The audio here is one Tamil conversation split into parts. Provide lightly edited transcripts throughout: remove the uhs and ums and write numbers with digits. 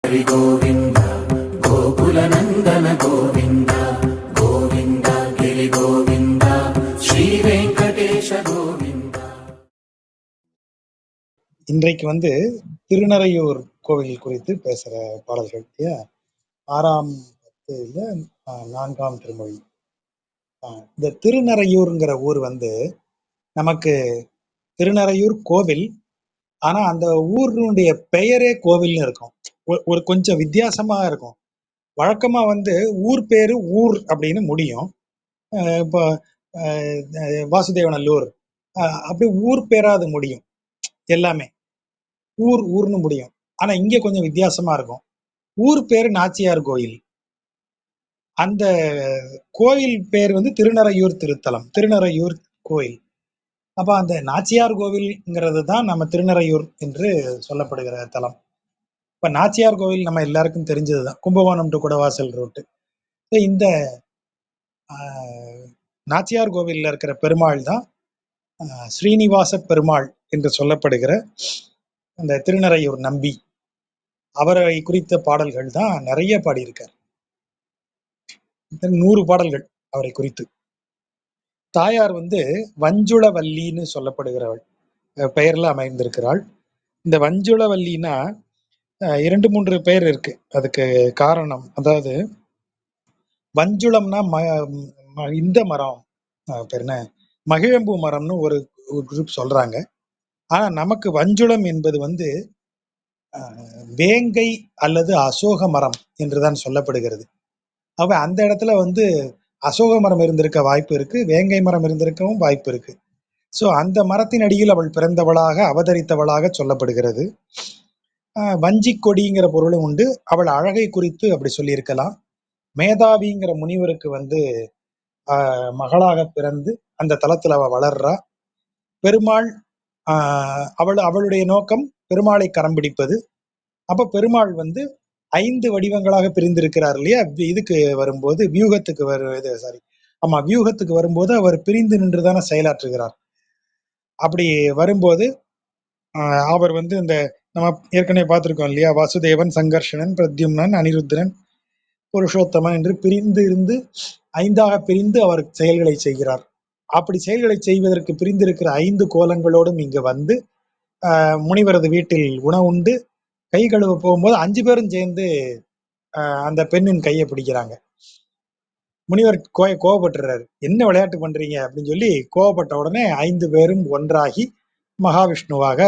ஹரி கோவிந்த கோகுல நந்தன கோவிந்த கோவிந்த கிரி கோவிந்த ஸ்ரீ வெங்கடேஷ கோவிந்த. இன்றைக்கு திருநறையூர் கோவில் குறித்து பேசுற பாடல்கள். ஆறாம் பத்துல 4ஆம் திருமொழி. இந்த திருநறையூர்ங்கிற ஊர் நமக்கு திருநறையூர் கோவில், ஆனா அந்த ஊருடைய பெயரே கோவில்னு இருக்கும். ஒரு கொஞ்சம் வித்தியாசமா இருக்கும். வழக்கமா ஊர் பேரு ஊர் அப்படின்னு முடியும். இப்போ வாசுதேவநல்லூர் அப்படி ஊர் பேரா அது முடியும். எல்லாமே ஊர்னு முடியும். ஆனா இங்க கொஞ்சம் வித்தியாசமா இருக்கும். ஊர் பேரு நாச்சியார் கோயில். அந்த கோயில் பேர் திருநறையூர் திருத்தலம், திருநறையூர் கோயில். அப்ப அந்த நாச்சியார் கோவில்ங்கிறது தான் நம்ம திருநறையூர் என்று சொல்லப்படுகிற தலம். இப்ப நாச்சியார் கோவில் நம்ம எல்லாருக்கும் தெரிஞ்சதுதான், கும்பகோணம் டு குடவாசல் ரூட்டு. இந்த நாச்சியார் கோவில்ல இருக்கிற பெருமாள் தான் ஸ்ரீனிவாச பெருமாள் என்று சொல்லப்படுகிற அந்த திருநறையூர் நம்பி. அவரை குறித்த பாடல்கள் தான் நிறைய பாடியிருக்கார். 100 பாடல்கள் அவரை குறித்து. தாயார் வஞ்சுளவல்லின்னு சொல்லப்படுகிறவள் பெயர்ல அமைந்திருக்கிறாள். இந்த வஞ்சுளவல்லினா 2-3 பெயர் இருக்கு. அதுக்கு காரணம், அதாவது வஞ்சுளம்னா இந்த மரம் பேர் என்ன, மகிழம்பூ மரம்னு ஒரு குரூப் சொல்றாங்க. ஆனா நமக்கு வஞ்சுளம் என்பது வேங்கை அல்லது அசோக மரம் என்றுதான் சொல்லப்படுகிறது. அவ அந்த இடத்துல அசோக மரம் இருந்திருக்க வாய்ப்பு இருக்கு, வேங்கை மரம் இருந்திருக்கவும் வாய்ப்பு இருக்கு. சோ அந்த மரத்தின் அடியில் அவள் பிறந்தவளாக, அவதரித்தவளாக சொல்லப்படுகிறது. வஞ்சி கொடிங்கிற பொருளும் உண்டு. அவள் அழகை குறித்து அப்படி சொல்லியிருக்கலாம். மேதாவிங்கிற முனிவருக்கு மகளாக பிறந்து அந்த தலத்துல அவ வளர்றா. பெருமாள் அவளுடைய நோக்கம் பெருமாளை கரம் பிடிப்பது. அப்ப பெருமாள் 5 வடிவங்களாக பிரிந்திருக்கிறார் இல்லையா. இதுக்கு வரும்போது வியூகத்துக்கு வியூகத்துக்கு வரும்போது அவர் பிரிந்து நின்றுதானே செயலாற்றுகிறார். அப்படி வரும்போது அவர் இந்த நம்ம ஏற்கனவே பார்த்திருக்கோம் இல்லையா, வாசுதேவன், சங்கர்ஷணன், பிரத்யும்னன், அனிருத்தரன், புருஷோத்தமன் என்று பிரிந்து இருந்து 5ஆக பிரிந்து அவர் செயல்களை செய்கிறார். அப்படி செயல்களை செய்வதற்கு பிரிந்திருக்கிற 5 கோலங்களோடும் இங்க முனிவரது வீட்டில் உணவுண்டு கை கழுவ போகும்போது 5 பேரும் சேர்ந்து அந்த பெண்ணின் கையை பிடிக்கிறாங்க. முனிவர் கோவப்பட்டுறாரு, என்ன விளையாட்டு பண்றீங்க அப்படின்னு சொல்லி கோவப்பட்ட உடனே 5 பேரும் ஒன்றாகி மகாவிஷ்ணுவாக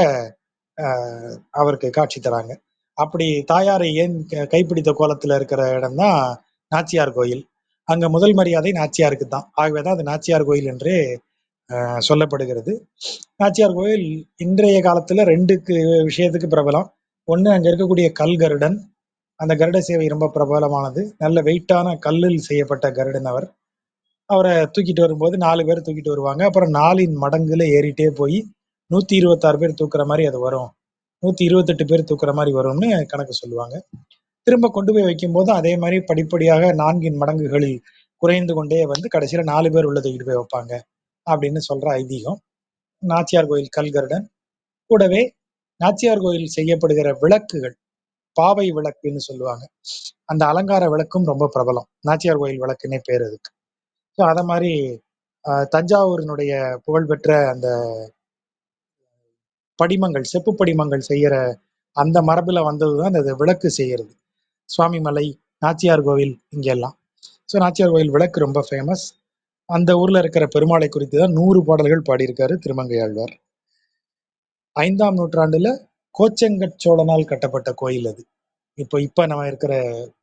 அவருக்கு காட்சி தராங்க. அப்படி தாயாரை ஏன் கைப்பிடித்த கோலத்துல இருக்கிற இடம் தான் நாச்சியார் கோயில். அங்க முதல் மரியாதை நாச்சியாருக்கு தான். ஆகவேதான் அது நாச்சியார் கோயில் என்றே சொல்லப்படுகிறது. நாச்சியார் கோயில் இன்றைய காலத்துல 2 விஷயத்துக்கு பிரபலம். ஒண்ணு, அங்க இருக்கக்கூடிய கல்கருடன், அந்த கருட சேவை ரொம்ப பிரபலமானது. நல்ல வெயிட்டான கல்லில் செய்யப்பட்ட கருடன். அவரை தூக்கிட்டு வரும்போது 4 பேர் தூக்கிட்டு வருவாங்க. அப்புறம் 4 மடங்குல ஏறிட்டே போய் 126 பேர் தூக்குற மாதிரி அது வரும், 128 பேர் தூக்குற மாதிரி வரும்னு கணக்கு சொல்லுவாங்க. திரும்ப கொண்டு போய் வைக்கும் போது அதே மாதிரி படிப்படியாக 4 மடங்குகளில் குறைந்து கொண்டே கடைசியில 4 பேர் உள்ள தூக்கிட்டு போய் வைப்பாங்க அப்படின்னு சொல்ற ஐதீகம். நாச்சியார் கோயில் கல்கருடன் கூடவே நாச்சியார் கோயில் செய்யப்படுகிற விளக்குகள், பாவை விளக்குன்னு சொல்லுவாங்க, அந்த அலங்கார விளக்கும் ரொம்ப பிரபலம். நாச்சியார் கோயில் விளக்குன்னே பேர் அதுக்கு. ஸோ அத மாதிரி தஞ்சாவூரினுடைய புகழ்பெற்ற அந்த படிமங்கள், செப்பு படிமங்கள் செய்யற அந்த மரபுல வந்ததுதான் அந்த விளக்கு செய்யறது. சுவாமிமலை, நாச்சியார் கோவில் இங்கெல்லாம். ஸோ நாச்சியார் கோயில் விளக்கு ரொம்ப ஃபேமஸ். அந்த ஊர்ல இருக்கிற பெருமாளை குறித்து தான் 100 பாடல்கள் பாடியிருக்காரு திருமங்கையாழ்வார். 5ஆம் நூற்றாண்டுல கோச்செங்கட் சோழனால் கட்டப்பட்ட கோயில் அது. இப்ப நம்ம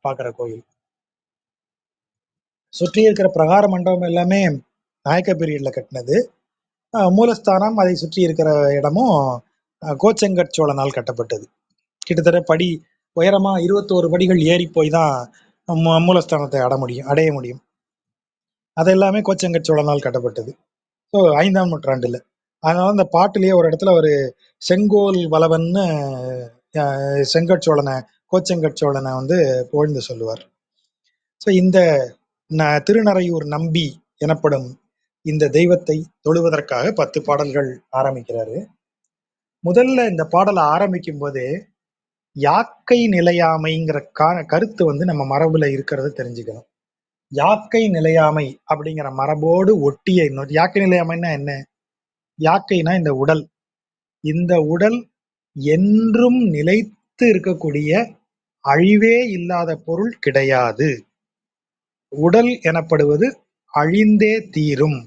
பாக்குற கோயில். சுற்றி இருக்கிற பிரகார மண்டபம் எல்லாமே நாயக்க பீரியட்ல கட்டினது. மூலஸ்தானம், அதை சுற்றி இருக்கிற இடமும் கோச்செங்கட் சோழனால் கட்டப்பட்டது. கிட்டத்தட்ட உயரமா 21 படிகள் ஏறி போய் தான் மூலஸ்தானத்தை அடைய முடியும். அது எல்லாமே கோச்செங்கட் சோழனால் கட்டப்பட்டது. ஸோ 5ஆம் நூற்றாண்டுல. அதனால அந்த பாட்டிலேயே ஒரு இடத்துல ஒரு செங்கோல் வளவன்னு செங்கட் சோழனை, கோச்செங்கட் சோழனை புகழ்ந்து சொல்லுவார். ஸோ இந்த திருநறையூர் நம்பி எனப்படும் இந்த தெய்வத்தை தொழுவதற்காக 10 பாடல்கள் ஆரம்பிக்கிறாரு. முதல்ல இந்த பாடலை ஆரம்பிக்கும் போதே யாக்கை நிலையாமைங்கிற கருத்து வந்து நம்ம மரபுல இருக்கிறத தெரிஞ்சுக்கணும். யாக்கை நிலையாமை அப்படிங்கிற மரபோடு ஒட்டிய இன்னொரு யாக்கை நிலையாமைன்னா என்ன? யாக்கைனா இந்த உடல். இந்த உடல் என்றும் நிலைத்து இருக்கக்கூடிய அழிவே இல்லாத பொருள் கிடையாது. உடல் எனப்படுவது அழிந்தே தீரும்.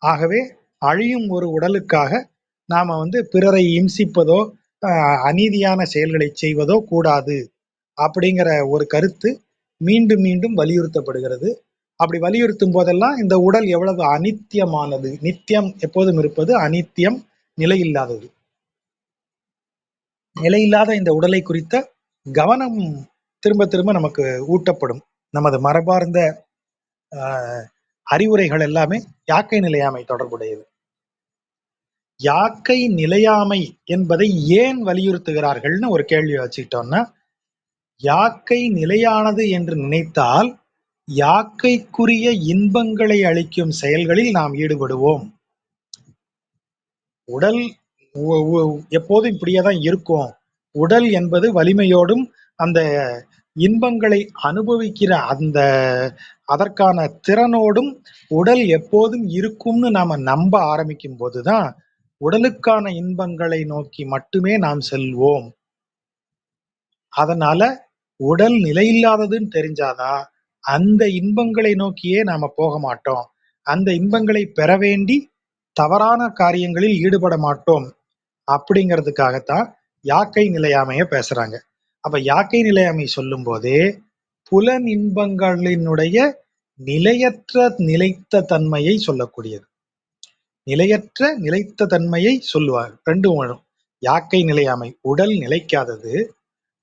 ஆகவே அழியும் ஒரு உடலுக்காக நாம வந்து பிறரை இம்சிப்பதோ அநீதியான செயல்களை செய்வதோ கூடாது அப்படிங்கிற ஒரு கருத்து மீண்டும் மீண்டும் வலியுறுத்தப்படுகிறது. அப்படி வலியுறுத்தும் போதெல்லாம் இந்த உடல் எவ்வளவு அனித்தியமானது, நித்தியம் எப்போதும் இருப்பது, அனித்தியம் நிலையில்லாதது. நிலையில்லாத இந்த உடலை குறித்த கவனம் திரும்ப திரும்ப நமக்கு ஊட்டப்படும். நமது மரபார்ந்த அறிவுரைகள் எல்லாமே யாக்கை நிலையாமை தொடர்புடையது. யாக்கை நிலையாமை என்பதை ஏன் வலியுறுத்துகிறார்கள்னு ஒரு கேள்வி வச்சுக்கிட்டோம்னா, யாக்கை நிலையானது என்று நினைத்தால் யாக்கைக்குரிய இன்பங்களை அளிக்கும் செயல்களில் நாம் ஈடுபடுவோம். உடல் எப்போதும் இப்படியே தான் இருக்கும். உடல் என்பது வலிமையோடும் அந்த இன்பங்களை அனுபவிக்கிற அதற்கான திறனோடும் உடல் எப்போதும் இருக்கும்னு நாம நம்ப ஆரம்பிக்கும் போதுதான் உடலுக்கான இன்பங்களை நோக்கி மட்டுமே நாம் செல்வோம். அதனால உடல் நிலையில்லாததுன்னு தெரிஞ்சாதான் அந்த இன்பங்களை நோக்கியே நாம போக மாட்டோம். அந்த இன்பங்களை பெற வேண்டி தவறான காரியங்களில் ஈடுபட மாட்டோம். அப்படிங்கிறதுக்காகத்தான் யாக்கை நிலையாமைய பேசுறாங்க. அப்ப யாக்கை நிலையாமை சொல்லும் போதே புலன் இன்பங்களினுடைய நிலையற்ற நிலைத்த தன்மையை சொல்லக்கூடியது. நிலையற்ற நிலைத்த தன்மையை சொல்லுவார். ரெண்டும் வரும். யாக்கை நிலையாமை உடல் நிலைக்காதது,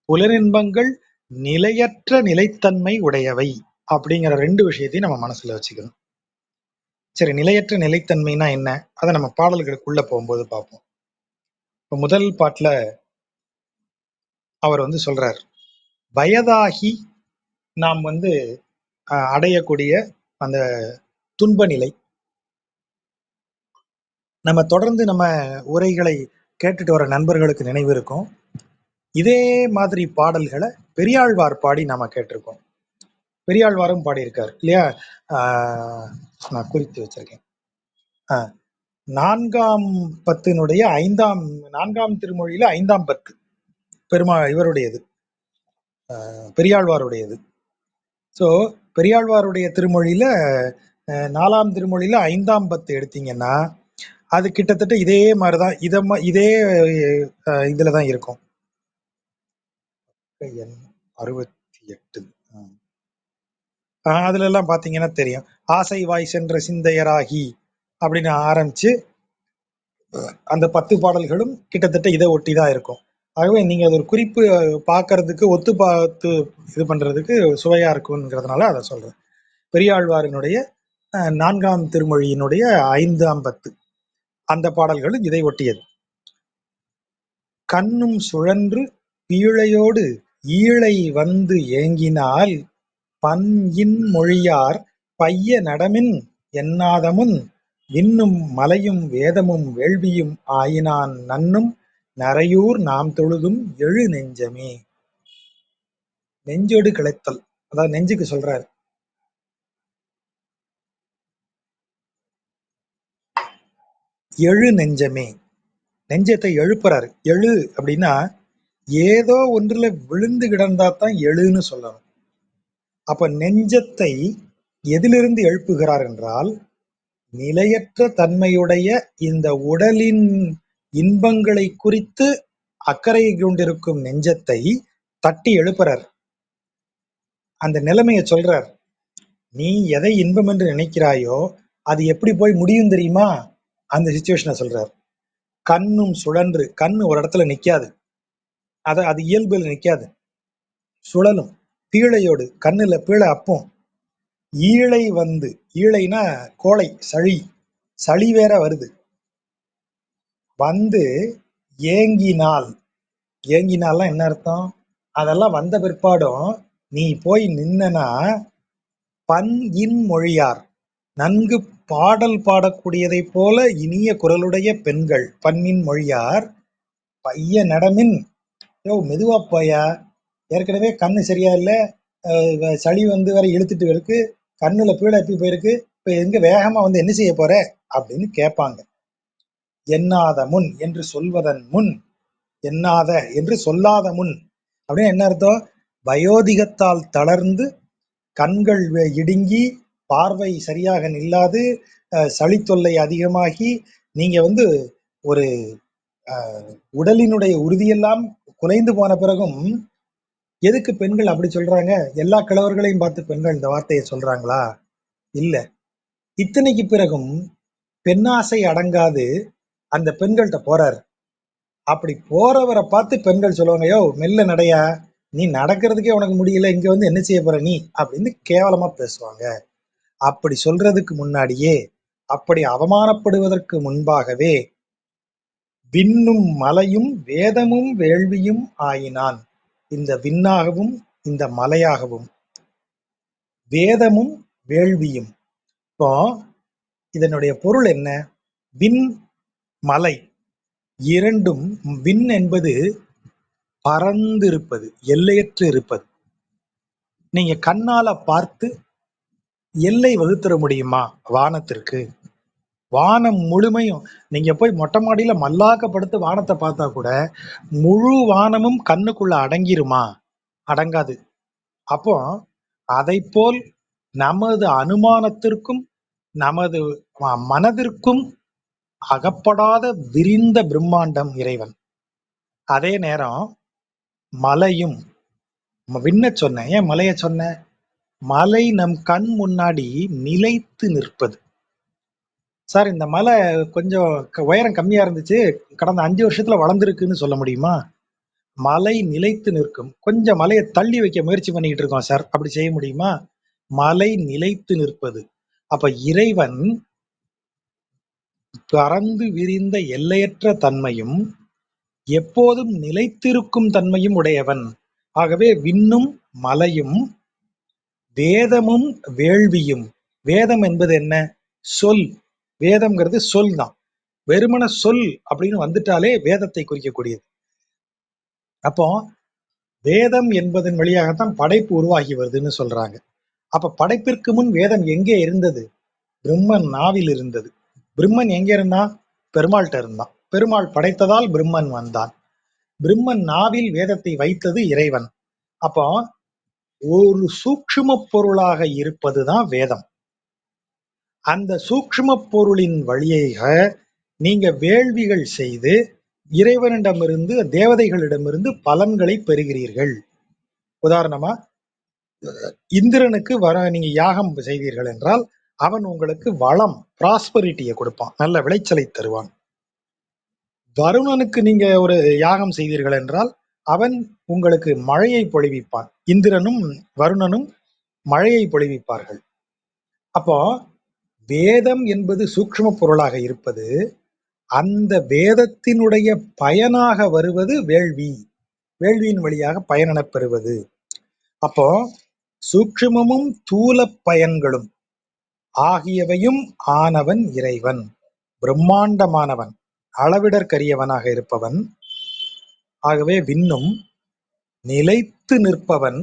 புலனின்பங்கள் நிலையற்ற நிலைத்தன்மை உடையவை அப்படிங்கிற ரெண்டு விஷயத்தையும் நம்ம மனசுல வச்சுக்கணும். சரி, நிலையற்ற நிலைத்தன்மைனா என்ன? அதை நம்ம பாடல்களுக்குள்ள போகும்போது பார்ப்போம். இப்போ முதல் பாட்டுல அவர் வந்து சொல்றார், வயதாகி நாம் வந்து அடையக்கூடிய அந்த துன்ப நிலை. நம்ம தொடர்ந்து நம்ம உரைகளை கேட்டுட்டு வர நண்பர்களுக்கு நினைவு இருக்கும். இதே மாதிரி பாடல்களை பெரியாழ்வார் பாடி நாம கேட்டிருக்கோம். பெரியாழ்வாரும் பாடியிருக்கார் இல்லையா? நான் குறித்து வச்சிருக்கேன். 4ஆம் பத்தினுடைய 4ஆம் திருமொழியில 5ஆம் பத்து இவருடையது, பெரியாழ்வாருடையது. ஸோ பெரியாழ்வாருடைய திருமொழியில 4ஆம் திருமொழியில 5ஆம் பத்து எடுத்தீங்கன்னா அது கிட்டத்தட்ட இதே மாதிரிதான், இதே இதுல தான் இருக்கும். 68 அதுல எல்லாம் பாத்தீங்கன்னா தெரியும். ஆசை வாய் சென்ற சிந்தையராகி அப்படின்னு ஆரம்பிச்சு அந்த 10 பாடல்களும் கிட்டத்தட்ட இதை ஒட்டி தான் இருக்கும். ஆகவே நீங்க அது ஒரு குறிப்பு பார்க்கறதுக்கு ஒத்து பார்த்து இது பண்றதுக்கு சுவையா இருக்குங்கிறதுனால அதை சொல்றேன். பெரியாழ்வாரினுடைய 4ஆம் திருமொழியினுடைய 5ஆம் பத்து அந்த பாடல்களும் இதை ஒட்டியது. கண்ணும் சுழன்று பீழையோடு ஈழை வந்து ஏங்கினால் பன் இன் மொழியார் பைய நடமின் என்னாதமுன் விண்ணும் மலையும் வேதமும் வேள்வியும் ஆயினான் நன்னும் நரையூர் நாம் தொழுதும் எழு நெஞ்சமே. நெஞ்சோடு கிளைத்தல், அதாவது நெஞ்சுக்கு சொல்றாரு. எழு நெஞ்சமே, நெஞ்சத்தை எழுப்புறாரு. எழு அப்படின்னா ஏதோ ஒன்றுல விழுந்து கிடந்தாதான் எழுன்னு சொல்லணும். அப்ப நெஞ்சத்தை எதிலிருந்து எழுப்புகிறார் என்றால், நிலையற்ற தன்மையுடைய இந்த உடலின் இன்பங்களை குறித்து அக்கறை கொண்டிருக்கும் நெஞ்சத்தை தட்டி எழுப்புறார். அந்த நிலைமையை சொல்றார். நீ எதை இன்பம் என்று நினைக்கிறாயோ அது எப்படி போய் முடியும் தெரியுமா? அந்த சிச்சுவேஷனை சொல்றார். கண்ணும் சுழன்று, கண்ணு ஒரு இடத்துல நிக்காது, அது இயல்புல நிக்காது, சுழலும். பீழையோடு, கண்ணுல பீழை அப்பம். ஈழை வந்து, ஈழைனா கோழை, சளி வேற வருது. வந்து ஏங்கினால், ஏங்கினால்லாம் என்ன அர்த்தம்? அதெல்லாம் வந்த பிற்பாடும் நீ போய் நின்னா பன் இன் மொழியார், நன்கு பாடல் பாடக்கூடியதை போல இனிய குரலுடைய பெண்கள், பன்னின் மொழியார் பைய நடமின் யோ மெதுவா போயா, ஏற்கனவே கண்ணு சரியா இல்லை, சளி வந்து வேற இழுத்துட்டு இருக்கு, கண்ணுல பீழப்பி போயிருக்கு, இப்ப எங்க வேகமா வந்து என்ன செய்ய போற அப்படின்னு கேட்பாங்க. எண்ணாத முன் என்று சொல்வதன் முன், எண்ணாத என்று சொல்லாத முன் அப்படின்னு என்ன அர்த்தம்? வயோதிகத்தால் தளர்ந்து கண்கள் இடுங்கி பார்வை சரியாக நில்லாது சளி தொல்லை அதிகமாகி நீங்க வந்து ஒரு உடலினுடைய உறுதியெல்லாம் குலைந்து போன பிறகும் எதுக்கு பெண்கள் அப்படி சொல்றாங்க? எல்லா கிழவர்களையும் பார்த்து பெண்கள் இந்த வார்த்தையை சொல்றாங்களா? இல்ல. இத்தனைக்கு பிறகும் பெண்ணாசை அடங்காது அந்த பெண்கள்கிட்ட போறாரு. அப்படி போறவரை பார்த்து பெண்கள் சொல்லுவாங்க, யோ மெல்ல நடையா, நீ நடக்கிறதுக்கே உனக்கு முடியல, இங்க வந்து என்ன செய்ய போற நீ அப்படின்னு கேவலமா பேசுவாங்க. அப்படி சொல்றதுக்கு முன்னாடியே, அப்படி அவமானப்படுவதற்கு முன்பாகவே விண்ணும் மலையும் வேதமும் வேள்வியும் ஆயினான். இந்த விண்ணாகவும் இந்த மலையாகவும் வேதமும் வேள்வியும். இப்போ இதனுடைய பொருள் என்ன? விண் மலை இரண்டும், விண் என்பது பறந்து இருப்பது, எல்லையற்று இருப்பது. நீங்க கண்ணால பார்த்து எல்லை வகுத்துற முடியுமா வானத்திற்கு? வானம் முழுமையும் நீங்க போய் மொட்டை மாடியில மல்லாக்கப்படுத்து வானத்தை பார்த்தா கூட முழு வானமும் கண்ணுக்குள்ள அடங்கிருமா? அடங்காது. அப்போ அதை போல் நமது அனுமானத்திற்கும் நமது மனதிற்கும் அகப்படாத விரிந்த பிரம்மாண்டம் இறைவன். அதே நேரம் மலையும், விண்ண சொன்னேன், ஏன் மலைய சொன்ன? மலை நம் கண் முன்னாடி நிலைத்து நிற்பது. சார் இந்த மலை கொஞ்சம் உயரம் கம்மியா இருந்துச்சு, கடந்த 5 வருஷத்துல வளர்ந்துருக்குன்னு சொல்ல முடியுமா? மலை நிலைத்து நிற்கும். கொஞ்சம் மலையை தள்ளி வைக்க முயற்சி பண்ணிக்கிட்டு இருக்கோம் சார், அப்படி செய்ய முடியுமா? மலை நிலைத்து நிற்பது. அப்ப இறைவன் பறந்து விரிந்த எல்லையற்ற தன்மையும் எப்போதும் நிலைத்திருக்கும் தன்மையும் உடையவன். ஆகவே விண்ணும் மலையும் வேதமும் வேள்வியும். வேதம் என்பது என்ன? சொல். வேதம்ங்கிறது சொல் தான். வெறுமன சொல் அப்படின்னு வந்துட்டாலே வேதத்தை குறிக்கக்கூடியது. அப்போ வேதம் என்பதன் வழியாகத்தான் படைப்பு உருவாகி வருதுன்னு சொல்றாங்க. அப்ப படைப்பிற்கு முன் வேதம் எங்கே இருந்தது? பிரம்மன் நாவில் இருந்தது. பிரம்மன் எங்க இருந்தான்? பெருமாள்கிட்ட இருந்தான். பெருமாள் படைத்ததால் பிரம்மன் வந்தான். பிரம்மன் நாவில் வேதத்தை வைத்தது இறைவன். அப்போ ஒரு சூக்ஷ்ம பொருளாக இருப்பதுதான் வேதம். அந்த சூக்ஷ்ம பொருளின் வழியாக நீங்க வேள்விகள் செய்து இறைவனிடமிருந்து தேவதைகளிடமிருந்து பலன்களை பெறுகிறீர்கள். உதாரணமா இந்திரனுக்கு நீங்க யாகம் செய்தீர்கள் என்றால் அவன் உங்களுக்கு வளம், பிராஸ்பரிட்டியை கொடுப்பான், நல்ல விளைச்சலை தருவான். வருணனுக்கு நீங்க ஒரு யாகம் செய்தீர்கள் என்றால் அவன் உங்களுக்கு மழையை பொழிவிப்பான். இந்திரனும் வருணனும் மழையை பொழிவிப்பார்கள். அப்போ வேதம் என்பது சூக்ஷ்ம பொருளாக இருப்பது, அந்த வேதத்தினுடைய பயனாக வருவது வேள்வி. வேள்வியின் வழியாக பயனெனப் பெறுவது. அப்போ சூக்ஷ்மமும் தூல பயன்களும் ஆகியவையும் ஆனவன் இறைவன். பிரம்மாண்டமானவன், அளவிடற்கரியவனாக இருப்பவன். ஆகவே விண்ணும் நிலைத்து நிற்பவன்,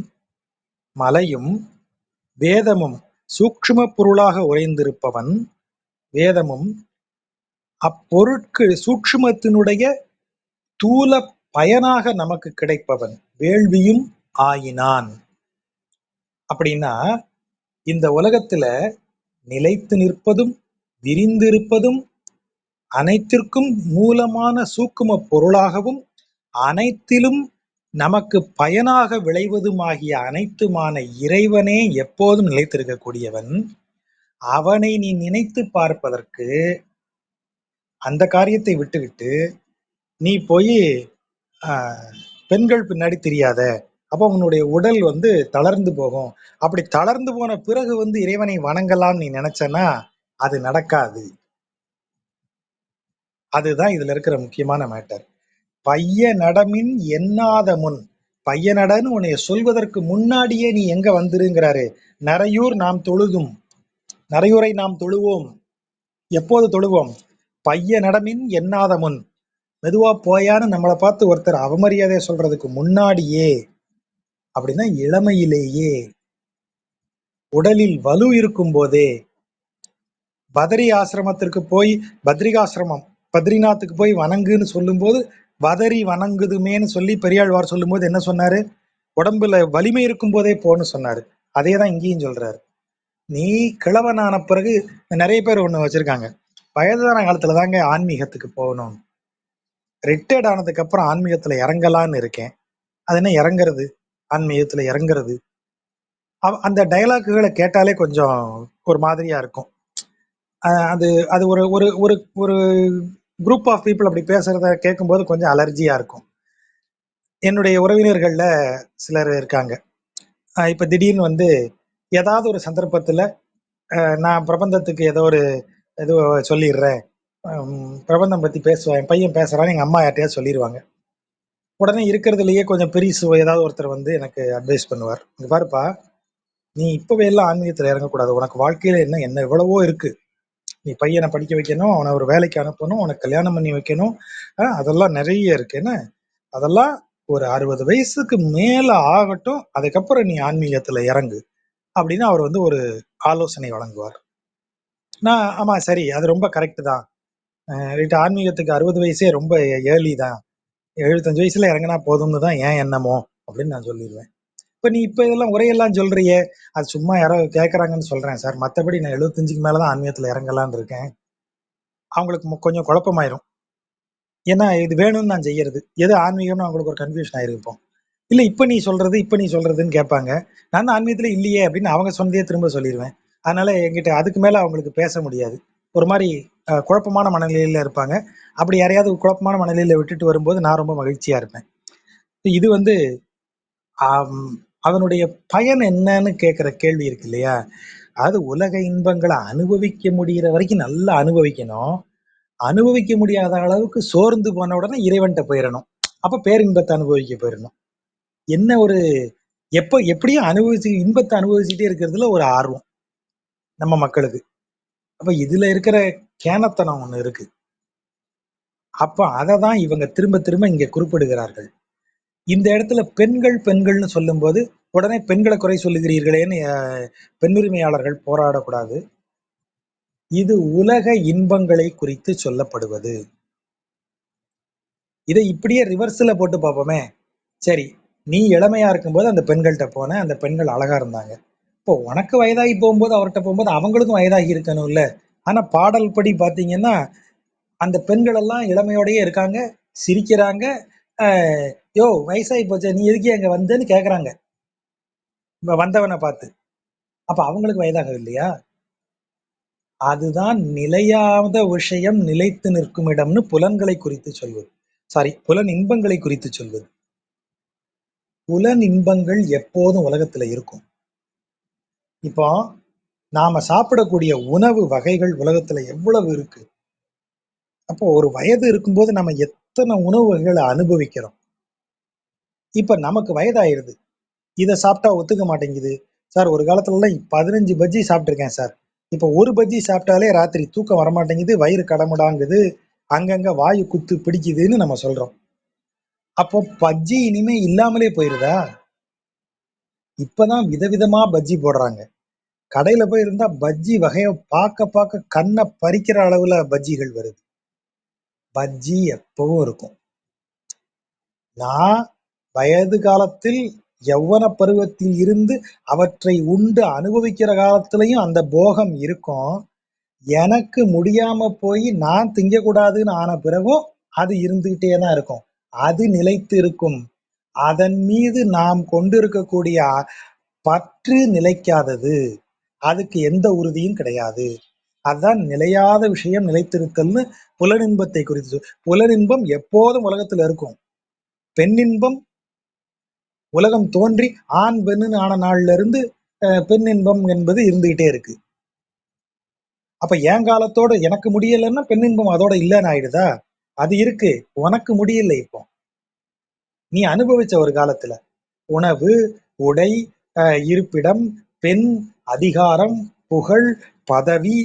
மலையும் வேதமும் சூக்ஷ்ம பொருளாக உறைந்திருப்பவன், வேதமும் அப்பொருட்கு சூக்ஷ்மத்தினுடைய தூல பயனாக நமக்கு கிடைப்பவன் வேள்வியும் ஆயினான். அப்படின்னா இந்த உலகத்துல நிலைத்து நிற்பதும் விரிந்திருப்பதும் அனைத்திற்கும் மூலமான சூக்கும பொருளாகவும் அனைத்திலும் நமக்கு பயனாக விளைவதுமாகிய அனைத்துமான இறைவனே எப்போதும் நிலைத்திருக்கக்கூடியவன். அவனை நீ நினைத்து பார்ப்பதற்கு அந்த காரியத்தை விட்டுவிட்டு நீ போய் பெண்கள் பின்னாடி தெரியாத, அப்போ உன்னுடைய உடல் வந்து தளர்ந்து போகும். அப்படி தளர்ந்து போன பிறகு வந்து இறைவனை வணங்கலாம் நீ நினைச்சனா அது நடக்காது. அதுதான் இதுல இருக்கிற முக்கியமான மேட்டர். பைய நடமின் எண்ணாத முன், பையனடன்னு உன்னைய சொல்வதற்கு முன்னாடியே நீ எங்க வந்துருங்கிறாரு. நரையூர் நாம் தொழுதும், நரையூரை நாம் தொழுவோம். எப்போது தொழுவோம்? பைய நடமின் எண்ணாத முன். மெதுவா போயான்னு நம்மளை பார்த்து ஒருத்தர் அவமரியாதை சொல்றதுக்கு முன்னாடியே, அப்படின்னா இளமையிலேயே, உடலில் வலு இருக்கும் போதே, பதரி ஆசிரமத்திற்கு போய், பத்ரிகாசிரமம் பத்ரிநாத்துக்கு போய் வணங்குன்னு சொல்லும்போது பதறி வணங்குதுமேன்னு சொல்லி பெரியாழ்வார் சொல்லும்போது என்ன சொன்னாரு? உடம்புல வலிமை இருக்கும் போதே போன்னு சொன்னாரு. அதே தான் இங்கேயும் சொல்றாரு. நீ கிழவனான பிறகு நிறைய பேர் ஒண்ணு வச்சிருக்காங்க, வயதான காலத்துல தாங்க ஆன்மீகத்துக்கு போகணும், ரிட்டையர்ட் ஆனதுக்கு அப்புறம் ஆன்மீகத்துல இறங்கலான்னு இருக்கேன். அது என்ன இறங்குறது, ஆன்மீகத்துல இறங்குறது? அந்த டயலாக்குகளை கேட்டாலே கொஞ்சம் ஒரு மாதிரியா இருக்கும். அது அது ஒரு ஒரு ஒரு ஒரு குரூப் ஆஃப் பீப்புள் அப்படி பேசுறத கேட்கும்போது கொஞ்சம் அலர்ஜியா இருக்கும். என்னுடைய உறவினர்கள்ல சிலர் இருக்காங்க. இப்ப திடீர்னு வந்து ஏதாவது ஒரு சந்தர்ப்பத்துல நான் பிரபந்தத்துக்கு ஏதோ சொல்லிடுறேன், பிரபந்தம் பத்தி பேசுவேன், என் பையன் பேசுறான்னு எங்க அம்மா யார்ட்டையாவது சொல்லிடுவாங்க. உடனே இருக்கிறதுலயே கொஞ்சம் பெரிசு ஏதாவது ஒருத்தர் வந்து எனக்கு அட்வைஸ் பண்ணுவார். இங்க பாருப்பா, நீ இப்பவே எல்லாம் ஆன்மீகத்துல இறங்கக்கூடாது, உனக்கு வாழ்க்கையில என்ன என்ன எவ்வளவோ இருக்கு. நீ பையனை படிக்க வைக்கணும், அவனை ஒரு வேலைக்கு அனுப்பணும், உனக்கு கல்யாணம் பண்ணி வைக்கணும், அதெல்லாம் நிறைய இருக்கு என்ன. அதெல்லாம் ஒரு 60 வயசுக்கு மேல ஆகட்டும், அதுக்கப்புறம் நீ ஆன்மீகத்துல இறங்கு அப்படின்னு அவர் வந்து ஒரு ஆலோசனை வழங்குவார். நான் ஆமா சரி, அது ரொம்ப கரெக்ட் தான். ரைட், ஆன்மீகத்துக்கு 60 வயசே ரொம்ப ஏர்லி தான், 75 வயசுல இறங்கினா போதும்னு தான் ஏன் எண்ணமோ அப்படின்னு நான் சொல்லிடுவேன். இப்ப நீ இப்ப இதெல்லாம் உரையெல்லாம் சொல்றியே, அது சும்மா யாரோ கேட்கறாங்கன்னு சொல்றேன் சார், மத்தபடி நான் 75க்கு மேலதான் ஆன்மீகத்துல இறங்கலான்னு இருக்கேன். அவங்களுக்கு கொஞ்சம் குழப்பமாயிரும். ஏன்னா இது வேணும்னு நான் செய்யறது எது ஆன்மீகம்னு அவங்களுக்கு ஒரு கன்ஃபியூஷன் ஆயிருப்போம். இல்ல இப்ப நீ சொல்றதுன்னு கேட்பாங்க. நான் தான் ஆன்மீகத்துல இல்லையே அப்படின்னு அவங்க சொன்னதையே திரும்ப சொல்லிடுவேன். அதனால என்கிட்ட அதுக்கு மேல அவங்களுக்கு பேச முடியாது. ஒரு மாதிரி குழப்பமான மனநிலையில இருப்பாங்க. அப்படி யாரையாவது குழப்பமான மனநிலையில விட்டுட்டு வரும்போது நான் ரொம்ப மகிழ்ச்சியா இருப்பேன். இது வந்து ஆம், அதனுடைய பயன் என்னன்னு கேட்கிற கேள்வி இருக்கு இல்லையா? அது உலக இன்பங்களை அனுபவிக்க முடிகிற வரைக்கும் நல்லா அனுபவிக்கணும். அனுபவிக்க முடியாத அளவுக்கு சோர்ந்து போன உடனே இறைவன்கிட்ட போயிடணும். அப்ப பேரின்பத்தை அனுபவிக்க போயிடணும். என்ன ஒரு எப்படியும் இன்பத்தை அனுபவிச்சுட்டே இருக்கிறதுல ஒரு ஆர்வம் நம்ம மக்களுக்கு. அப்ப இதுல இருக்கிற கேனத்தனம் ஒண்ணு இருக்கு. அப்ப அதை தான் இவங்க திரும்ப திரும்ப இங்க குறிப்பிடுகிறார்கள். இந்த இடத்துல பெண்கள் பெண்கள்னு சொல்லும்போது உடனே பெண்களை குறை சொல்லுகிறீர்களேன்னு பெண்ணுரிமையாளர்கள் போராடக்கூடாது. இது உலக இன்பங்களை குறித்து சொல்லப்படுவது. இதை இப்படியே ரிவர்ஸ்ல போட்டு பார்ப்போமே. சரி, நீ இளமையா இருக்கும்போது அந்த பெண்கள்கிட்ட போன, அந்த பெண்கள் அழகா இருந்தாங்க. இப்போ உனக்கு வயதாகி போகும்போது அவர்கிட்ட போகும்போது அவங்களுக்கும் வயதாகி இருக்கணும்ல. ஆனா பாடல் படி பாத்தீங்கன்னா அந்த பெண்கள் எல்லாம் இளமையோடயே இருக்காங்க, சிரிக்கிறாங்க. யோ வயசாகி போச்சே நீ எதுக்கே அங்க வந்தேன்னு கேக்குறாங்க வந்தவனை பார்த்து. அப்ப அவங்களுக்கு வயதாக இல்லையா? அதுதான் நிலையாத விஷயம் நிலைத்து நிற்கும் இடம்னு புலன்களை குறித்து சொல்வது. சாரி, புலன் இன்பங்களை குறித்து சொல்வது. புலன் இன்பங்கள் எப்போதும் உலகத்துல இருக்கும். இப்போ நாம சாப்பிடக்கூடிய உணவு வகைகள் உலகத்துல எவ்வளவு இருக்கு. அப்போ ஒரு வயது இருக்கும்போது நம்ம எத்தனை உணவு வகைகளை அனுபவிக்கிறோம். இப்ப நமக்கு வயதாயிருது, இதை சாப்பிட்டா ஒத்துக்க மாட்டேங்குது சார். ஒரு காலத்துல எல்லாம் 15 பஜ்ஜி சாப்பிட்டிருக்கேன் சார். இப்ப ஒரு பஜ்ஜி சாப்பிட்டாலே ராத்திரி தூக்கம் வரமாட்டேங்குது, வயிறு கடமுடாங்குது, அங்கங்க வாயு குத்து பிடிக்குதுன்னு நம்ம சொல்றோம். அப்போ பஜ்ஜி இனிமே இல்லாமலே போயிருதா? இப்பதான் விதவிதமா பஜ்ஜி போடுறாங்க. கடையில போய் இருந்தா பஜ்ஜி வகைய பார்க்க பார்க்க கண்ணை பறிக்கிற அளவுல பஜ்ஜிகள் வருது. பஜ்ஜி எப்பவும் இருக்கும். நான் வயது காலத்தில் யௌவன பருவத்தில் இருந்து அவற்றை உண்டு அனுபவிக்கிற காலத்திலையும் அந்த போகம் இருக்கும். எனக்கு முடியாம போய் நான் திங்கக்கூடாதுன்னு ஆன பிறகும் அது இருந்துகிட்டே தான் இருக்கும். அது நிலைத்து இருக்கும். அதன் மீது நாம் கொண்டிருக்கக்கூடிய பற்று நிலைக்காதது. அதுக்கு எந்த உறுதியும் கிடையாது. அதுதான் நிலையாத விஷயம் நிலைத்திருத்தல்னு புலனின்பத்தை குறித்து. புலனின்பம் எப்போதும் உலகத்துல இருக்கும். பெண்ணின்பம் உலகம் தோன்றி ஆண் பெண்ணுன்னு ஆன நாள்ல இருந்து பெண் இன்பம் என்பது இருந்துகிட்டே இருக்கு. அப்ப என் காலத்தோட எனக்கு முடியலைன்னா பெண் இன்பம் அதோட இல்லைன்னு ஆயிடுதா? அது இருக்கு, உனக்கு முடியல. இப்போ நீ அனுபவிச்ச ஒரு காலத்துல உணவு, உடை, இருப்பிடம், பெண், அதிகாரம், புகழ், பதவி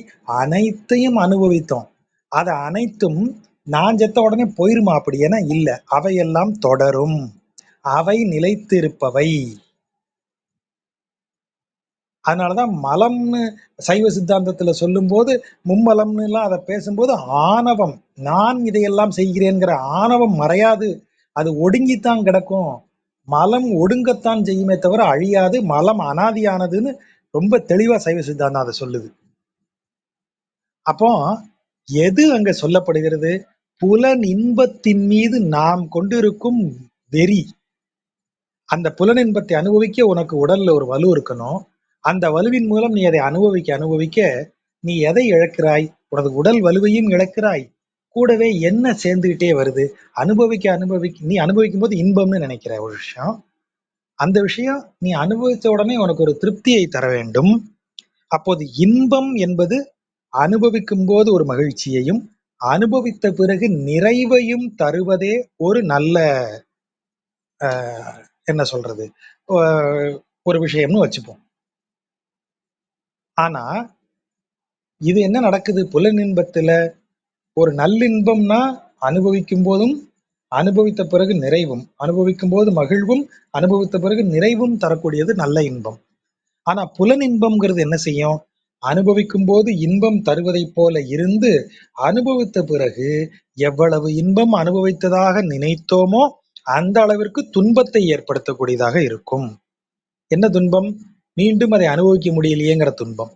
அனைத்தையும் அனுபவித்தோம். அது அனைத்தும் நான் செத்த உடனே போயிருமா அப்படி என இல்ல, அவையெல்லாம் தொடரும், அவை நிலைத்திருப்பவை. அதனாலதான் மலம்னு சைவ சித்தாந்தத்துல சொல்லும்போது, மும்மலம்னு எல்லாம் அதை பேசும்போது ஆணவம், நான் இதையெல்லாம் செய்கிறேங்கிற ஆணவம் மறையாது, அது ஒடுங்கித்தான் கிடக்கும். மலம் ஒடுங்கத்தான் செய்யுமே தவிர அழியாது, மலம் அனாதியானதுன்னு ரொம்ப தெளிவா சைவ சித்தாந்தம் அதை சொல்லுது. அப்போ எது அங்க சொல்லப்படுகிறது? புலன் இன்பத்தின் மீது நாம் கொண்டிருக்கும் வெறி. அந்த புலன் இன்பத்தை அனுபவிக்க உனக்கு உடல்ல ஒரு வலு இருக்கணும். அந்த வலுவின் மூலம் நீ அதை அனுபவிக்க அனுபவிக்க நீ எதை இழக்கிறாய்? உனது உடல் வலுவையும் இழக்கிறாய். கூடவே என்ன சேர்ந்துகிட்டே வருது? நீ அனுபவிக்கும் போது இன்பம்னு நினைக்கிற ஒரு விஷயம். அந்த விஷயம் நீ அனுபவித்த உடனே உனக்கு ஒரு திருப்தியை தர வேண்டும். அப்போது இன்பம் என்பது அனுபவிக்கும் போது ஒரு மகிழ்ச்சியையும், அனுபவித்த பிறகு நிறைவையும் தருவதே ஒரு நல்ல என்ன சொல்றது, ஒரு விஷயம்னு வச்சுப்போம். ஆனா இது என்ன நடக்குது? புலனின்பத்துல ஒரு நல்லின்பம்னா அனுபவிக்கும் போதும், அனுபவித்த பிறகு நிறைவும், அனுபவிக்கும் போது மகிழ்வும், அனுபவித்த பிறகு நிறைவும் தரக்கூடியது நல்ல இன்பம். ஆனா புலனின்பம்ங்கிறது என்ன செய்யும்? அனுபவிக்கும் போது இன்பம் தருவதைப் போல இருந்து, அனுபவித்த பிறகு எவ்வளவு இன்பம் அனுபவித்ததாக நினைத்தோமோ அந்த அளவிற்கு துன்பத்தை ஏற்படுத்தக்கூடியதாக இருக்கும். என்ன துன்பம்? மீண்டும் அதை அனுபவிக்க முடியலையேங்கிற துன்பம்.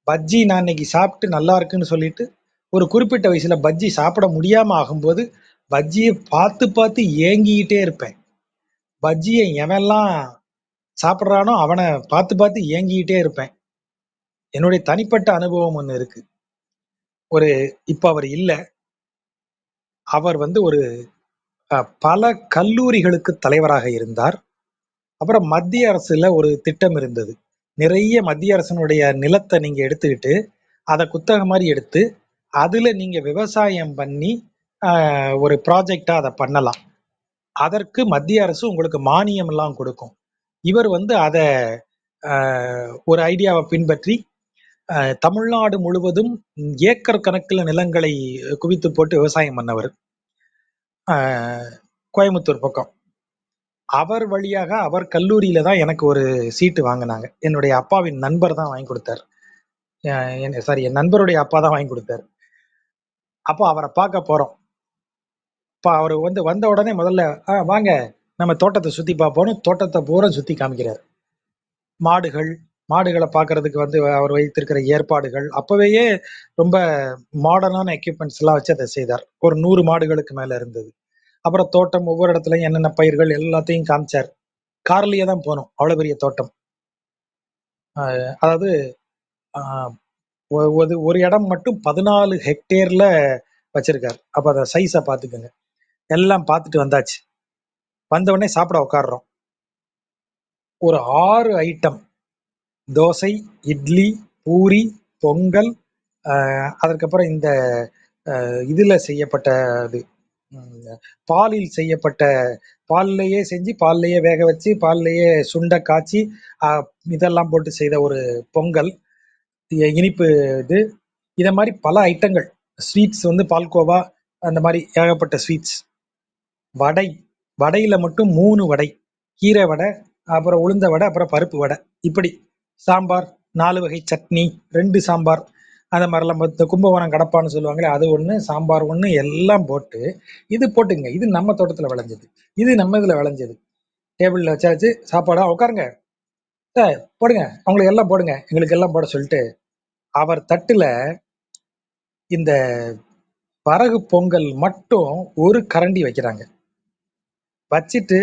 பஜ்ஜி நான் இன்னைக்கு சாப்பிட்டு நல்லா இருக்குன்னு சொல்லிட்டு ஒரு குறிப்பிட்ட வயசுல பஜ்ஜி சாப்பிட முடியாம ஆகும்போது பஜ்ஜியை பார்த்து பார்த்து ஏங்கிக்கிட்டே இருப்பேன். பஜ்ஜியை எவெல்லாம் சாப்பிட்றானோ அவனை பார்த்து பார்த்து ஏங்கிக்கிட்டே இருப்பேன். என்னுடைய தனிப்பட்ட அனுபவம் ஒண்ணு இருக்கு. ஒரு இப்ப அவர் இல்ல. அவர் வந்து ஒரு பல கல்லூரிகளுக்கு தலைவராக இருந்தார். அப்புறம் மத்திய அரசுல ஒரு திட்டம் இருந்தது. நிறைய மத்திய அரசனுடைய நிலத்தை நீங்க எடுத்துக்கிட்டு அதை குத்தகை மாதிரி எடுத்து அதுல நீங்க விவசாயம் பண்ணி ஒரு ப்ராஜெக்டா அதை பண்ணலாம். அதற்கு மத்திய அரசு உங்களுக்கு மானியம் எல்லாம் கொடுக்கும். இவர் வந்து அதை ஒரு ஐடியாவை பின்பற்றி தமிழ்நாடு முழுவதும் ஏக்கர் கணக்கில் நிலங்களை குவித்து போட்டு விவசாயம் பண்ணவர். கோயம்புத்தூர் பக்கம். அவர் வழியாக அவர் கல்லூரியில தான் எனக்கு ஒரு சீட்டு வாங்கினாங்க. என்னுடைய அப்பாவின் நண்பர் தான் வாங்கி கொடுத்தார். சாரி, என் நண்பருடைய அப்பா தான் வாங்கி கொடுத்தாரு. அப்போ அவரை பார்க்க போறோம். இப்போ அவர் வந்து வந்த உடனே முதல்ல வாங்க நம்ம தோட்டத்தை சுத்தி பார்ப்போம்னு தோட்டத்தை பூரா சுத்தி காமிக்கிறார். மாடுகளை பார்க்கறதுக்கு வந்து அவர் வைத்திருக்கிற ஏற்பாடுகள் அப்பவே ரொம்ப மாடர்னான எக்யூப்மெண்ட்ஸ் எல்லாம் வச்சு அதை செய்தார். ஒரு 100 மாடுகளுக்கு மேல இருந்தது. அப்புறம் தோட்டம் ஒவ்வொரு இடத்துலயும் என்னென்ன பயிர்கள் எல்லாத்தையும் காமிச்சார். கார்லயே தான் போனோம். அவ்வளவு பெரிய தோட்டம். அதாவது ஒரு இடம் மட்டும் 14 ஹெக்டேர்ல வச்சிருக்காரு. அப்ப அதை சைஸை பார்த்துக்கோங்க. எல்லாம் பார்த்துட்டு வந்தாச்சு. வந்த உடனே சாப்பிட உட்காடுறோம். ஒரு 6 ஐட்டம் தோசை, இட்லி, பூரி, பொங்கல், அதற்கப்புறம் இந்த இதுல செய்யப்பட்டது, பாலில் செய்யப்பட்ட, பால்லையே செஞ்சு பால்லையே வேக வச்சு பால்லையே சுண்டை காய்ச்சி இதெல்லாம் போட்டு செய்த ஒரு பொங்கல், இனிப்பு இது, இதை மாதிரி பல ஐட்டங்கள். ஸ்வீட்ஸ் வந்து பால்கோவா, அந்த மாதிரி ஏகப்பட்ட ஸ்வீட்ஸ். வடையில மட்டும் 3 வடை, கீரை வடை, அப்புறம் உளுந்த வடை, அப்புறம் பருப்பு வடை, இப்படி சாம்பார், 4 வகை சட்னி, 2 சாம்பார், அந்த மாதிரிலாம் இந்த கும்பகோணம் கடப்பான்னு சொல்லுவாங்களே அது ஒண்ணு, சாம்பார் ஒண்ணு, எல்லாம் போட்டு இது போட்டுங்க. இது நம்ம தோட்டத்துல விளைஞ்சது, இது நம்ம இதுல விளைஞ்சது. டேபிள்ல வச்சாச்சு. சாப்பாடா உட்காருங்க, போடுங்க, அவங்களுக்கு எல்லாம் போடுங்க, எங்களுக்கு எல்லாம் போட சொல்லிட்டு அவர் தட்டுல இந்த வரகு பொங்கல் மட்டும் ஒரு கரண்டி வைக்கிறாங்க. வச்சிட்டு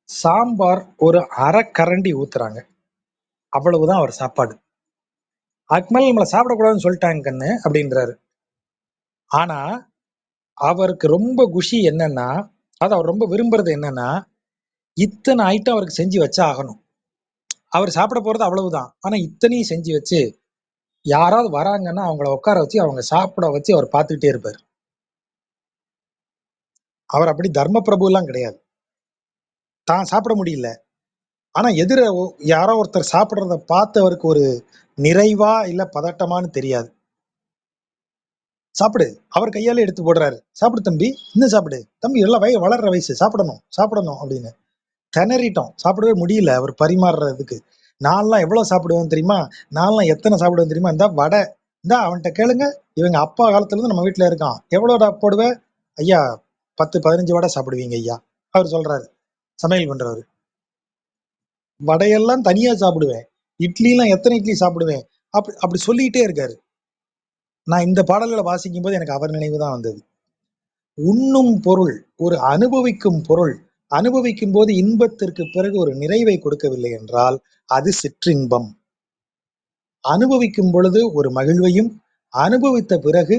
சாம்பார் ஒரு அரை கரண்டி ஊத்துறாங்க. அவ்வளவுதான் அவர் சாப்பாடு. அதுக்கு மேல நம்மளை சாப்பிடக்கூடாதுன்னு சொல்லிட்டாங்க கண்ணு அப்படின்றாரு. ஆனா அவருக்கு ரொம்ப குஷி என்னன்னா, அது அவர் ரொம்ப விரும்புறது என்னன்னா, இத்தனை ஐட்டம் அவருக்கு செஞ்சு வச்சா ஆகணும். அவர் சாப்பிட போறது அவ்வளவுதான். ஆனா இத்தனையும் செஞ்சு வச்சு யாராவது வராங்கன்னா அவங்கள உட்கார வச்சு அவங்க சாப்பிட வச்சு அவர் பார்த்துக்கிட்டே இருப்பார். அவர் அப்படி தர்ம பிரபு எல்லாம் கிடையாது. தான் சாப்பிட முடியல, ஆனா எதிர யாரோ ஒருத்தர் சாப்பிடுறத பார்த்து அவருக்கு ஒரு நிறைவா இல்ல பதட்டமான்னு தெரியாது. சாப்பிடு. அவர் கையால எடுத்து போடுறாரு. சாப்பிடு தம்பி, இன்னும் சாப்பிடு. தம்பி எல்லாம் வளர்ற வயசு, சாப்பிடணும், சாப்பிடணும் அப்படின்னு. திணறிட்டோம். சாப்பிடவே முடியல அவர் பரிமாறுறதுக்கு. நான்லாம் எவ்வளவு சாப்பிடுவேன் தெரியுமா? நான்லாம் எத்தனை சாப்பிடுவேன் தெரியுமா? இந்தா வடை. இந்தா அவன்ட்ட கேளுங்க. இவங்க அப்பா காலத்துல இருந்து நம்ம வீட்ல இருக்கான். எவ்வளோடா போடுவ? ஐயா 10, 15 வடை சாப்பிடுவீங்க ஐயா. அவர் சொல்றாரு. சமையல் பண்றவரு. வடையெல்லாம் தனியா சாப்பிடுவேன். இட்லிலாம் எத்தனை இட்லி சாப்பிடுவேன். அப்படி சொல்லிட்டே இருக்காரு. நான் இந்த பாடல்களை வாசிக்கும் போது எனக்கு அவர் நினைவு தான் வந்தது. உண்ணும் பொருள், ஒரு அனுபவிக்கும் பொருள், அனுபவிக்கும் போது இன்பத்திற்கு பிறகு ஒரு நிறைவை கொடுக்கவில்லை என்றால் அது சிற்றின்பம். அனுபவிக்கும் பொழுது ஒரு மகிழ்வையும், அனுபவித்த பிறகு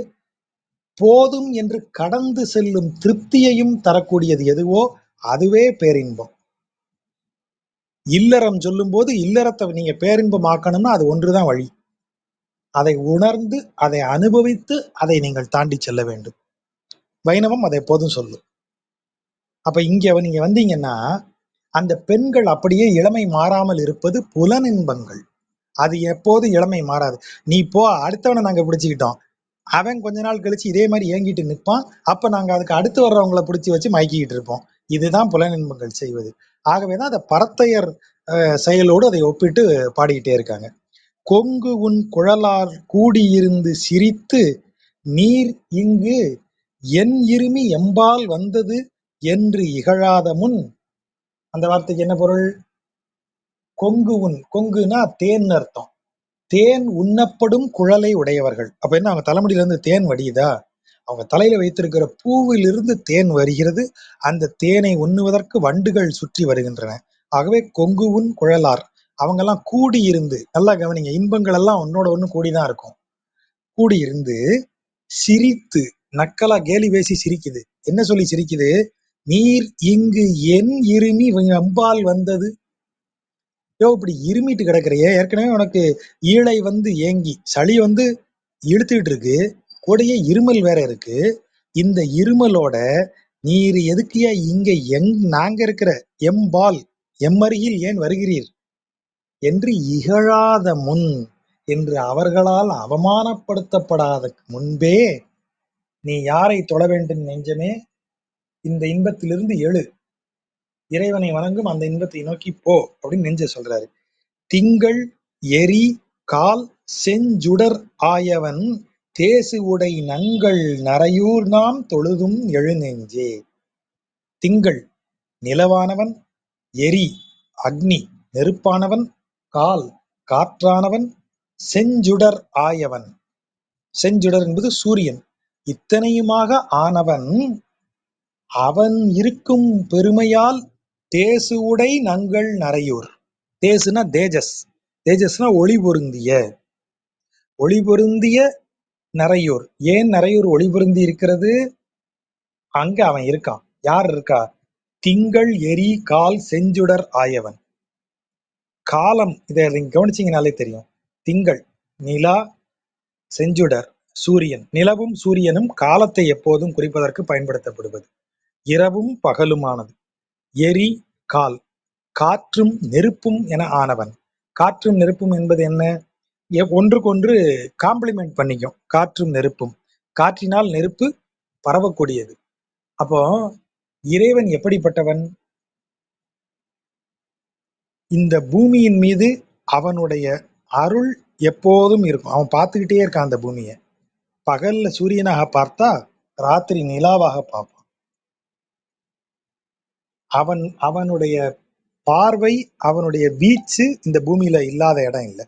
போதும் என்று கடந்து செல்லும் திருப்தியையும் தரக்கூடியது எதுவோ அதுவே பேரின்பம். இல்லறம் சொல்லும் போது இல்லறத்தை நீங்க பேரின்பம் ஆக்கணும்னா அது ஒன்றுதான் வழி. அதை உணர்ந்து, அதை அனுபவித்து, அதை நீங்கள் தாண்டி செல்ல வேண்டும். வைணவம் அதை எப்போதும் சொல்லும். அப்ப இங்க நீங்க வந்தீங்கன்னா அந்த பெண்கள் அப்படியே இளமை மாறாமல் இருப்பது புலனின்பங்கள். அது எப்போது இளமை மாறாது. நீ போ, அடுத்தவனை நாங்க பிடிச்சுக்கிட்டோம், அவன் கொஞ்ச நாள் கழிச்சு இதே மாதிரி ஏங்கிட்டு நிற்பான். அப்ப நாங்க அதுக்கு அடுத்து வர்றவங்களை பிடிச்சி வச்சு மயக்கிக்கிட்டு இருப்போம். இதுதான் புலனின்பங்கள் செய்வது. ஆகவேதான் அதை பரத்தையர் செயலோடு அதை ஒப்பிட்டு பாடிக்கிட்டே இருக்காங்க. கொங்கு உன் குழலார் கூடியிருந்து சிரித்து நீர் இங்கு என் இருமி எம்பால் வந்தது என்று இகழாத முன். அந்த வார்த்தைக்கு என்ன பொருள்? கொங்கு உன், கொங்குனா தேன் அர்த்தம். தேன் உண்ணப்படும் குழலை உடையவர்கள். அப்ப என்ன, அவங்க தலைமுடியில இருந்து தேன் வடியுதா? அவங்க தலையில வைத்திருக்கிற பூவிலிருந்து தேன் வருகிறது. அந்த தேனை உண்ணுவதற்கு வண்டுகள் சுற்றி வருகின்றன. ஆகவே கொங்கு உன் குழலார், அவங்க எல்லாம் கூடியிருந்து, நல்லா கவனிங்க, இன்பங்கள் எல்லாம் ஒன்னோட ஒண்ணு கூடிதான் இருக்கும். கூடியிருந்து சிரித்து, நக்கலா கேலி பேசி சிரிக்குது. என்ன சொல்லி சிரிக்குது? நீர் இங்கு என் இருமி அம்பால் வந்தது. யோ இப்படி இருமிட்டு கிடக்குறையே, ஏற்கனவே உனக்கு ஈழை வந்து ஏங்கி சளி வந்து இழுத்துக்கிட்டு இருக்கு, கூடயே இருமல் வேற இருக்கு. இந்த இருமலோட நீர் எதுக்கியா இங்க நாங்க இருக்கிற எம்பால் எம்மருகில் ஏன் வருகிறீர் என்று இகழாத முன், என்று அவர்களால் அவமானப்படுத்தப்படாத முன்பே நீ யாரை தொழ வேண்டும் நெஞ்சமே? இந்த இன்பத்திலிருந்து எழு, இறைவனை வணங்கும் அந்த இன்பத்தை நோக்கி போ அப்படின்னு நெஞ்ச சொல்றாரு. திங்கள் எரி கால் செஞ்சுடர் ஆயவன் தேசு உடை நங்கள் நரையூர் நாம் தொழுதும் எழுநெஞ்சே. திங்கள் நிலவானவன், எரி அக்னி நெருப்பானவன், கால் காற்றானவன், செஞ்சுடர் ஆயவன், செஞ்சுடர் என்பது சூரியன், இத்தனையுமாக ஆனவன், அவன் இருக்கும் பெருமையால் தேசு உடை நங்கள் நரையூர். தேசுனா தேஜஸ், தேஜஸ்னா ஒளி பொருந்திய, ஒளி பொருந்திய நரையூர். ஏன் நரையூர் ஒளி பொருந்தி இருக்கிறது? அங்க அவன் இருக்கான். யார் இருக்கா? திங்கள் எரி கால் செஞ்சுடர் ஆயவன். காலம், இதை நீங்க கவனிச்சீங்கனாலே தெரியும். திங்கள் நிலா, செஞ்சுடர் சூரியன். நிலவும் சூரியனும் காலத்தை எப்போதும் குறிப்பதற்கு பயன்படுத்தப்படுவது. இரவும் பகலுமானது. எரி கால், காற்றும் நெருப்பும் என ஆனவன். காற்றும் நெருப்பும் என்பது என்ன? ஒன்றுக்கொன்று காம்ப்ளிமெண்ட் பண்ணிக்கும் காற்றும் நெருப்பும். காற்றினால் நெருப்பு பரவக்கூடியது. அப்போ இறைவன் எப்படிப்பட்டவன்? இந்த பூமியின் மீது அவனுடைய அருள் எப்போதும் இருக்கும். அவன் பார்த்துக்கிட்டே இருக்கான் அந்த பூமியை. பகல்ல சூரியனாக பார்த்தா, ராத்திரி நிலாவாக பார்ப்பான். அவனுடைய பார்வை, அவனுடைய வீச்சு இந்த பூமியில இல்லாத இடம் இல்லை.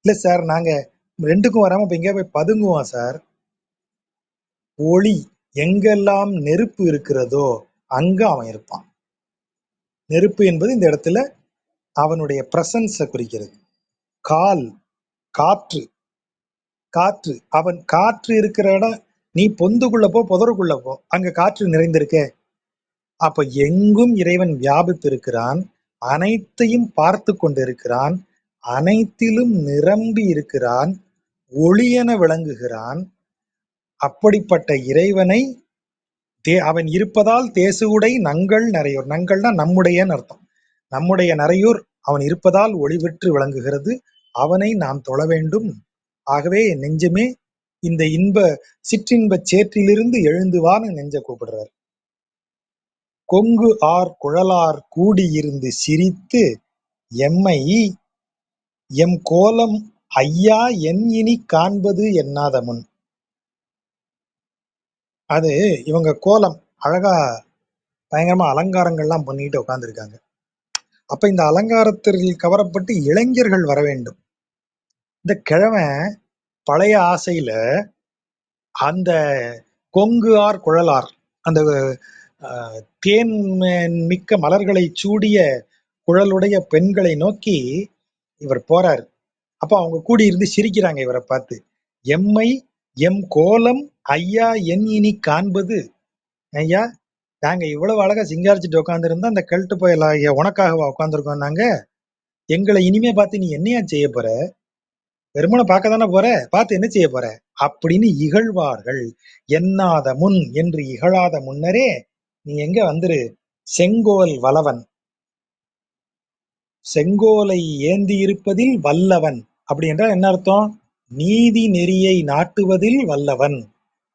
இல்ல சார், நாங்க ரெண்டுக்கும் வராம இப்ப எங்கேயா போய் பதுங்குவோம் சார். ஒளி எங்கெல்லாம் நெருப்பு இருக்கிறதோ அங்க அவன் இருப்பான். நெருப்பு என்பது இந்த இடத்துல அவனுடைய பிரசன்ஸை குறிக்கிறது. கால் காற்று, காற்று அவன் காற்று இருக்கிற இடம். நீ பொந்துக்குள்ள போ, புதருக்குள்ள போ, அங்க காற்று நிறைந்திருக்கே. அப்ப எங்கும் இறைவன் வியாபித்து இருக்கிறான், அனைத்தையும் பார்த்து கொண்டிருக்கிறான், அனைத்திலும் நிரம்பி இருக்கிறான், ஒளியென விளங்குகிறான். அப்படிப்பட்ட இறைவனை அவன் இருப்பதால் தேசுவுடை நங்கள் நரையூர். நங்கள்னா நம்முடையன்னு அர்த்தம். நம்முடைய நரையூர் அவன் இருப்பதால் ஒளி பெற்று விளங்குகிறது. அவனை நாம் தொழ வேண்டும். ஆகவே என் நெஞ்சமே, இந்த சிற்றின்ப சேற்றிலிருந்து எழுந்து வான்னு நெஞ்ச கூப்பிடுறாரு. கொங்கு ஆர் குழலார் கூடியிருந்து சிரித்து எம்மை எம் கோலம் ஐயா என் இனி காண்பது எண்ணாத முன். அது இவங்க கோலம் அழகா பயங்கரமா அலங்காரங்கள்லாம் பண்ணிட்டு உட்கார்ந்துருக்காங்க. அப்ப இந்த அலங்காரத்தில் கவரப்பட்டு இளைஞர்கள் வர வேண்டும். இந்த கிழவன் பழைய ஆசையில அந்த கொங்கு ஆர் குழலார், அந்த தேன் மிக்க மலர்களை சூடிய குழலுடைய பெண்களை நோக்கி இவர் போறாரு. அப்ப அவங்க கூடியிருந்து சிரிக்கிறாங்க இவரை பார்த்து. எம்மை எம் கோலம் ஐயா என் இனி காண்பது. ஐயா, நாங்க இவ்வளவு அழகா சிங்காரிச்சுட்டு உட்காந்துருந்தா அந்த கழட்டு போயல உனக்காகவா உட்காந்துருக்கோம் நாங்க? எங்களை இனிமே பார்த்து நீ என்னையா செய்ய போற? வெறுமனை பார்க்க தானே போற, பார்த்து என்ன செய்ய போற அப்படின்னு இகழ்வார்கள். எண்ணாத முன் என்று இகழாத முன்னரே நீ எங்க வந்துரு. செங்கோல் வலவன், செங்கோலை ஏந்தி இருப்பதில் வல்லவன் அப்படி என்றால் என்ன அர்த்தம்? நீதி நெறியை நாட்டுவதில் வல்லவன்.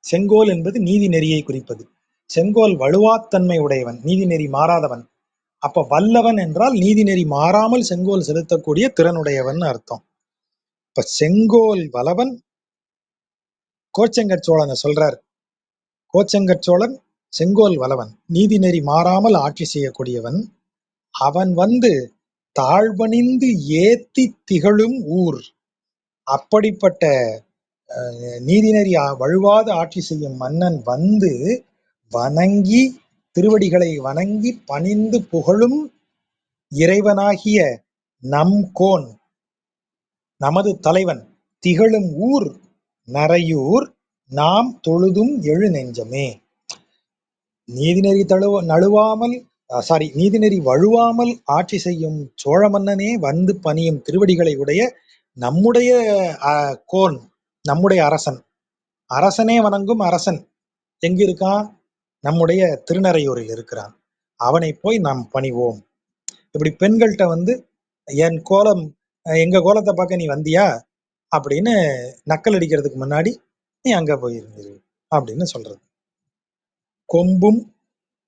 செங்கோல் என்பது நீதி நெறியை குறிப்பது. செங்கோல் வலுவாத்தன்மை உடையவன், நீதி நெறி மாறாதவன். அப்ப வல்லவன் என்றால் நீதி நெறி மாறாமல் செங்கோல் செலுத்தக்கூடிய திறனுடையவன் அர்த்தம். இப்ப செங்கோல் வலவன் கோச்செங்கச்சோழனை சொல்றார். கோச்செங்கச்சோழன் செங்கோல் வலவன், நீதி நெறி மாறாமல் ஆட்சி செய்யக்கூடியவன். அவன் வந்து தாழ்வணிந்து ஏத்தி திகழும் ஊர். அப்படிப்பட்ட நீதிநெறி வழுவாது ஆட்சி செய்யும் மன்னன் வந்து வணங்கி, திருவடிகளை வணங்கி பணிந்து புகழும் இறைவனாகிய நம் கோன், நமது தலைவன் திகழும் ஊர் நரையூர் நாம் தொழுதும் எழு நெஞ்சமே. நீதிநெறி நழுவாமல் நீதிநெறி வழுவாமல் ஆட்சி செய்யும் சோழ மன்னனே வந்து பணியும் திருவடிகளை உடைய நம்முடைய கோன், நம்முடைய அரசன். அரசனே வணங்கும் அரசன் எங்க இருக்கான்? நம்முடைய திருநறையூரில் இருக்கிறான். அவனை போய் நாம் பணிவோம். இப்படி பெண்கள்கிட்ட வந்து என் கோலம், எங்க கோலத்தை பார்க்க நீ வந்தியா அப்படின்னு நக்கல் அடிக்கிறதுக்கு முன்னாடி நீ அங்க போயிருந்திரு அப்படின்னு சொல்றது. கொம்பும்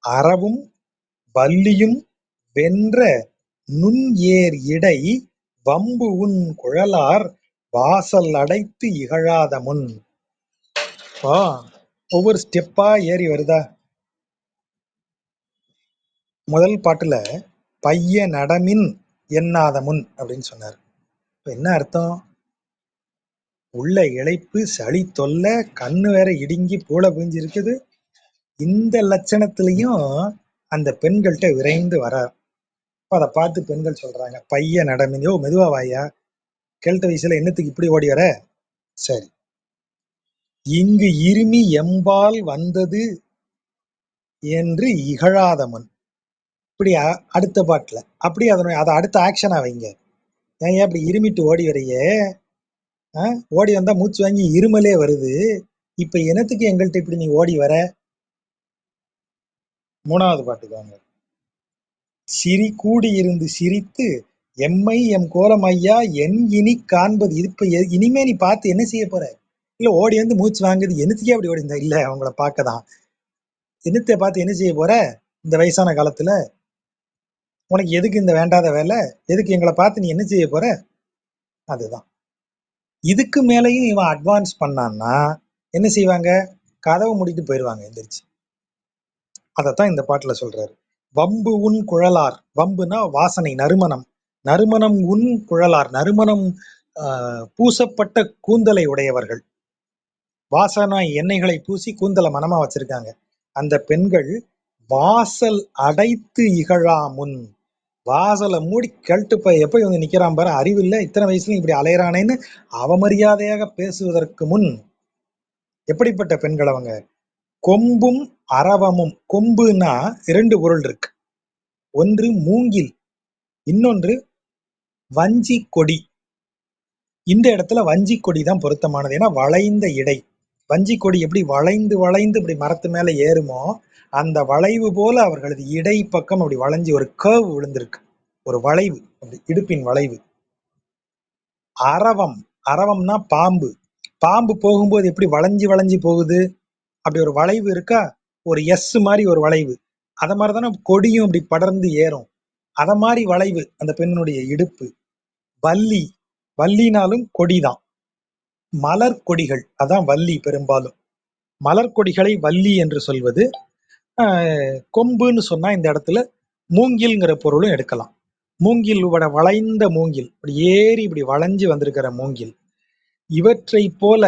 அறவும் வள்ளியும் வென்ற நுண் ஏர் இடை வம்பு உன் குழலார் வாசல் அடைத்து இகழாத முன். ஒவ்வொரு ஸ்டெப்பா ஏறி வருதா. முதல் பாட்டுல பைய நடமின் எண்ணாத முன் அப்படின்னு சொன்னார். என்ன அர்த்தம்? உள்ள இழைப்பு, சளி தொல்லை, கண்ணு வேற இடுங்கி பூள புரிஞ்சு இருக்குது. இந்த லட்சணத்திலையும் அந்த பெண்கள்கிட்ட விரைந்து வர. அதை பார்த்து பெண்கள் சொல்றாங்க, பைய நடமின். மெதுவா வாயா, கேள்ட்ட வயசுல என்னத்துக்கு இப்படி ஓடி வர? சரி, இங்கு இருமி எம்பால் வந்தது என்று இகழாத முன். இப்படி அடுத்த பாட்டுல அப்படி அதை அடுத்த ஆக்ஷனா வைங்க. ஏன் இப்படி இருமிட்டு ஓடி வரையே? ஓடி வந்தா மூச்சு வாங்கி இருமலே வருது. இப்ப என்னத்துக்கு எங்கள்கிட்ட இப்படி நீ ஓடி வர? மூணாவது பாட்டுக்கு வாங்க. சிரி கூடி இருந்து சிரித்து எம்மை எம் கோலம் ஐயா என் இனி காண்பது. இது இப்ப இனிமே நீ பார்த்து என்ன செய்ய போற? இல்ல ஓடி வந்து மூச்சு வாங்குது, என்னத்துக்கே அப்படி ஓடி இருந்தா? இல்ல, அவங்கள பார்க்கதான். என்னத்தை பார்த்து என்ன செய்ய போற இந்த வயசான காலத்துல? உனக்கு எதுக்கு இந்த வேண்டாத வேலை? எதுக்கு எங்களை பார்த்து நீ என்ன செய்ய போற? அதுதான். இதுக்கு மேலையும் இவன் அட்வான்ஸ் பண்ணான்னா என்ன செய்வாங்க? கதவை மூடிட்டு போயிடுவாங்க எந்திரிச்சு. அதைத்தான் இந்த பாட்டுல சொல்றாரு. வம்பு உன் குழலார். வம்புனா வாசனை, நறுமணம். நறுமணம் உன் குழலார், நறுமணம் பூசப்பட்ட கூந்தலை உடையவர்கள். வாசனை எண்ணெய்களை பூசி கூந்தலை மனமா வச்சிருக்காங்க அந்த பெண்கள். வாசல் அடைத்து இகழா முன். வாசலை மூடி கழட்டு போய் எப்ப இவங்க நிக்கிறான் பாரு, அறிவில்லை, இத்தனை வயசுல இப்படி அலையறானேன்னு அவமரியாதையாக பேசுவதற்கு முன். எப்படிப்பட்ட பெண்கள் அவங்க? கொம்பும் அரவமும். கொம்புனா இரண்டு பொருள் இருக்கு. ஒன்று மூங்கில், இன்னொன்று வஞ்சி கொடி. இந்த இடத்துல வஞ்சி கொடி தான் பொருத்தமானது. ஏன்னா வளைந்த இடை. வஞ்சி கொடி எப்படி வளைந்து வளைந்து இப்படி மரத்து மேல ஏறுமோ, அந்த வளைவு போல அவர்களது இடை பக்கம் அப்படி வளைஞ்சி ஒரு கர்வ் விழுந்திருக்கு, ஒரு வளைவு, அப்படி இடுப்பின் வளைவு. அரவம், அரவம்னா பாம்பு. பாம்பு போகும்போது எப்படி வளைஞ்சு வளைஞ்சு போகுது, அப்படி ஒரு வளைவு இருக்கா, ஒரு எஸ் மாதிரி ஒரு வளைவு. அத மாதிரிதானே கொடியும் அப்படி படர்ந்து ஏறும். அத மாதிரி வளைவு அந்த பெண்ணுடைய இடுப்பு. வள்ளி, வள்ளினாலும் கொடிதான். மலர் கொடிகள் அதான் வள்ளி. பெரும்பாலும் மலர் கொடிகளை வள்ளி என்று சொல்வது. கொம்புன்னு சொன்னா இந்த இடத்துல மூங்கில்ங்கிற பொருளும் எடுக்கலாம். மூங்கில் வளைந்த மூங்கில், இப்படி ஏறி இப்படி வளைஞ்சு வந்திருக்கிற மூங்கில். இவற்றை போல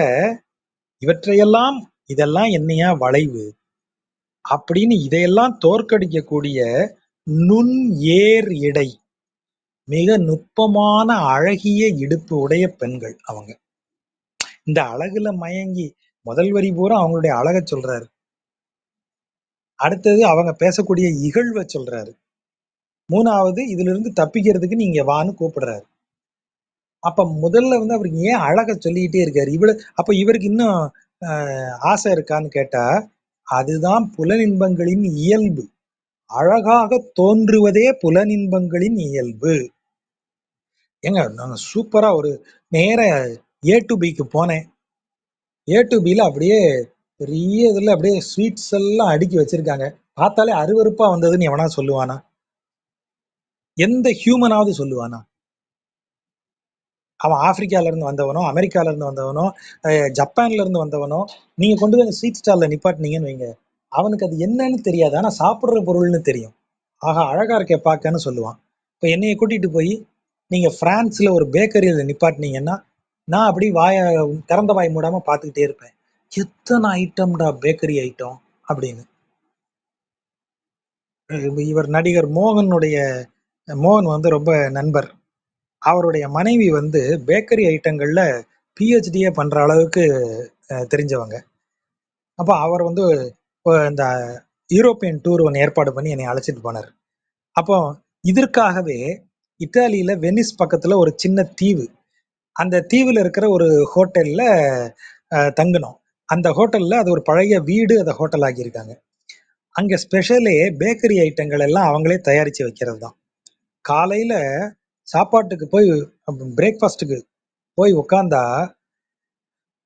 இவற்றையெல்லாம், இதெல்லாம் என்னையா வளைவு அப்படின்னு இதையெல்லாம் தோற்கடிக்கக்கூடிய நுண் ஏர் இடை, மிக நுட்பமான அழகிய இடுப்பு உடைய பெண்கள் அவங்க. இந்த அழகுல மயங்கி முதல் வரி பூரா அவங்களுடைய அழகை சொல்றாரு. அடுத்தது அவங்க பேசக்கூடிய இகழ்வை சொல்றாரு. மூணாவது இதுல இருந்து தப்பிக்கிறதுக்கு நீங்க வான்னு கூப்பிடுறாரு. அப்ப முதல்ல வந்து அவருக்கு ஏன் அழக சொல்லிக்கிட்டே இருக்காரு இவ்வளவு? அப்ப இவருக்கு இன்னும் ஆசை இருக்கான்னு கேட்டா, அதுதான் புலனின்பங்களின் இயல்பு. அழகாக தோன்றுவதே புலனின்பங்களின் இயல்பு. ஏங்க நாங்க சூப்பரா ஒரு நேர ஏ டு பிக்கு போனேன். ஏ டு பில அப்படியே பெரிய இதுல அப்படியே ஸ்வீட்ஸ் எல்லாம் அடுக்கி வச்சிருக்காங்க. பார்த்தாலே அருவருப்பா வந்ததுன்னு எவனா சொல்லுவானா? எந்த ஹியூமனாவது சொல்லுவானா? அவன் ஆப்பிரிக்கால இருந்து வந்தவனோ, அமெரிக்கால இருந்து வந்தவனோ, ஜப்பான்ல இருந்து வந்தவனோ, நீங்க கொண்டு போய் அந்த ஸ்வீட் ஸ்டால்ல நிப்பாட்டினீங்கன்னு வைங்க, அவனுக்கு அது என்னன்னு தெரியாது. ஆனா சாப்பிடுற பொருள்னு தெரியும். ஆஹா அழகா இருக்கே பார்க்கன்னு சொல்லுவான். இப்ப என்னைய கூட்டிட்டு போய் நீங்க பிரான்ஸ்ல ஒரு பேக்கரியில நிப்பாட்டினீங்கன்னா, நான் அப்படி திறந்த வாய் மூடாம பார்த்துக்கிட்டே இருப்பேன். எத்தனை ஐட்டம்டா பேக்கரி ஐட்டம் அப்படின்னு. இவர் நடிகர் மோகன் வந்து ரொம்ப நண்பர். அவருடைய மனைவி வந்து பேக்கரி ஐட்டங்கள்ல பிஹெச்டியே பண்ற அளவுக்கு தெரிஞ்சவங்க. அப்ப அவர் வந்து இந்த யூரோப்பியன் டூர் ஒன்று ஏற்பாடு பண்ணி என்னை அழைச்சிட்டு போனார். அப்போ இதற்காகவே இத்தாலியில வெனிஸ் பக்கத்துல ஒரு சின்ன தீவு, அந்த தீவுல இருக்கிற ஒரு ஹோட்டல்ல தங்கினோம். அந்த ஹோட்டல்ல அது ஒரு பழைய வீடு, அதை ஹோட்டல் ஆக்கியிருக்காங்க. அங்க ஸ்பெஷலே பேக்கரி ஐட்டங்கள் எல்லாம் அவங்களே தயாரிச்சு வைக்கிறது தான். காலையில சாப்பாட்டுக்கு போய் பிரேக்ஃபாஸ்ட்டுக்கு போய் உட்காந்தா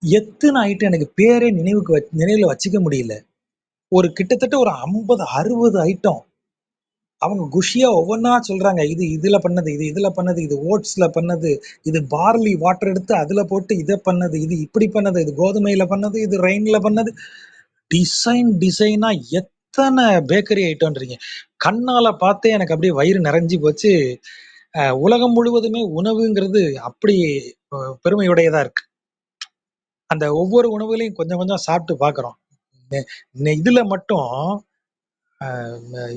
எத்தனை ஐட்டம் எனக்கு பேரே நினைவுல வச்சுக்க முடியல. ஒரு கிட்டத்தட்ட ஒரு 50 60 ஐட்டம். அவங்க குஷியா ஒவ்வொன்னா சொல்றாங்க. இது இதுல பண்ணது, இது இதுல பண்ணது, இது ஓட்ஸ்ல பண்ணது, இது பார்லி வாட்டர் எடுத்து அதுல போட்டு இதை பண்ணது, இது இப்படி பண்ணது, இது கோதுமையில பண்ணது, இது ரெயின்ல பண்ணது. டிசைனா எத்தனை பேக்கரி ஐட்டம்ன்றீங்க. கண்ணால பார்த்தே எனக்கு அப்படியே வயிறு நிறைஞ்சு போச்சு. உலகம் முழுவதுமே உணவுங்கிறது அப்படி பெருமையுடையதா இருக்கு. அந்த ஒவ்வொரு உணவுகளையும் கொஞ்சம் கொஞ்சம் சாப்பிட்டு பார்க்குறோம். இதுல மட்டும்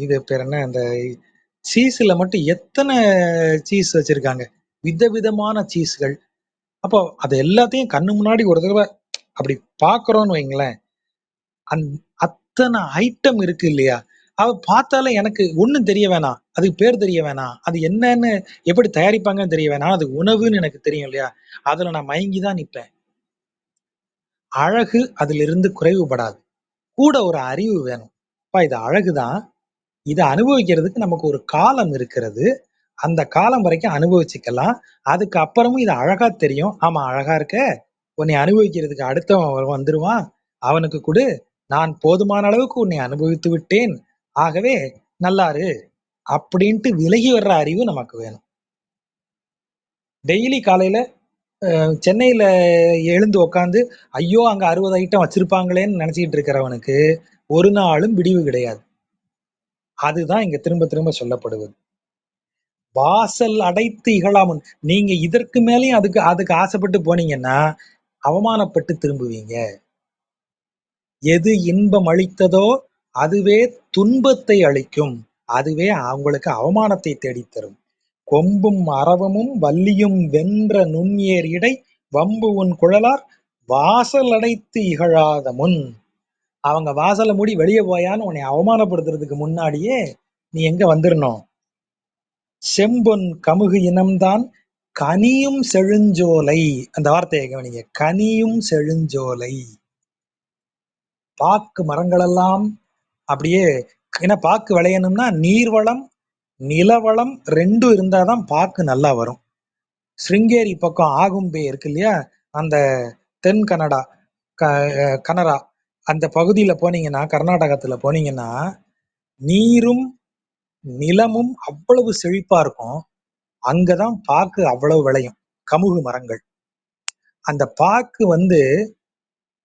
இது பேர் என்ன, இந்த சீஸ்ல மட்டும் எத்தனை சீஸ் வச்சிருக்காங்க, விதவிதமான சீஸ்கள். அப்போ அது எல்லாத்தையும் கண்ணு முன்னாடி ஒரு தடவை அப்படி பாக்குறோம்னு வைங்களேன், அத்தனை ஐட்டம் இருக்கு இல்லையா? அவ பார்த்தாலே எனக்கு ஒண்ணும் தெரிய வேணாம், அதுக்கு பேர் தெரிய வேணாம், அது என்னன்னு எப்படி தயாரிப்பாங்கன்னு தெரிய வேணாம், அது உணவுன்னு எனக்கு தெரியும் இல்லையா? அதுல நான் மயங்கிதான் நிப்பேன். அழகு அதிலிருந்து குறைவுபடாது, கூட ஒரு அறிவு வேணும். இது அழகுதான், இதை அனுபவிக்கிறதுக்கு நமக்கு ஒரு காலம் இருக்கிறது. அந்த காலம் வரைக்கும் அனுபவிச்சுக்கலாம். அதுக்கு அப்புறமும் இது அழகா தெரியும். ஆமா அழகா இருக்க, உன்னை அனுபவிக்கிறதுக்கு அடுத்தவன் வந்துருவான், அவனுக்கு கொடு, நான் போதுமான அளவுக்கு உன்னை அனுபவித்து விட்டேன், ஆகவே நல்லாரு அப்படின்ட்டு விலகி வர்ற அறிவு நமக்கு வேணும். டெய்லி காலையில சென்னையில எழுந்து உக்காந்து ஐயோ அங்க 60 ஐட்டம் வச்சிருப்பாங்களேன்னு நினைச்சிட்டு இருக்கிறவனுக்கு ஒரு நாளும் விடிவு கிடையாது. அதுதான் இங்க திரும்ப திரும்ப சொல்லப்படுவது. வாசல் அடைத்து இகழாமன். நீங்க இதற்கு மேலேயும் அதுக்கு அதுக்கு ஆசைப்பட்டு போனீங்கன்னா அவமானப்பட்டு திரும்புவீங்க. எது இன்பம் அளித்ததோ அதுவே துன்பத்தை அளிக்கும், அதுவே அவங்களுக்கு அவமானத்தை தேடித்தரும். கொம்பும் அரவமும் வள்ளியும் வென்ற நுண்ணியர் இடை வம்பு உன் குழலார் வாசல் அடைத்து இகழாத முன். அவங்க வாசலை மூடி வெளியே போயான்னு உன்னை அவமானப்படுத்துறதுக்கு முன்னாடியே நீ எங்க வந்துடணும்? செம்பொன் கமுகு இனம்தான் கனியும் செழுஞ்சோலை. அந்த வார்த்தையை கவனிங்க, கனியும் செழுஞ்சோலை. பாக்கு மரங்களெல்லாம் அப்படியே, ஏன்னா பாக்கு விளையணும்னா நீர்வளம் நிலவளம் ரெண்டும் இருந்தாதான் பாக்கு நல்லா வரும். ஸ்ருங்கேரி பக்கம் ஆகும்பே இருக்கு இல்லையா, அந்த தென் கனடா, கனரா அந்த பகுதியில போனீங்கன்னா, கர்நாடகத்துல போனீங்கன்னா, நீரும் நிலமும் அவ்வளவு செழிப்பா இருக்கும். அங்கதான் பாக்கு அவ்வளவு விளையும். கமுகு மரங்கள். அந்த பாக்கு வந்து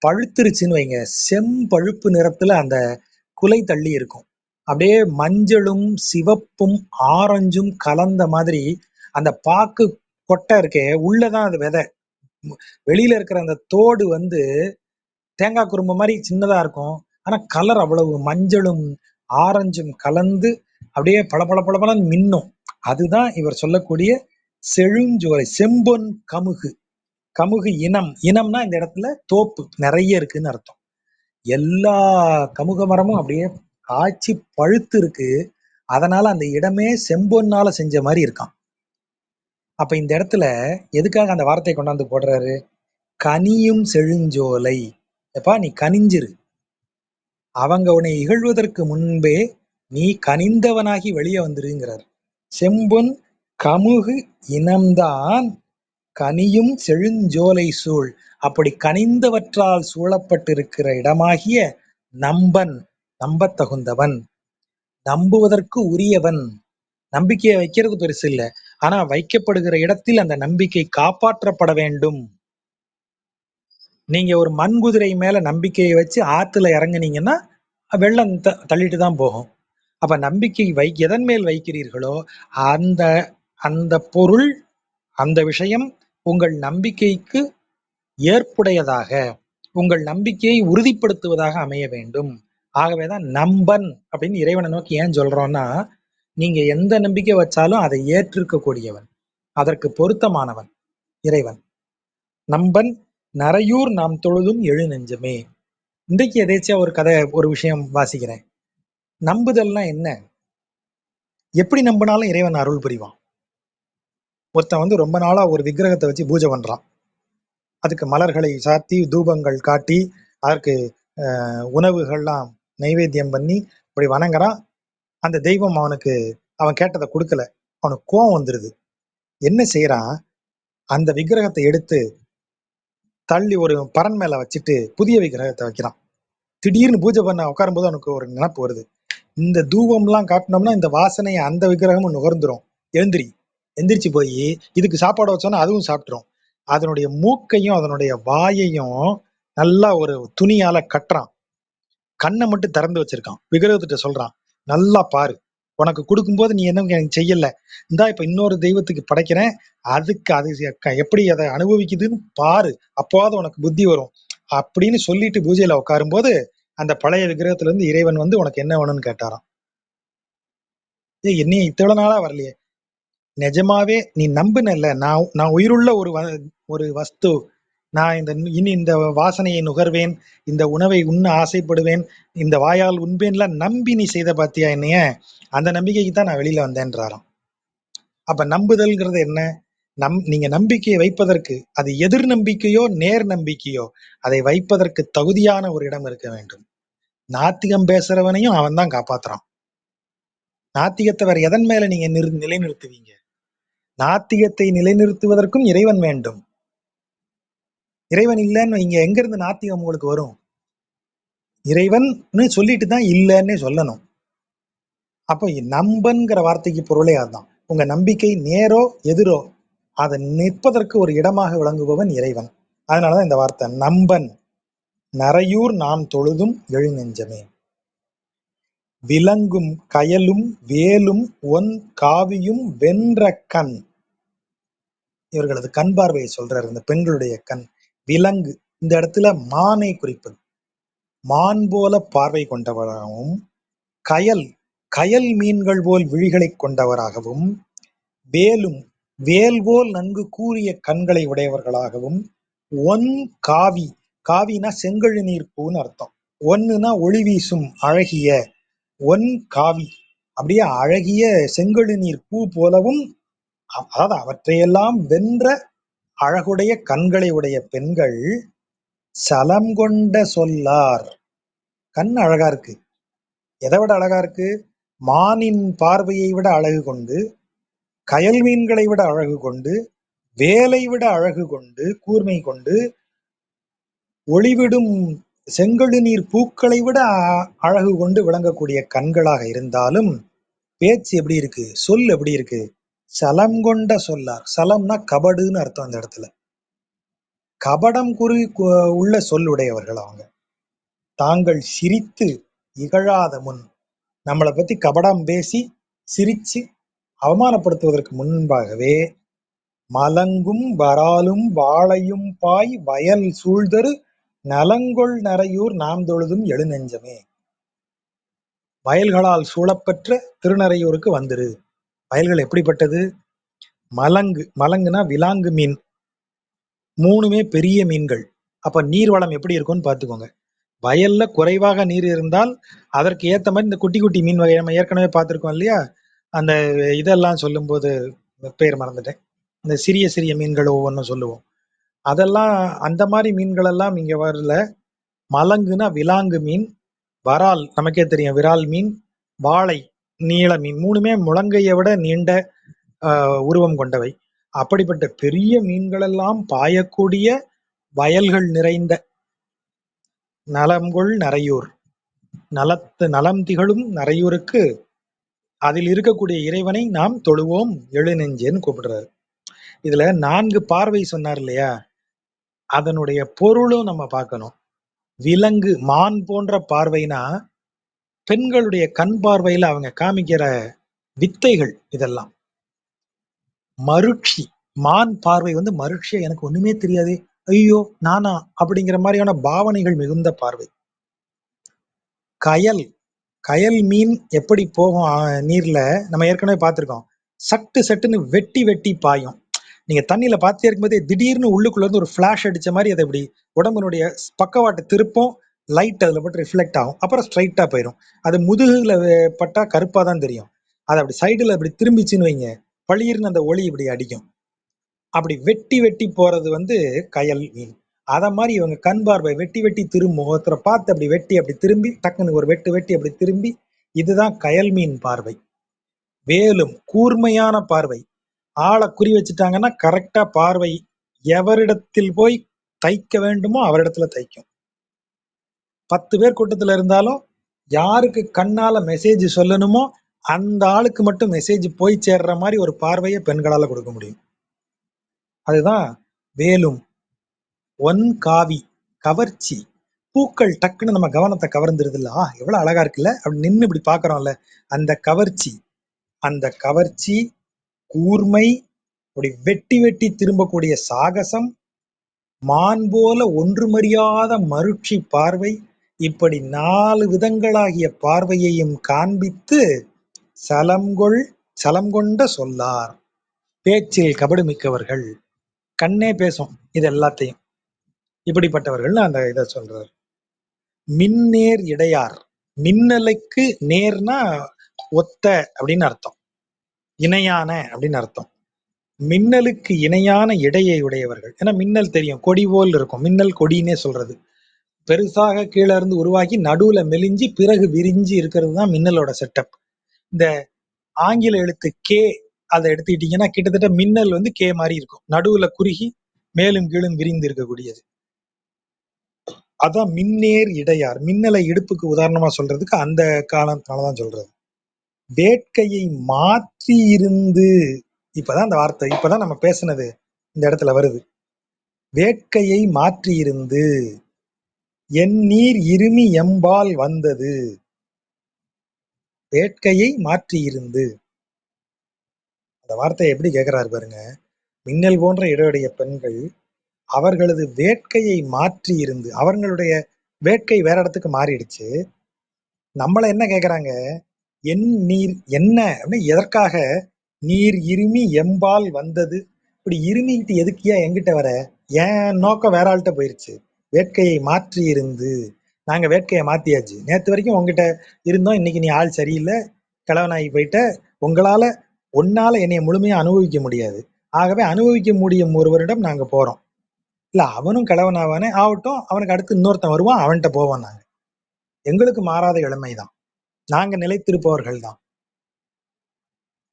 பழுத்துருச்சுன்னு வைங்க, செம்பழுப்பு நிறத்துல அந்த குலை தள்ளி இருக்கும். அப்படியே மஞ்சளும் சிவப்பும் ஆரஞ்சும் கலந்த மாதிரி அந்த பாக்கு கொட்டை இருக்கே, உள்ளதான் அது விதை. வெளியில இருக்கிற அந்த தோடு வந்து தேங்காய் குறும்பு மாதிரி சின்னதா இருக்கும். ஆனா கலர் அவ்வளவு மஞ்சளும் ஆரஞ்சும் கலந்து அப்படியே பளபளன்னு மின்னும். அதுதான் இவர் சொல்லக்கூடிய செழுஞ்சோலை, செம்பொன் கமுகு. கமுகு இனம், இனம்னா இந்த இடத்துல தோப்பு நிறைய இருக்குன்னு அர்த்தம். எல்லா கமுக மரமும் அப்படியே காய்ச்சி பழுத்து இருக்கு. அதனால அந்த இடமே செம்பொன்னால செஞ்ச மாதிரி இருக்கான். அப்ப இந்த இடத்துல எதுக்காக அந்த வார்த்தையை கொண்டாந்து போடுறாரு? கனியும் செழுஞ்சோலை. எப்பா நீ கனிஞ்சிரு, அவங்க உன்னை இகழ்வதற்கு முன்பே நீ கனிந்தவனாகி வெளியே வந்துருங்கிறார். செம்பொன் கமுகு இனம்தான் கனியும் செழுஞ்சோலை சூழ். அப்படி கனிந்தவற்றால் சூழப்பட்டிருக்கிற இடமாகிய நம்பன், நம்பத் தகுந்தவன், நம்புவதற்கு உரியவன். நம்பிக்கையை வைக்கிறது பெருசு இல்ல, ஆனா வைக்கப்படுகிற இடத்தில் அந்த நம்பிக்கை காப்பாற்றப்பட வேண்டும். நீங்க ஒரு மண் குதிரை மேல நம்பிக்கையை வச்சு ஆத்துல இறங்குனீங்கன்னா வெள்ளம் தள்ளிட்டு தான் போகும். அப்ப நம்பிக்கை எதன் மேல் வைக்கிறீர்களோ அந்த அந்த பொருள், அந்த விஷயம் உங்கள் நம்பிக்கைக்கு ஏற்புடையதாக, உங்கள் நம்பிக்கையை உறுதிப்படுத்துவதாக அமைய வேண்டும். ஆகவேதான் நம்பன் அப்படின்னு இறைவனை நோக்கி ஏன் சொல்றோம்னா, நீங்க எந்த நம்பிக்கை வச்சாலும் அதை ஏற்றிருக்கக்கூடியவன், அதற்கு பொருத்தமானவன் இறைவன். நம்பன் நரையூர் நாம் தொழுதும் எழு நெஞ்சமே. இன்றைக்கு எதேச்சியா ஒரு கதை, ஒரு விஷயம் வாசிக்கிறேன். நம்புதல்னா என்ன? எப்படி நம்பினாலும் இறைவன் அருள் புரிவான். ஒருத்தன் வந்து ரொம்ப நாளா ஒரு விக்கிரகத்தை வச்சு பூஜை பண்றான். அதுக்கு மலர்களை சாத்தி தூபங்கள் காட்டி அதற்கு உணவுகள்லாம் நைவேத்தியம் பண்ணி அப்படி வணங்குறான். அந்த தெய்வம் அவனுக்கு அவன் கேட்டதை கொடுக்கல. அவனுக்கு கோவம் வந்துருது. என்ன செய்யறான்? அந்த விக்கிரகத்தை எடுத்து தள்ளி ஒரு பரன் மேல வச்சுட்டு புதிய விக்கிரகத்தை வைக்கிறான். திடீர்னு பூஜை பண்ண உட்காரும்போது அவனுக்கு ஒரு நினைப்பு வருது. இந்த தூபம்லாம் காட்டினோம்னா இந்த வாசனையை அந்த விக்கிரகமும் நுகர்ந்துரும். எந்திரிச்சு போய் இதுக்கு சாப்பாடு வச்சோன்னா அதுவும் சாப்பிட்டுரும். அதனுடைய மூக்கையும் அதனுடைய வாயையும் நல்லா ஒரு துணியால கட்டுறான். கண்ணை மட்டும் திறந்து வச்சிருக்கான். விக்கிரகத்திட்ட சொல்றான், நல்லா பாரு, உனக்கு கொடுக்கும்போது நீ என்ன எனக்கு செய்யல, இந்தா இப்ப இன்னொரு தெய்வத்துக்கு படைக்கிறேன், அதுக்கு அது எப்படி அதை அனுபவிக்குதுன்னு பாரு, அப்போது உனக்கு புத்தி வரும் அப்படின்னு சொல்லிட்டு பூஜையில உட்காரும் போது அந்த பழைய விக்கிரகத்துல இருந்து இறைவன் வந்து உனக்கு என்ன வேணும்னு கேட்டாராம். என்னைய இத்தனை நாளா வரலையே, நிஜமாவே நீ நம்புனல்ல, நான் உயிருள்ள ஒரு வஸ்து, நான் இனி இந்த வாசனையை நுகர்வேன், இந்த உணவை உண்ண ஆசைப்படுவேன், இந்த வாயால் உண்பேன்லாம் நம்பி நீ செய்த பாத்தியா என்னைய, அந்த நம்பிக்கைக்கு தான் நான் வெளியில வந்தேன்றாராம். அப்ப நம்புதல்ங்கிறது என்ன? நீங்க நம்பிக்கையை வைப்பதற்கு, அது எதிர் நம்பிக்கையோ நேர் நம்பிக்கையோ, அதை வைப்பதற்கு தகுதியான ஒரு இடம் இருக்க வேண்டும். நாத்திகம் பேசுறவனையும் அவன் தான் காப்பாத்துறான். நாத்திகத்தை வேற எதன் மேல நீங்க நிலைநிறுத்துவீங்க? நாத்திகத்தை நிலைநிறுத்துவதற்கும் இறைவன் வேண்டும். இறைவன் இல்லைன்னு இங்க எங்க இருந்து நாத்திகம் உங்களுக்கு வரும்? இறைவன் சொல்லிட்டு தான் இல்லைன்னு சொல்லணும். அப்போ நம்பன்கிற வார்த்தைக்கு பொருளே அதுதான். உங்க நம்பிக்கை நேரோ எதிரோ அதை நிற்பதற்கு ஒரு இடமாக விளங்குபவன் இறைவன். அதனாலதான் இந்த வார்த்தை நம்பன் நரையூர் நாம் தொழுதும் எழு நெஞ்சமே. விலங்கும் கயலும் வேலும் ஒன் காவியும் வென்ற கண். இவர்களது கண் பார்வையை சொல்றாரு, இந்த பெண்களுடைய கண். விலங்கு இந்த இடத்துல மானை குறிப்பது. மான் போல பார்வை கொண்டவராகவும், கயல் கயல் மீன்கள் போல் விழிகளை கொண்டவராகவும், வேலும் வேல் போல் நன்கு கூரிய கண்களை உடையவர்களாகவும், ஒன் காவி, காவினா செங்கழு நீர் பூன்னு அர்த்தம். ஒன்னுனா ஒளி வீசும் அழகிய, ஒன் காவி அப்படியே அழகிய செங்கழு நீர் பூ போலவும், அதாவது அவற்றையெல்லாம் வென்ற அழகுடைய கண்களை உடைய பெண்கள் சலம் கொண்ட சொல்லார். கண் அழகா இருக்கு. எதை விட அழகா இருக்கு? மானின் பார்வையை விட அழகு கொண்டு, கயல் மீன்களை விட அழகு கொண்டு, வேலை விட அழகு கொண்டு, கூர்மை கொண்டு, ஒளிவிடும் செங்கழு நீர் பூக்களை விட அழகு கொண்டு விளங்கக்கூடிய கண்களாக இருந்தாலும் பேச்சு எப்படி இருக்கு, சொல் எப்படி இருக்கு, சலம் கொண்ட சொல்லார். சலம்னா கபடுன்னு அர்த்தம். அந்த இடத்துல கபடம் உள்ள சொல்லுடையவர்கள் அவங்க. தாங்கள் சிரித்து இகழாத முன், நம்மளை பத்தி கபடம் பேசி சிரிச்சு அவமானப்படுத்துவதற்கு முன்பாகவே மலங்கும் வராலும் வாழையும் பாய் வயல் சூழ்தரு நலங்கொள் நரையூர் நாம் தொழுதும் எழுநெஞ்சமே. வயல்களால் சூழப்பெற்ற திருநறையூருக்கு வந்துரு. வயல்கள் எப்படிப்பட்டது? மலங்குனா விலாங்கு மீன், மூணுமே பெரிய மீன்கள். அப்ப நீர்வளம் எப்படி இருக்கும்னு பார்த்துக்கோங்க. வயல்ல குறைவாக நீர் இருந்தால் அதற்கு ஏத்த மாதிரி இந்த குட்டி குட்டி மீன் வகை நம்ம ஏற்கனவே பார்த்துருக்கோம் இல்லையா? அந்த இதெல்லாம் சொல்லும்போது பேர் மறந்துட்டேன். இந்த சிறிய சிறிய மீன்கள் ஒவ்வொன்றும் சொல்லுவோம். அதெல்லாம் அந்த மாதிரி மீன்கள் எல்லாம் இங்க வரல. மலங்குனா விலாங்கு மீன், வரால் நமக்கே தெரியும் விரால் மீன், வாழை நீள மீன், மூணுமே முழங்கையை விட நீண்ட உருவம் கொண்டவை. அப்படிப்பட்ட பெரிய மீன்கள் எல்லாம் பாயக்கூடிய வயல்கள் நிறைந்த நலம்கொள் நரையூர், நலம் திகழும் நரையூருக்கு அதில் இருக்கக்கூடிய இறைவனை நாம் தொழுவோம் எழுநெஞ்சேன்னு கூப்பிடுறாரு. இதுல 4 பார்வை சொன்னார் இல்லையா? அதனுடைய பொருளும் நம்ம பார்க்கணும். விலங்கு மான் போன்ற பார்வைனா பெண்களுடைய கண் பார்வையில அவங்க காமிக்கிற வித்தைகள் இதெல்லாம். மருட்சி, மான் பார்வை மருட்சியா எனக்கு ஒண்ணுமே தெரியாது, ஐயோ நானா அப்படிங்கிற மாதிரியான பாவனைகள் மிகுந்த பார்வை. கயல், கயல் மீன் எப்படி போகும் நீர்ல நம்ம ஏற்கனவே பார்த்திருக்கோம். சட்டு சட்டுன்னு வெட்டி வெட்டி பாயும். நீங்க தண்ணியில பார்த்துட்டே இருக்கும்போதே திடீர்னு உள்ளுக்குள்ள இருந்து ஒரு ஃபிளாஷ் அடிச்ச மாதிரி அதை இப்படி உடம்புனுடைய பக்கவாட்டு திருப்பம், லைட் அதுல போட்டு ரிஃப்ளெக்ட் ஆகும், அப்புறம் ஸ்ட்ரைட்டா போயிடும். அது முதுகுல பட்டா கருப்பா தான் தெரியும். அதை அப்படி சைடுல அப்படி திரும்பிச்சுன்னு வைங்க, பளிர்னு அந்த ஒளி இப்படி அடிக்கும். அப்படி வெட்டி வெட்டி போறது கயல் மீன். அத மாதிரி இவங்க கண் பார்வை வெட்டி வெட்டி திரும்பும். ஒருத்தரை பார்த்து அப்படி வெட்டி அப்படி திரும்பி டக்குன்னு ஒரு வெட்டு வெட்டி அப்படி திரும்பி, இதுதான் கயல் மீன் பார்வை. வேலும் கூர்மையான பார்வை. ஆளை குறி வச்சுட்டாங்கன்னா கரெக்டா பார்வை எவரிடத்தில் போய் தைக்க வேண்டுமோ அவரிடத்துல தைக்கும். 10 பேர் கூட்டத்துல இருந்தாலும் யாருக்கு கண்ணால மெசேஜ் சொல்லணுமோ அந்த ஆளுக்கு மட்டும் மெசேஜ் போய் சேர்ற மாதிரி ஒரு பார்வையை பெண்களால கொடுக்க முடியும். அதுதான் வேலும். ஒன் காவி, கவர்ச்சி. பூக்கள் டக்குன்னு நம்ம கவனத்தை கவர்ந்துருது இல்ல, எவ்வளவு அழகா இருக்குல்ல அப்படி நின்று இப்படி பாக்குறோம்ல, அந்த கவர்ச்சி. அந்த கவர்ச்சி, கூர்மை, அப்படி வெட்டி வெட்டி திரும்பக்கூடிய சாகசம், மான் போல ஒன்றுமறியாத மருட்சி பார்வை, இப்படி 4 விதங்களாகிய பார்வையையும் காண்பித்து சலம் கொண்ட சொல்லார். பேச்சில் கபடு மிக்கவர்கள், கண்ணே பேசும் இது எல்லாத்தையும். இப்படிப்பட்டவர்கள் அந்த இதை சொல்றார். மின்னேர் இடையார். மின்னலுக்கு நேர்னா ஒத்த அப்படின்னு அர்த்தம், இணையான அப்படின்னு அர்த்தம். மின்னலுக்கு இணையான இடையை உடையவர்கள். ஏன்னா மின்னல் தெரியும், கொடி போல் இருக்கும். மின்னல் கொடின்னே சொல்றது. பெருசாக கீழே இருந்து உருவாக்கி நடுவுல மெலிஞ்சி பிறகு விரிஞ்சு இருக்கிறது தான் மின்னலோட செட்டப். இந்த ஆங்கில எழுத்து கே அதை எடுத்துக்கிட்டீங்கன்னா கிட்டத்தட்ட மின்னல் கே மாதிரி இருக்கும், நடுவுல குறுகி மேலும் கீழும் விரிந்து இருக்கக்கூடியது. அதான் மின்னேர் இடையார். மின்னலை இடுப்புக்கு உதாரணமா சொல்றதுக்கு அந்த காலத்தாலதான் சொல்றது. வேட்கையை மாற்றி இருந்து, இப்பதான் அந்த வார்த்தை, இப்பதான் நம்ம பேசுனது இந்த இடத்துல வருது. வேட்கையை மாற்றி இருந்து என் நீர் இருமி எம்பால் வந்தது. வேட்கையை மாற்றி இருந்து, அந்த வார்த்தையை எப்படி கேட்கிறாரு பாருங்க. மின்னல் போன்ற இடையுடைய பெண்கள் அவர்களது வேட்கையை மாற்றி இருந்து, அவர்களுடைய வேட்கை வேற இடத்துக்கு மாறிடுச்சு. நம்மள என்ன கேக்குறாங்க, என் நீர் என்ன அப்படின்னு, எதற்காக நீர் இருமி எம்பால் வந்தது. இப்படி இருமிக்கிட்டு எதுக்கியா எங்கிட்ட வர, என் நோக்கம் வேற ஆள்கிட்ட போயிருச்சு. வேட்கையை மாற்றி இருந்து, நாங்க வேட்கையை மாத்தியாச்சு. நேத்து வரைக்கும் உங்ககிட்ட இருந்தோம், இன்னைக்கு நீ ஆள் சரியில்லை, கிழவனாகி போயிட்ட, உன்னால என்னைய முழுமையா அனுபவிக்க முடியாது, ஆகவே அனுபவிக்க முடியும் ஒருவரிடம் நாங்க போறோம். இல்ல அவனும் கிழவனாவானே ஆகட்டும், அவனுக்கு அடுத்து இன்னொருத்தன் வருவான், அவன்கிட்ட போவோம். நாங்க எங்களுக்கு மாறாத இளமைதான், நாங்க நிலைத்திருப்பவர்கள் தான்.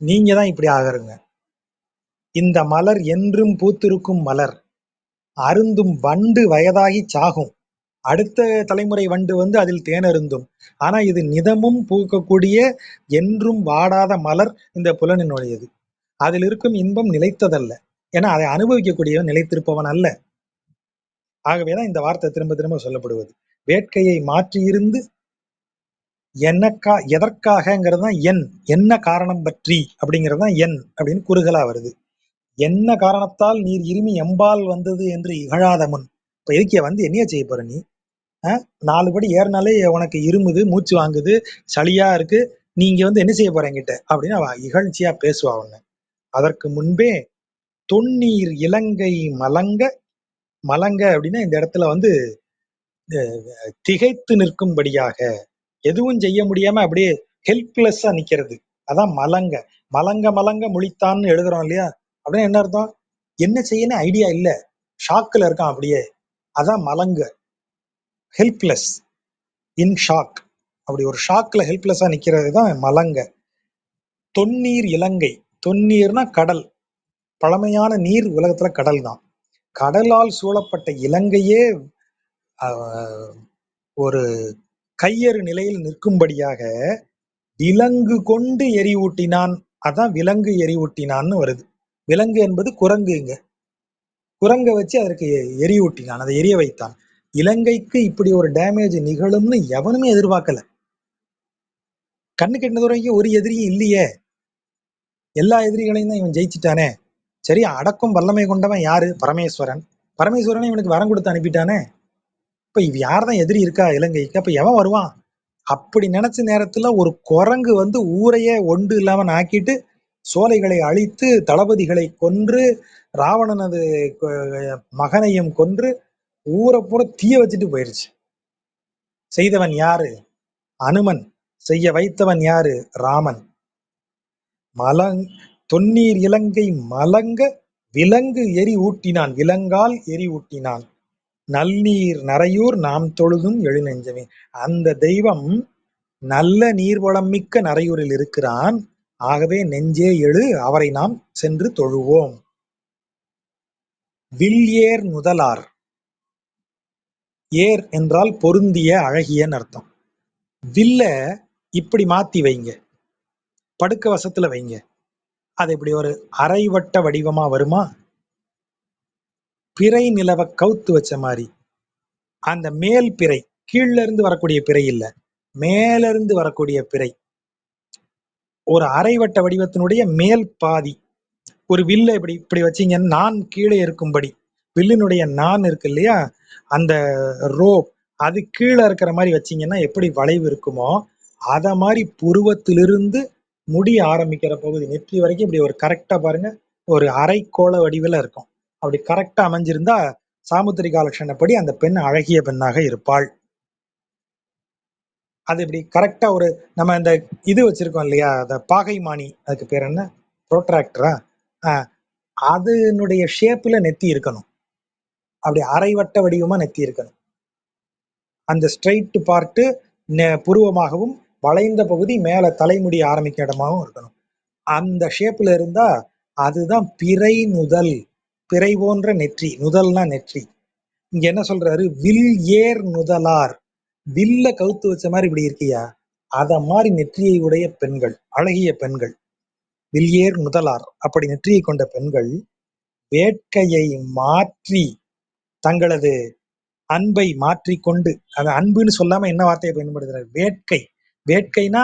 நீங்க தான் இப்படி ஆகருங்க. இந்த மலர் என்றும் பூத்திருக்கும் மலர், அருந்தும் வண்டு வயதாகி சாகும். அடுத்த தலைமுறை வண்டு வந்து அதில் தேனருந்தும். ஆனா இது நிதமும் பூக்கக்கூடிய என்றும் வாடாத மலர் இந்த புலனினுடையது. அதில் இருக்கும் இன்பம் நிலைத்ததல்ல. ஏன்னா அதை அனுபவிக்கக்கூடியவன் நிலைத்திருப்பவன் அல்ல. ஆகவேதான் இந்த வார்த்தை திரும்ப திரும்ப சொல்லப்படுவது. வேட்கையை மாற்றியிருந்து எதற்காகங்கிறது தான் என், என்ன காரணம் பற்றி அப்படிங்கிறது தான் என் அப்படின்னு குறுகலா வருது. என்ன காரணத்தால் நீர் இருமி எம்பால் வந்தது என்று இகழாத முன். இப்ப எதுக்கிய வந்து என்னைய செய்ய போற நீ? 4 படி ஏறினாலே உனக்கு இருமுது, மூச்சு வாங்குது, சளியா இருக்கு, நீங்க வந்து என்ன செய்ய போற என்கிட்ட அப்படின்னு அவ இகழ்ச்சியா பேசுவா உன்னை. அதற்கு முன்பே தொன்னீர் இலங்கை மலங்க, மலங்க அப்படின்னா இந்த இடத்துல வந்து திகைத்து நிற்கும்படியாக, எதுவும் செய்ய முடியாம அப்படியே ஹெல்ப்லெஸ்ஸா நிக்கிறது. அதான் மலங்க. மலங்க மலங்க முழித்தான்னு எழுதுறோம் இல்லையா? அப்படின்னா என்ன அர்த்தம்? என்ன செய்யணும் ஐடியா இல்ல, ஷாக்ல இருக்கான் அப்படியே. அதான் மலங்க, ஹெல்ப்லெஸ், இன் ஷாக். அப்படி ஒரு ஷாக்ல ஹெல்ப்லெஸ்ஸா நிக்கிறது தான் மலங்க. தொன்னீர் இலங்கை, தொன்னீர்னா கடல், பழமையான நீர் உலகத்துல கடல் தான். கடலால் சூழப்பட்ட இலங்கையே ஒரு கையறு நிலையில் நிற்கும்படியாக விலங்கு கொண்டு எரிவூட்டினான். அதான் விலங்கு எரிவூட்டினான்னு வருது. விலங்கு என்பது குரங்குங்க. குரங்கை வச்சு அதற்கு எரியூட்டினான், அதை எரிய வைத்தான். இலங்கைக்கு இப்படி ஒரு டேமேஜ் நிகழும்னு எவனுமே எதிர்பார்க்கல. கண்ணு கெட்டின தூரம் ஒரு எதிரியும் இல்லையே, எல்லா எதிரிகளையும் தான் இவன் ஜெயிச்சுட்டானே. சரி, அடக்கும் வல்லமை கொண்டவன் யாரு? பரமேஸ்வரன். பரமேஸ்வரனை இவனுக்கு வரம் கொடுத்து அனுப்பிட்டானே. இப்ப இவ யார் தான் எதிரி இருக்கா இலங்கைக்கு? அப்ப எவன் வருவான்? அப்படி நினைச்ச நேரத்துல ஒரு குரங்கு வந்து ஊரையே ஒன்று இல்லாம ஆக்கிட்டு சோலைகளை அழித்து தளபதிகளை கொன்று ராவணனது மகனையும் கொன்று ஊரை பூரா தீய வச்சுட்டு போயிருச்சு. செய்தவன் யாரு? அனுமன். செய்ய வைத்தவன் யாரு? ராமன். மலங் தொன்னீர் இலங்கை மலங்க விலங்கு எரி ஊட்டினான், விலங்கால் எரி ஊட்டினான். நல்நீர் நரையூர் நாம் தொழுதும் எழுநெஞ்சமே. அந்த தெய்வம் நல்ல நீர்வளம் மிக்க நரையூரில் இருக்கிறான். ஆகவே நெஞ்சே எழு, அவரை நாம் சென்று தொழுவோம். வில் ஏர் நுதலார். ஏர் என்றால் பொருந்திய, அழகியன்னு அர்த்தம். வில்ல இப்படி மாத்தி வைங்க, படுக்க வசத்துல வைங்க. அது இப்படி ஒரு அரைவட்ட வடிவமா வருமா? பிறை நிலவ கவுத்து வச்ச மாதிரி. அந்த மேல் பிறை, கீழ இருந்து வரக்கூடிய பிறை இல்ல, மேல இருந்து வரக்கூடிய பிறை, ஒரு அரைவட்ட வடிவத்தினுடைய மேல் பாதி. ஒரு வில்ல இப்படி இப்படி வச்சீங்கன்னா நான் கீழே இருக்கும்படி, வில்லினுடைய நான் இருக்கு இல்லையா, அந்த ரோப் அது கீழே இருக்கிற மாதிரி வச்சீங்கன்னா எப்படி வளைவு இருக்குமோ அத மாதிரி புருவத்திலிருந்து முடி ஆரம்பிக்கிற பகுதி நெற்றி வரைக்கும் இப்படி ஒரு கரெக்டா பாருங்க, ஒரு அரைக்கோள வடிவில் இருக்கும். அப்படி கரெக்டா அமைஞ்சிருந்தா சாமுத்திரிகா லட்சணப்படி அந்த பெண் அழகிய பெண்ணாக இருப்பாள். அது இப்படி கரெக்டா ஒரு நம்ம இந்த இது வச்சிருக்கோம் இல்லையா, அந்த பாகைமானி, அதுக்கு பேர் என்ன, ப்ரோட்ராக்டரா, அதனுடைய ஷேப்ல நெத்தி இருக்கணும். அப்படி அரைவட்ட வடிவமா நெத்தி இருக்கணும். அந்த ஸ்ட்ரைட் பார்ட்டு புருவமாகவும் வளைந்த பகுதி மேல தலைமுடி ஆரம்பிக்க இடமாகவும் இருக்கணும். அந்த ஷேப்ல இருந்தா அதுதான் பிறை நுதல். பிறை போன்ற நெற்றி, நுதல்னா நெற்றி. இங்க என்ன சொல்றாரு? வில் ஏர் நுதலார். வில்ல கவுத்து வச்ச மாதிரி இப்படி இருக்கியா, அத மாதிரி நெற்றியை உடைய பெண்கள், அழகிய பெண்கள், வில் ஏர் நுதலார், அப்படி நெற்றியை கொண்ட பெண்கள் வேட்கையை மாற்றி தங்களது அன்பை மாற்றிக்கொண்டு, அந்த அன்புன்னு சொல்லாம என்ன வார்த்தையை பயன்படுத்துறாரு? வேட்கை. வேட்கைனா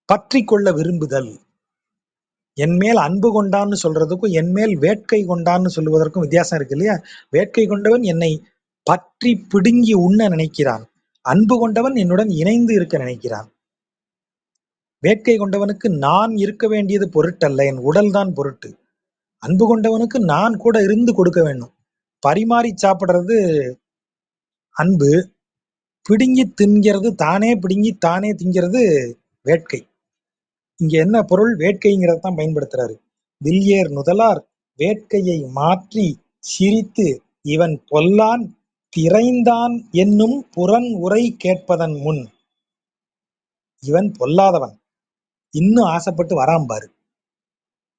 பற்றி கொள்ள விரும்புதல். என்மேல் அன்பு கொண்டான்னு சொல்றதுக்கும் என்மேல் வேட்கை கொண்டான்னு சொல்லுவதற்கும் வித்தியாசம் இருக்கு இல்லையா? வேட்கை கொண்டவன் என்னை பற்றி பிடுங்கி உண்ண நினைக்கிறான், அன்பு கொண்டவன் என்னுடன் இணைந்து இருக்க நினைக்கிறான். வேட்கை கொண்டவனுக்கு நான் இருக்க வேண்டியது பொருட்டல்ல, என் உடல் தான் பொருட்டு. அன்பு கொண்டவனுக்கு நான் கூட இருந்து கொடுக்க வேண்டும். பரிமாறி சாப்பிடுறது அன்பு, பிடுங்கி தின்கிறது, தானே பிடுங்கி தானே திங்கிறது வேட்கை. இங்க என்ன பொருள்? வேட்கைங்கிறத தான் பயன்படுத்துறாரு. வில்லியேர் நுதலார் வேட்கையை மாற்றி சிரித்து இவன் பொல்லான் திரைந்தான் என்னும் புறன் உரை கேட்பதன் முன். இவன் பொல்லாதவன், இன்னும் ஆசைப்பட்டு வரான் பாரு.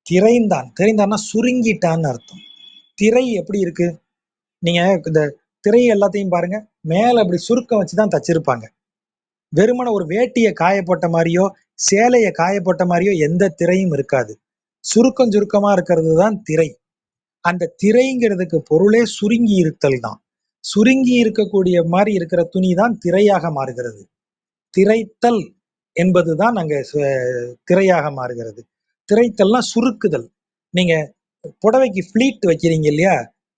திரைந்தான், திரைந்தான்னா சுருங்கிட்டான்னு அர்த்தம். திரை எப்படி இருக்கு? நீங்க இந்த திரை எல்லாத்தையும் பாருங்க, மேல அப்படி சுருக்கம் வச்சுதான் தச்சிருப்பாங்க. வெறுமனே ஒரு வேட்டிய காய போட்ட மாதிரியோ சேலைய காய போட்ட மாதிரியோ எந்த திரையும் இருக்காது. சுருக்கம் சுருக்கமா இருக்கிறது தான் திரை. அந்த திரைங்கிறதுக்கு பொருளே சுருங்கி இருத்தல் தான். சுருங்கி இருக்கக்கூடிய மாதிரி இருக்கிற துணி தான் திரையாக மாறுகிறது. திரைத்தல் என்பதுதான் அங்க திரையாக மாறுகிறது. திரைத்தல்னா சுருக்குதல். நீங்க புடவைக்கு ஃபிளீட் வைக்கிறீங்க இல்லையா,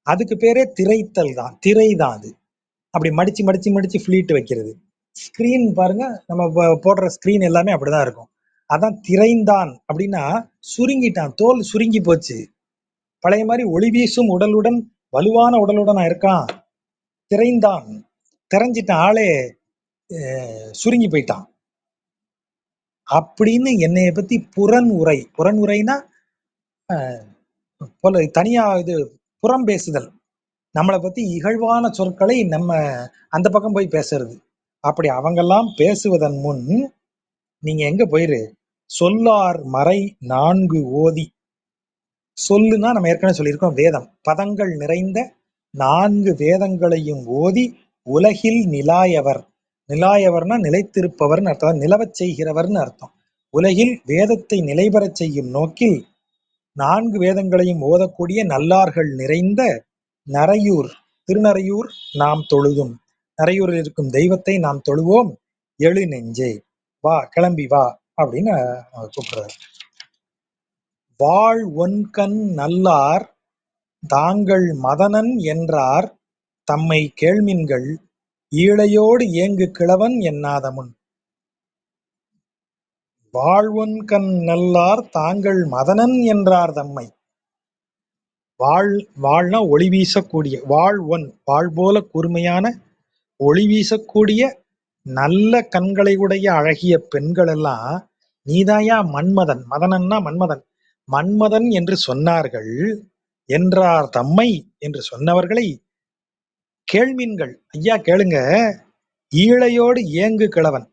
அதுக்கு பேரே திரைத்தல் தான், திரை தான் அது. அப்படி மடிச்சு மடிச்சு மடிச்சு ஃபிளீட் வைக்கிறது. ஸ்கிரீன் பாருங்க, நம்ம போடுற ஸ்கிரீன் எல்லாமே அப்படிதான் இருக்கும். அதான் திரைந்தான் அப்படின்னா சுருங்கிட்டான், தோல் சுருங்கி போச்சு. பழைய மாதிரி ஒளி வீசும் உடலுடன் வலுவான உடலுடன் இருக்கான், திரைந்தான், திரைஞ்சிட்டான், ஆளே சுருங்கி போயிட்டான் அப்படின்னு என்னைய பத்தி புறன் உரை. புறன் உரைனா போல தனியா இது புறம் பேசுதல். நம்மளை பத்தி இகழ்வான சொற்களை நம்ம அந்த பக்கம் போய் பேசுறது. அப்படி அவங்கெல்லாம் பேசுவதன் முன் நீங்க எங்க போயிரு, சொல்லார் மறை 4 ஓதி. சொல்லுனா நம்ம ஏற்கனவே சொல்லியிருக்கோம், வேதம். பதங்கள் நிறைந்த 4 வேதங்களையும் ஓதி உலகில் நிலாயவர். நிலாயவர்னா நிலைத்திருப்பவர்னு அர்த்தம், நிலவச் செய்கிறவர்னு அர்த்தம். உலகில் வேதத்தை நிலைபெறச் செய்யும் நோக்கில் 4 வேதங்களையும் ஓதக்கூடிய நல்லார்கள் நிறைந்த நரையூர், திருநறையூர் நாம் தொழுதும். நரையூரில் இருக்கும் தெய்வத்தை நாம் தொழுவோம். எழு நெஞ்சே, வா, கிளம்பி வா அப்படின்னு கூப்பிடுறாரு. வாழ் ஒன்கண் நல்லார் தாங்கள் மதனன் என்றார் தம்மை கேள்மின்கள் ஈழையோடு ஏங்கு கிழவன் என்னாதமுன். வாழ்வொன்கண் நல்லார் தாங்கள் மதனன் என்றார் தம்மை. வாழ்னா ஒளி வீசக்கூடிய, வாழ் போல கூர்மையான ஒளி வீசக்கூடிய நல்ல கண்களை உடைய அழகிய பெண்கள் எல்லாம் நீதாயா மன்மதன், மதனன்னா மன்மதன், மன்மதன் என்று சொன்னார்கள். என்றார் தம்மை என்று சொன்னவர்களை கேள்மீன்கள், ஐயா கேளுங்க, ஈழையோடு ஏங்கு கிழவன்.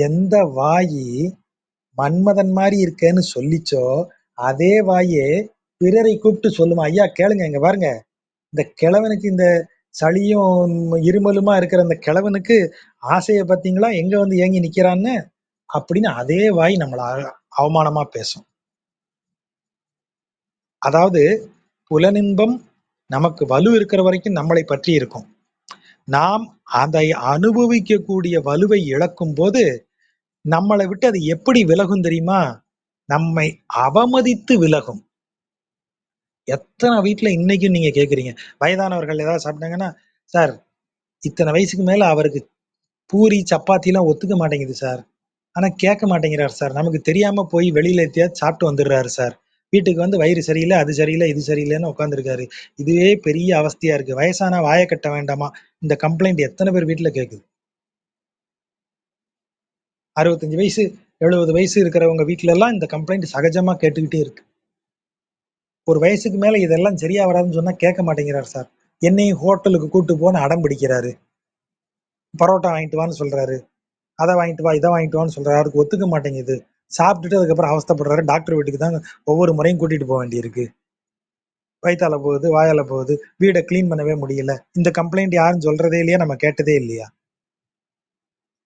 எந்த வாயி மன்மதன் மாதிரி இருக்கேன்னு சொல்லிச்சோ அதே வாயே பிறரை கூப்பிட்டு சொல்லுமா, ஐயா கேளுங்க, இங்க பாருங்க, இந்த கிழவனுக்கு இந்த சளியும் இருமலுமா இருக்கிற அந்த கிழவனுக்கு ஆசையை பார்த்தீங்களா, எங்க வந்து ஏங்கி நிக்கிறான்னு அப்படின்னு அதே வாய் நம்மள அவமானமா பேசும். அதாவது புலனின்பம் நமக்கு வலு இருக்கிற வரைக்கும் நம்மளை பற்றி இருக்கும். நாம் அதை அனுபவிக்கக்கூடிய வலுவை இழக்கும் போது நம்மளை விட்டு அது எப்படி விலகும் தெரியுமா? நம்மை அவமதித்து விலகும். எத்தனை வீட்டுல இன்னைக்கும் நீங்க கேக்குறீங்க, வயதானவர்கள் ஏதாவது சாப்பிட்டாங்கன்னா, சார் இத்தனை வயசுக்கு மேல அவருக்கு பூரி சப்பாத்தி எல்லாம் ஒத்துக்க மாட்டேங்குது சார், ஆனா கேட்க மாட்டேங்கிறார் சார், நமக்கு தெரியாம போய் வெளியில எத்தியாவது சாப்பிட்டு வந்துடுறாரு சார், வீட்டுக்கு வந்து வயிறு சரியில்லை, அது சரியில்லை, இது சரியில்லைன்னு உட்காந்துருக்காரு, இதுவே பெரிய அவஸ்தையா இருக்கு, வயசானா வாயை கட்ட வேண்டாமா, இந்த கம்ப்ளைண்ட் எத்தனை பேர் வீட்டுல கேக்குது? 65 வயசு 70 வயசு இருக்கிறவங்க வீட்டுல எல்லாம் இந்த கம்ப்ளைண்ட் சகஜமா கேட்டுக்கிட்டே இருக்கு. ஒரு வயசுக்கு மேல இதெல்லாம் சரியா வராதுன்னு சொன்னா கேட்க மாட்டேங்கிறார் சார், என்னையும் ஹோட்டலுக்கு கூட்டு போன்னு அடம் பிடிக்கிறாரு, பரோட்டா வாங்கிட்டு வான்னு சொல்றாரு, அதை வாங்கிட்டு வா, இதை வாங்கிட்டு வான்னு சொல்றாரு, அவருக்கு ஒத்துக்க மாட்டேங்குது, சாப்பிட்டுட்டு அதுக்கப்புறம் அவஸ்தைப்படுறாரு, டாக்டர் வீட்டுக்கு தான் ஒவ்வொரு முறையும் கூட்டிட்டு போக வேண்டியிருக்கு, வயித்தால போகுது, வாயால போகுது, வீடை கிளீன் பண்ணவே முடியல, இந்த கம்ப்ளைண்ட் யாரும் சொல்றதே இல்லையா, நம்ம கேட்டதே இல்லையா?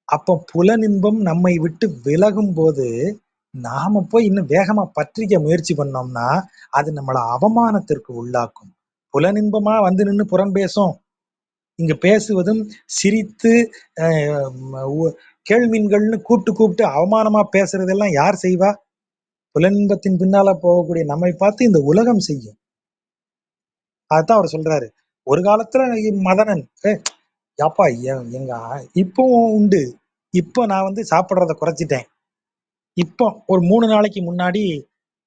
அப்போ புலனின்பம் நம்மை விட்டு விலகும் போது நாம போய் இன்னும் வேகமா பற்றிக்க முயற்சி பண்ணோம்னா அது நம்மளை அவமானத்திற்கு உள்ளாக்கும். புலனின்பமா வந்து நின்று புறம் பேசும். இங்க பேசுவதும் சிரித்து கேள்மீன்கள்னு கூப்பிட்டு அவமானமா பேசுறதெல்லாம் யார் செய்வா? புலனின்பத்தின் பின்னால போகக்கூடிய நம்மை பார்த்து இந்த உலகம் செய்யும். அதுதான் அவர் சொல்றாரு, ஒரு காலத்துல மதனன் அப்பா எங்க இப்பவும் உண்டு, இப்போ நான் வந்து சாப்பிட்றத குறைச்சிட்டேன். இப்போ ஒரு 3 நாளைக்கு முன்னாடி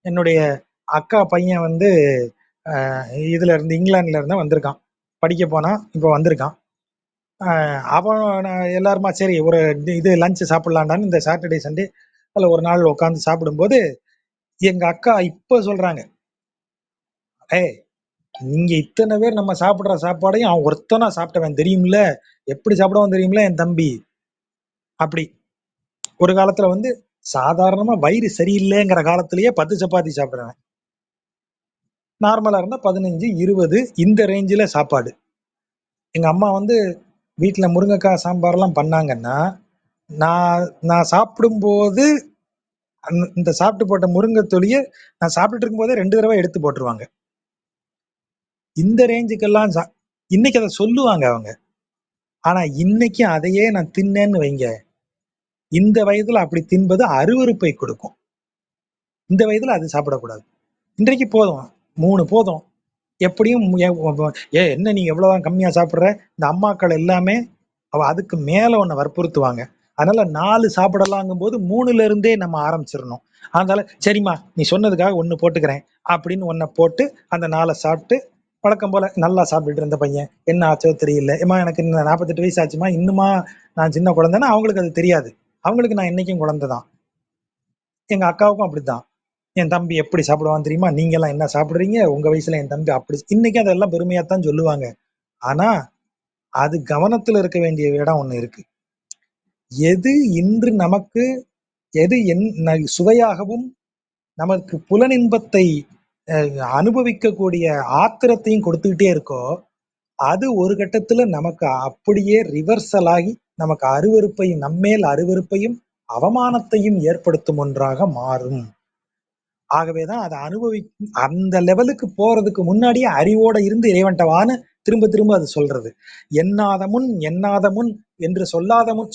என்னுடைய அக்கா பையன் வந்து இதுல இருந்து இங்கிலாந்துல இருந்தா வந்திருக்கான், படிக்க போனா இப்போ வந்திருக்கான். அவன் எல்லாருமா சரி ஒரு இது லஞ்ச் சாப்பிடலான்டான்னு இந்த சாட்டர்டே சண்டே அதில் ஒரு நாள் உட்காந்து சாப்பிடும்போது எங்க அக்கா இப்ப சொல்றாங்க, நீங்க இத்தனை பேர் நம்ம சாப்பிடுற சாப்பாடையும் அவன் ஒருத்தனா சாப்பிட்டவன் தெரியும்ல, எப்படி சாப்பிடுவான் தெரியும்ல என் தம்பி. அப்படி ஒரு காலத்துல வந்து சாதாரணமா வயிறு சரியில்லைங்கிற காலத்திலேயே 10 சப்பாத்தி சாப்பிடுறேன், நார்மலா இருந்தா 15 20 இந்த ரேஞ்சில சாப்பாடு. எங்க அம்மா வந்து வீட்டுல முருங்கைக்காய் சாம்பார்லாம் பண்ணாங்கன்னா, நான் நான் சாப்பிடும்போது இந்த சாப்பிட்டு போட்ட முருங்கை தொலிய நான் சாப்பிட்டுட்டு இருக்கும்போதே 2 தடவை எடுத்து போட்டுருவாங்க. இந்த ரேஞ்சுக்கெல்லாம் இன்னைக்கு அத சொல்லுவாங்க அவங்க. ஆனா இன்னைக்கு அதையே நான் தின்னேன்னு வைங்க, இந்த வயதுல அப்படி தின்பது அருவருப்பை கொடுக்கும். இந்த வயதுல அது சாப்பிடக்கூடாது. இன்றைக்கு போதும். 3 போதும். எப்படியும் என்ன நீ எவ்வளவுதான் கம்மியா சாப்பிடுற? இந்த அம்மாக்கள் எல்லாமே அதுக்கு மேல உன்னை வற்புறுத்துவாங்க. அதனால 4 சாப்பிடலாங்கும் போது 3ல இருந்தே நம்ம ஆரம்பிச்சிடணும். அதனால சரிம்மா நீ சொன்னதுக்காக 1 போட்டுக்கிறேன் அப்படின்னு 1 போட்டு அந்த 4 சாப்பிட்டு வழக்கம் போல நல்லா சாப்பிட்டுட்டு இருந்த பையன் என்ன ஆச்சோ தெரியல. ஏமா எனக்கு இந்த 48 வயசு ஆச்சுமா, இன்னுமா நான் சின்ன குழந்தைன்னா அவங்களுக்கு அது தெரியாது. அவங்களுக்கு நான் என்னைக்கும் குழந்தை தான். எங்க அக்காவுக்கும் அப்படித்தான். என் தம்பி எப்படி சாப்பிடுவான் தெரியுமா? நீங்க எல்லாம் என்ன சாப்பிடுறீங்க? உங்க வயசுல என் தம்பி அப்படி. இன்னைக்கு அதெல்லாம் பெருமையாத்தான் சொல்லுவாங்க. ஆனா அது கவனத்துல இருக்க வேண்டிய இடம் ஒண்ணு இருக்கு. எது இன்று நமக்கு எது சுவையாகவும் நமக்கு புலனின்பத்தை அனுபவிக்கக்கூடிய ஆத்திரத்தையும் கொடுத்துக்கிட்டே இருக்கோ, அது ஒரு கட்டத்துல நமக்கு அப்படியே ரிவர்சல் ஆகி நமக்கு அருவருப்பையும் நம்மேல் அருவருப்பையும் அவமானத்தையும் ஏற்படுத்தும் ஒன்றாக மாறும். ஆகவேதான் அதை அந்த லெவலுக்கு போறதுக்கு முன்னாடியே அறிவோட இருந்து இறைவன்ட்ட வான்னு திரும்ப திரும்ப அது சொல்றது. எண்ணாத முன் என்று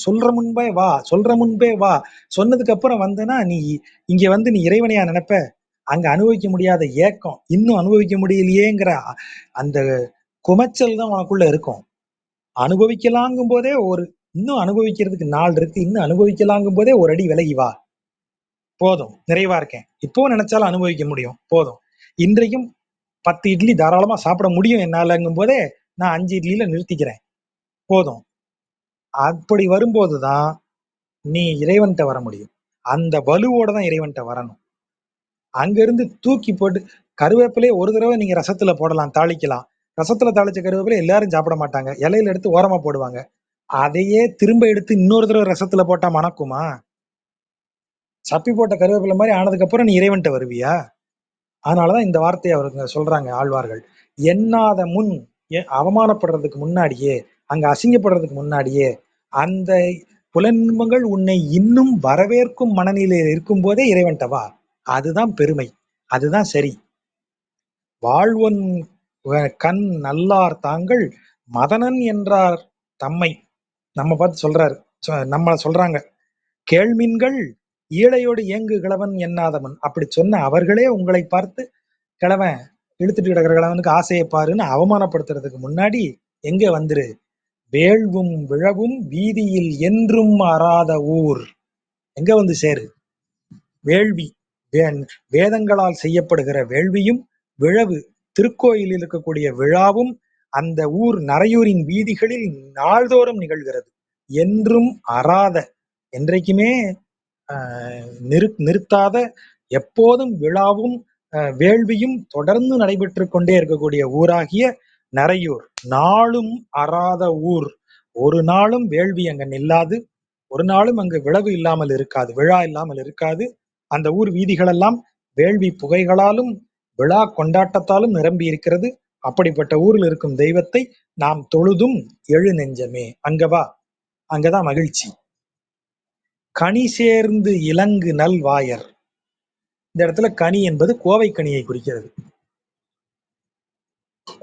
சொல்ற முன்பே வா. சொன்னதுக்கு அப்புறம் வந்தனா நீ இங்க வந்து நீ இறைவனையா நினைப்ப? அங்க அனுபவிக்க முடியாத ஏக்கம், இன்னும் அனுபவிக்க முடியலையேங்கிற அந்த குமைச்சல் தான் உனக்குள்ள இருக்கும். அனுபவிக்கலாங்கும் போதே இன்னும் அனுபவிக்கிறதுக்கு நாள் இருக்கு, இன்னும் அனுபவிக்கலாங்கும் போதே ஒரு அடி விலகி வா. போதும், நிறைவா இருக்கேன். இப்போ நினைச்சாலும் அனுபவிக்க முடியும், போதும். இன்றைக்கும் 10 இட்லி தாராளமா சாப்பிட முடியும் என்னாலங்கும் போதே நான் 5 இட்லியில நிறுத்திக்கிறேன், போதும். அப்படி வரும்போதுதான் நீ இறைவன்கிட்ட வர முடியும். அந்த வலுவோட தான் இறைவன்கிட்ட வரணும். அங்க இருந்து தூக்கி போட்டு கருவேப்பிலையே ஒரு தடவை நீங்க ரசத்துல போடலாம், தாளிக்கலாம். ரசத்துல தாளிச்ச கருவேப்பிலை எல்லாரும் சாப்பிட மாட்டாங்க, இலையில எடுத்து ஓரமா போடுவாங்க. அதையே திரும்ப எடுத்து இன்னொரு தடவை ரசத்துல போட்டா மணக்குமா? சப்பி போட்ட கருவேப்பிலை மாதிரி ஆனதுக்கு அப்புறம் நீ இறைவன்கிட்ட வருவியா? அதனாலதான் இந்த வார்த்தையை அவருங்க சொல்றாங்க ஆழ்வார்கள். எண்ணாத முன், அவமானப்படுறதுக்கு முன்னாடியே, அங்க அசிங்கப்படுறதுக்கு முன்னாடியே, அந்த புலன்கள் உன்னை இன்னும் வரவேற்கும் மனநிலையில் இருக்கும் போதே இறைவன்ட்ட வா. அதுதான் பெருமை, அதுதான் சரி. வாழ்வன் கண் நல்லார் தாங்கள் மதனன் என்றார் தம்மை. நம்ம பார்த்து சொல்றாரு, நம்மள சொல்றாங்க. கேள்மின்கள் ஈழையோடு இயங்கு கிழவன் எண்ணாதவன். அப்படி சொன்ன அவர்களே உங்களை பார்த்து கிழவன், இழுத்துட்டு கிடக்கிற கிழவனுக்கு ஆசையை பாருன்னு அவமானப்படுத்துறதுக்கு முன்னாடி எங்க வந்துரு. வேள்வும் விழவும் வீதியில் என்றும் அறாத ஊர். எங்க வந்து சேரு. வேள்வி, வேதங்களால் செய்யப்படுகிற வேள்வியும், விழவு திருக்கோயிலில் இருக்கக்கூடிய விழாவும் அந்த ஊர் நரையூரின் வீதிகளில் நாள்தோறும் நிகழ்கிறது. என்றும் அறாத, என்றைக்குமே நிறுத்தாத, எப்போதும் விழாவும் வேள்வியும் தொடர்ந்து நடைபெற்று கொண்டே இருக்கக்கூடிய ஊராகிய நரையூர். நாளும் அறாத ஊர். ஒரு நாளும் வேள்வி அங்க நில்லாது, ஒரு நாளும் அங்கு விழவு இல்லாமல் இருக்காது, விழா இல்லாமல் இருக்காது. அந்த ஊர் வீதிகள் எல்லாம் வேள்வி புகைகளாலும் விழா கொண்டாட்டத்தாலும் நிரம்பி இருக்கிறது. அப்படிப்பட்ட ஊரில் இருக்கும் தெய்வத்தை நாம் தொழுதும் எழு நெஞ்சமே, அங்கவா, அங்கதான் மகிழ்ச்சி. கனி சேர்ந்து இலங்கு நல் வாயர். இந்த இடத்துல கனி என்பது கோவை கனியை குறிக்கிறது.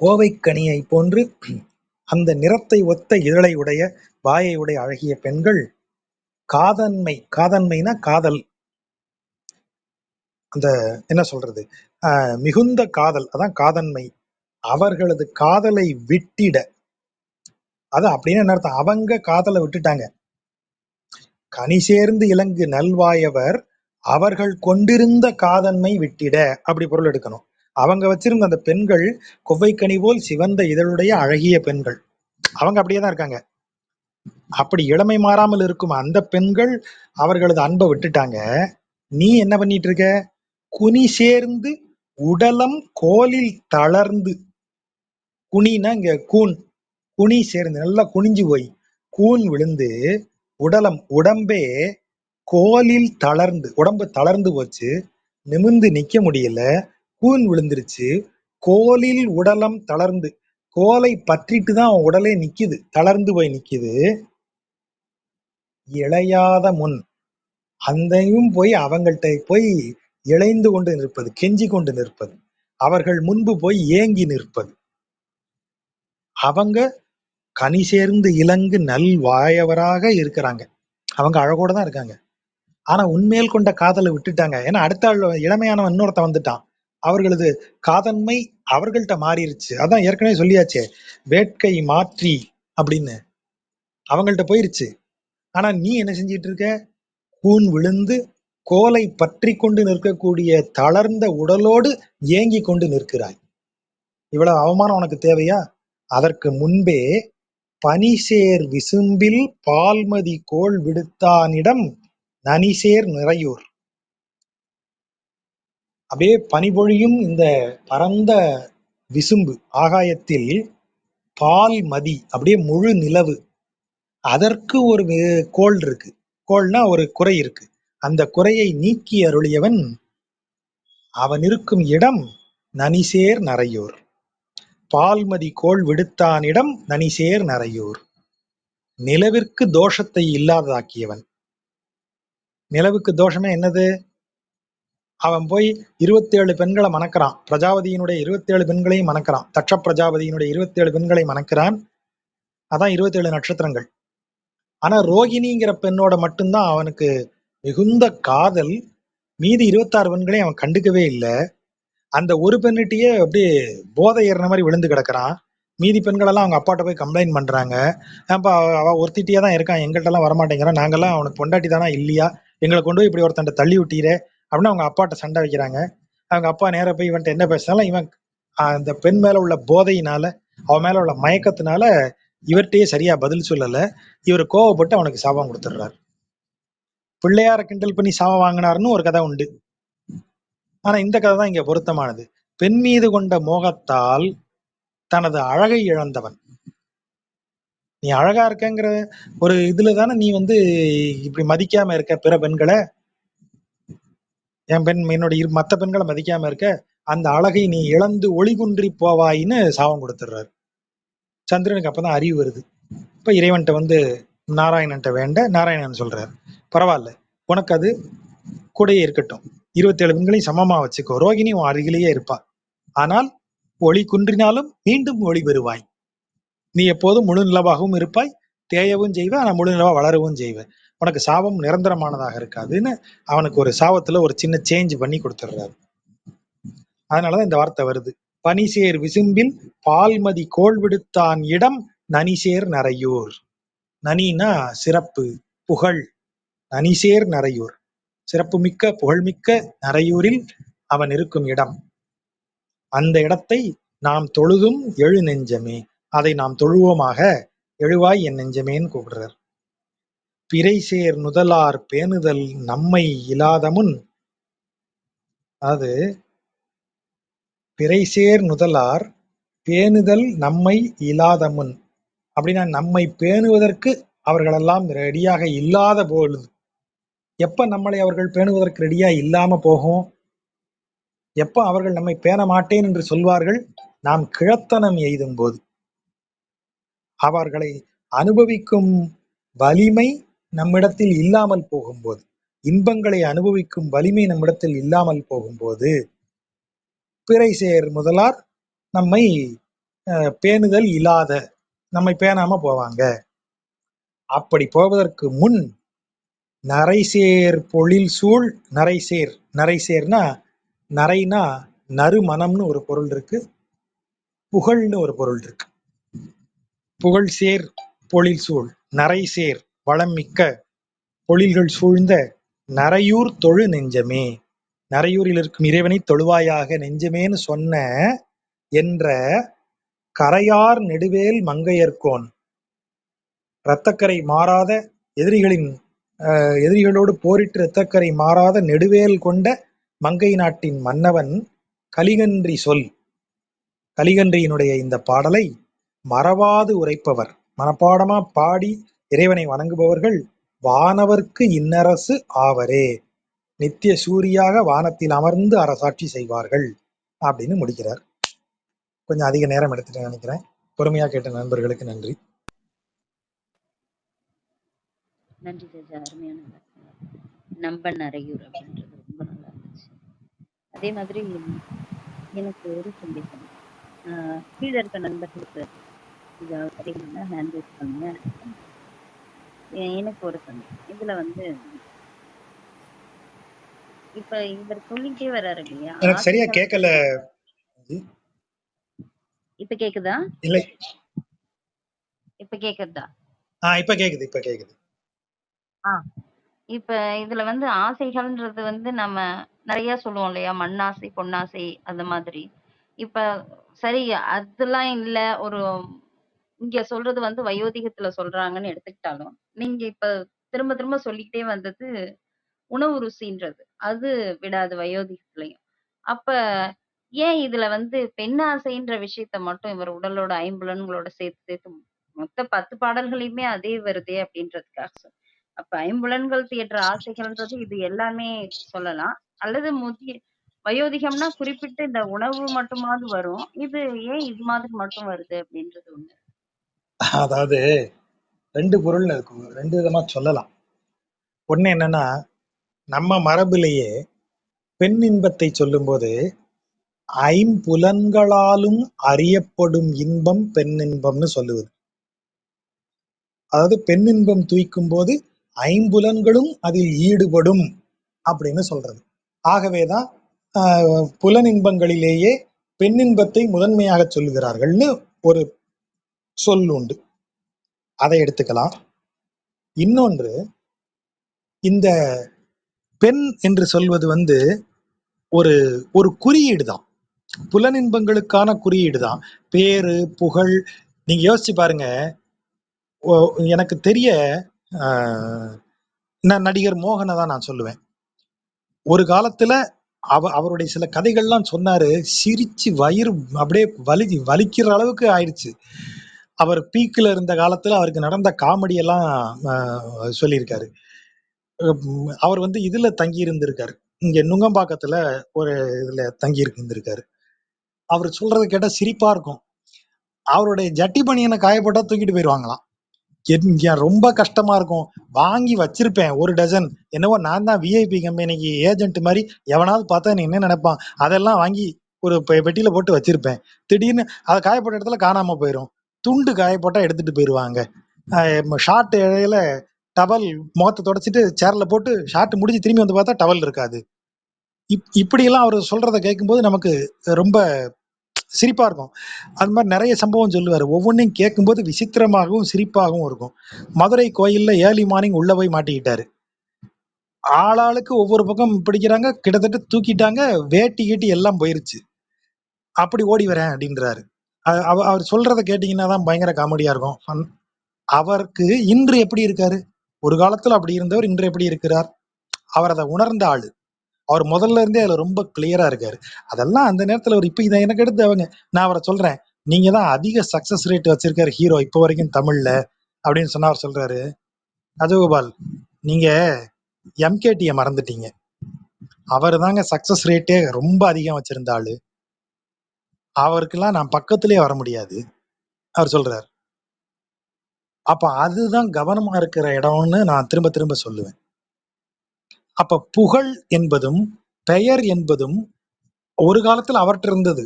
கோவை கனியை போன்று அந்த நிறத்தை ஒத்த இதழை உடைய, வாயை உடைய அழகிய பெண்கள் காதன்மை, காதன்மைனா காதல், அந்த என்ன சொல்றது, மிகுந்த காதல், அதான் காதன்மை. அவர்களது காதலை விட்டிட, அது அப்படின்னு என்ன அர்த்தம், அவங்க காதலை விட்டுட்டாங்க. கனி சேர்ந்து இலங்கு நல்வாயவர் அவர்கள் கொண்டிருந்த காதன்மை விட்டிட, அப்படி பொருள் எடுக்கணும். அவங்க வச்சிருந்த அந்த பெண்கள் கொவ்வைக்கனி போல் சிவந்த இதழுடைய அழகிய பெண்கள், அவங்க அப்படியே தான் இருக்காங்க. அப்படி இளமை மாறாமல் இருக்கும் அந்த பெண்கள் அவர்களது அன்பை விட்டுட்டாங்க. நீ என்ன பண்ணிட்டு இருக்க? குனி சேர்ந்து உடலம் கோலில் தளர்ந்து. குனினா இங்க கூன், குனி சேர்ந்து நல்லா குனிஞ்சு போய் கூன் விழுந்து, உடலம் உடம்பே கோலில் தளர்ந்து, உடம்பு தளர்ந்து போச்சு, நிமிர்ந்து நிக்க முடியல, கூன் விழுந்துருச்சு. கோலில் உடலம் தளர்ந்து, கோலை பற்றிட்டு தான் அவன் உடலே நிக்குது, தளர்ந்து போய் நிக்குது. இளையாத முன் அந்தையும் போய் அவங்கள்ட்ட போய் இளைந்து கொண்டு நிற்பது, கெஞ்சி கொண்டு நிற்பது, அவர்கள் முன்பு போய் ஏங்கி நிற்பது. அவங்க கனி சேர்ந்து இலங்கு நல் வாயவராக இருக்கிறாங்க. அவங்க அழகோட தான் இருக்காங்க. ஆனா உண்மையில் கொண்ட காதலை விட்டுட்டாங்க. ஏன்னா அடுத்த ஆள் இளமையானவன் இன்னொருத்தன் வந்துட்டான். அவர்களது காதன்மை அவர்கள்ட்ட மாறிடுச்சு. அதான் ஏற்கனவே சொல்லியாச்சே, வேட்கை மாற்றி அப்படின்னு அவங்கள்ட்ட போயிருச்சு. ஆனா நீ என்ன செஞ்சிட்டு இருக்க? கூன் விழுந்து கோலை பற்றி கொண்டு நிற்கக்கூடிய தளர்ந்த உடலோடு ஏங்கி கொண்டு நிற்கிறாய். இவ்வளவு அவமானம் உனக்கு தேவையா? அதற்கு முன்பே பனிசேர் விசும்பில் பால்மதி கோள் விடுத்தானிடம் நனிசேர் நிறையூர். அப்படியே பனிபொழியும் இந்த பரந்த விசும்பு ஆகாயத்தில் பால் மதி, அப்படியே முழு நிலவு, அதற்கு ஒரு கோள் இருக்கு. கோள்னா ஒரு குறை இருக்கு. அந்த குறையை நீக்கி அருளியவன் அவன் இருக்கும் இடம் நனிசேர் நரையூர். பால்மதி கோள் விடுத்தானிடம் நனிசேர் நரையூர். நிலவிற்கு தோஷத்தை இல்லாததாக்கியவன். நிலவுக்கு தோஷமே என்னது? அவன் போய் 27 பெண்களை மணக்கிறான். பிரஜாபதியினுடைய 27 பெண்களையும் மணக்கிறான். தட்ச பிரஜாபதியினுடைய 27 பெண்களை மணக்கிறான். அதான் 27 நட்சத்திரங்கள். ஆனா ரோகிணிங்கிற பெண்ணோட மட்டும்தான் அவனுக்கு மிகுந்த காதல். மீதி 26 பெண்களையும் அவன் கண்டுக்கவே இல்லை. அந்த ஒரு பெண்ணிட்டையே அப்படியே போதை ஏறின மாதிரி விழுந்து கிடக்குறான். மீதி பெண்களெல்லாம் அவங்க அப்பாட்ட போய் கம்ப்ளைண்ட் பண்றாங்க. அப்ப அவ ஒருத்திட்டியே தான் இருக்கான், எங்கள்கிட்ட எல்லாம் வரமாட்டேங்கிறான், நாங்கெல்லாம் அவனுக்கு பொண்டாட்டி தானா இல்லையா, எங்களை கொண்டு போய் இப்படி ஒருத்தன் தள்ளி விட்டீரே அப்படின்னு அவங்க அப்பாட்ட சண்டை வைக்கிறாங்க. அவங்க அப்பா நேர போய் இவன்ட்ட என்ன பேசினாலும் இவன் அந்த பெண் மேல உள்ள போதையினால, அவன் மேல உள்ள மயக்கத்தினால இவர்கிட்டயே சரியா பதில் சொல்லல. இவர் கோவப்பட்டு அவனுக்கு சாபம் கொடுத்துடுறாரு. பிள்ளையார கிண்டல் பண்ணி சாபம் வாங்கினாருன்னு ஒரு கதை உண்டு. ஆனா இந்த கதை தான் இங்க பொருத்தமானது. பெண் மீது கொண்ட மோகத்தால் தனது அழகை இழந்தவன். நீ அழகா இருக்கங்கிற ஒரு இதுல தானே நீ வந்து இப்படி மதிக்காம இருக்க பிற பெண்களை. என் பெண் என்னோட மற்ற பெண்களை மதிக்காம இருக்க, அந்த அழகை நீ இழந்து ஒளி குன்றி போவாயின்னு சாபம் கொடுத்துடுறாரு. சந்திரனுக்கு அப்பதான் அறிவு வருது. இப்ப இறைவன்ட்ட வந்து நாராயணன்ட்ட வேண்ட, நாராயணன் சொல்றாரு, பரவாயில்ல, உனக்கு அது கூடயே இருக்கட்டும், 27 பெண்களையும் சமமா வச்சுக்கோ, ரோகிணி உன் அருகிலேயே இருப்பா, ஆனால் ஒளி குன்றினாலும் மீண்டும் ஒளி பெறுவாய், நீ எப்போதும் முழு நிலவாகவும் இருப்பாய், தேயவும் செய்வ, ஆனா முழு நிலவா வளரவும் செய்வ, உனக்கு சாபம் நிரந்தரமானதாக இருக்காதுன்னு அவனுக்கு ஒரு சாபத்துல ஒரு சின்ன சேஞ்ச் பண்ணி கொடுத்துடுறாரு. அதனாலதான் இந்த வார்த்தை வருது. பனிசேர் விசும்பில் பால்மதி கோள் விடுத்தான் இடம் நனிசேர் நரையூர். நனினா சிறப்பு, புகழ். நனிசேர் நரையூர், சிறப்பு மிக்க புகழ்மிக்க நரையூரில் அவன் இருக்கும் இடம். அந்த இடத்தை நாம் தொழுதும் எழு நெஞ்சமே, அதை நாம் தொழுவோமாக, எழுவாய் என் நெஞ்சமேன்னு கூப்பிடுறார். பிறைசேர் நுதலார் பேணுதல் நம்மை இலாதமுன். அது பிறைசேர் நுதலார் பேணுதல் நம்மை இலாதமுன் அப்படின்னா நம்மை பேணுவதற்கு அவர்களெல்லாம் ரெடியாக இல்லாத பொழுது. எப்ப நம்மளை அவர்கள் பேணுவதற்கு ரெடியா இல்லாம போகும்? எப்ப அவர்கள் நம்மை பேண மாட்டேன் என்று சொல்வார்கள்? நாம் கிழத்தனம் எய்தும் போது. அவர்களை அனுபவிக்கும் வலிமை நம்மிடத்தில் இல்லாமல் போகும்போது, இன்பங்களை அனுபவிக்கும் வலிமை நம்மிடத்தில் இல்லாமல் போகும்போது, பிறைசேர் முதலார் நம்மை பேணுதல் இல்லாத, நம்மை பேணாம போவாங்க. அப்படி போவதற்கு முன் நரைசேர் பொழில் சூழ். நரைசேர், நரைசேர்னா நரைனா நறுமணம்னு ஒரு பொருள் இருக்கு, புகழ்னு ஒரு பொருள் இருக்கு. புகழ் சேர் பொழில் சூழ், நரைசேர் வளம் மிக்க பொழில்கள் சூழ்ந்த நரையூர் தொழு நெஞ்சமே, நரையூரில் இருக்கும் இறைவனை தொழுவாயாக நெஞ்சமேன்னு சொன்ன என்ற கரையார் நெடுவேல் மங்கையர்கோன். இரத்தக்கரை மாறாத எதிரிகளோடு போரிட்டு இரத்தக்கரை மாறாத நெடுவேல் கொண்ட மங்கை நாட்டின் மன்னவன் கலிகன்றி சொல். கலிகன்றியினுடைய இந்த பாடலை மறவாது உரைப்பவர், மனப்பாடமா பாடி இறைவனை வணங்குபவர்கள் வானவர்க்கு இன்னரசு ஆவரே, நித்திய சூரியாக வானத்தில் அமர்ந்து அரசாட்சி செய்வார்கள் அப்படின்னு முடிக்கிறார். கொஞ்சம் அதிக நேரம் எடுத்துட்டு நினைக்கிறேன். பொறுமையா கேட்ட நண்பர்களுக்கு நன்றி. நன்றி ராஜா. அருமையான விளக்கம். நம்பன் அறையூர் அப்படின்றது ரொம்ப நல்லா இருந்துச்சு. அதே மாதிரி எனக்கு ஒரு சந்தேகம். கீழ இருக்க நண்பர்களுக்கு ஏதாவது தெரியும்னா ஹேண்ட் ரைஸ் பண்ணுங்க. எனக்கு ஒரு சந்தேகம். இதுல வந்து இப்ப இவர் சொல்லிட்டே வர்றாரு இல்லையா? எனக்கு சரியா ஆசைகள் கேட்கல. இப்ப கேக்குதா? இல்லை, இப்ப கேக்குதா? இப்ப கேக்குது, இப்ப கேக்குது. ஆ. இப்ப இதுல வந்து ஆசைகள்ன்றது வந்து நம்ம நெறைய சொல்லுவோம் இல்லையா? மண்ணாசை, பொன்னாசை அந்த மாதிரி. இப்ப சரி அதெல்லாம் இல்ல. ஒரு இங்க சொல்றது வந்து வயோதிகத்துல சொல்றாங்கன்னு எடுத்துக்கிட்டாலும், நீங்க இப்ப திரும்ப திரும்ப சொல்லிக்கிட்டே வந்தது உணவு ருசின்றது. அது விடாது வயோதிகத்திலயும். அப்ப ஏன் இதுல வந்து பெண் ஆசைன்ற விஷயத்த மட்டும் இவர் உடலோட ஐம்புலன்களோட சேர்த்து சேர்த்து மொத்த 10 பாடல்களையுமே அதே வருதே அப்படின்றதுக்காக அப்ப ஐம்புலன்கள் தேற்ற ஆசைகள்ன்றது இது எல்லாமே சொல்லலாம். அல்லது வயோதிகம்னா குறிப்பிட்டு இந்த உணவு மட்டுமாவது வரும். இது ஏன் இது மாதிரி மட்டும் வருது அப்படின்றது ஒண்ணு. அதாவது 2 பொருள் இருக்கும். 2 விதமா சொல்லலாம். ஒண்ணு என்னன்னா, நம்ம மரபிலேயே பெண் இன்பத்தை சொல்லும்போது, ஐம்புலன்களாலும் அறியப்படும் இன்பம் பெண்ணின்பம்னு சொல்லுவது. அதாவது பெண்ணின்பம் துய்க்கும்போது ஐம்புலன்களும் அதில் ஈடுபடும் அப்படின்னு சொல்றது. ஆகவேதான் புலனின்பங்களிலேயே பெண்ணின்பத்தை முதன்மையாக சொல்லுகிறார்கள்னு ஒரு சொல் உண்டு. அதை எடுத்துக்கலாம். இன்னொன்று, இந்த பெண் என்று சொல்வது வந்து ஒரு ஒரு குறியீடு தான். புலனின்பங்களுக்கான குறியீடு தான். பேரு, புகழ். நீங்க யோசிச்சு பாருங்க. எனக்கு தெரிய நான் நடிகர் மோகனை தான் நான் சொல்லுவேன். ஒரு காலத்துல அவருடைய சில கதைகள்லாம் சொன்னாரு. சிரிச்சு வயிறு அப்படியே வலிக்கிற அளவுக்கு ஆயிடுச்சு. அவர் பீக்ல இருந்த காலத்துல அவருக்கு நடந்த காமெடி எல்லாம் சொல்லியிருக்காரு. அவர் வந்து இதுல தங்கி இருந்திருக்காரு. இங்க நுங்கம்பாக்கத்துல ஒரு இதுல தங்கி இருந்திருக்காரு. அவர் சொல்றதை கேட்டா சிரிப்பா இருக்கும். அவருடைய ஜட்டி பனியனை காயப்போட்டா தூக்கிட்டு போயிடுவாங்களாம். ரொம்ப கஷ்டமா இருக்கும். வாங்கி வச்சிருப்பேன் 1 டஜன். என்னவோ நான் தான் விஐபி கம்பெனிக்கு ஏஜென்ட் மாதிரி. எவனாவது பார்த்தா நீ என்ன நினைப்பான், அதெல்லாம் வாங்கி ஒரு பெட்டியில போட்டு வச்சிருப்பேன். திடீர்னு அதை காயப்பட்ட இடத்துல காணாம போயிடும். துண்டு காயப்போட்டா எடுத்துட்டு போயிடுவாங்க. ஷார்ட் இடையில டவல் முகத்தை தொடச்சிட்டு சேர்ல போட்டு ஷார்ட் முடிஞ்சு திரும்பி வந்து பார்த்தா டவல் இருக்காது. இப்படியெல்லாம் அவர் சொல்றதை கேட்கும்போது நமக்கு ரொம்ப சிரிப்பா இருக்கும். அது மாதிரி நிறைய சம்பவம் சொல்லுவாரு. ஒவ்வொன்றையும் கேட்கும்போது விசித்திரமாகவும் சிரிப்பாகவும் இருக்கும். மதுரை கோயில்ல ஏர்லி மார்னிங் உள்ள போய் மாட்டிக்கிட்டாரு. ஆளாளுக்கு ஒவ்வொரு பக்கம் பிடிக்கிறாங்க, கிட்டத்தட்ட தூக்கிட்டாங்க, வேட்டி கீட்டி எல்லாம் போயிருச்சு. அப்படி ஓடி வரேன் அப்படின்றாரு. அவர் சொல்றதை கேட்டீங்கன்னா தான் பயங்கர காமெடியா இருக்கும். அவருக்கு இன்று எப்படி இருக்காரு? ஒரு காலத்துல அப்படி இருந்தவர் இன்று எப்படி இருக்கிறார்? அவர் அதை உணர்ந்த ஆளு. அவர் முதல்ல இருந்தே அதுல ரொம்ப கிளியரா இருக்காரு. அதெல்லாம் அந்த நேரத்துல ஒரு இப்ப இதை எனக்கு எடுத்து நான் அவரை சொல்றேன், நீங்க தான் அதிக சக்சஸ் ரேட் வச்சிருக்காரு ஹீரோ இப்ப வரைக்கும் தமிழ்ல அப்படின்னு சொன்னா அவர் சொல்றாரு, ராஜகோபால் நீங்க எம்கேடிய மறந்துட்டீங்க. அவர் தாங்க சக்சஸ் ரேட்டே ரொம்ப அதிகம் வச்சிருந்த ஆளு. அவருக்கெல்லாம் நான் பக்கத்திலேயே வர முடியாது அவர் சொல்றாரு. அப்ப அதுதான் கவனமா இருக்கிற இடம்னு நான் திரும்ப திரும்ப சொல்லுவேன். அப்ப புகழ் என்பதும் பெயர் என்பதும் ஒரு காலத்துல அவர்கிட்ட இருந்தது.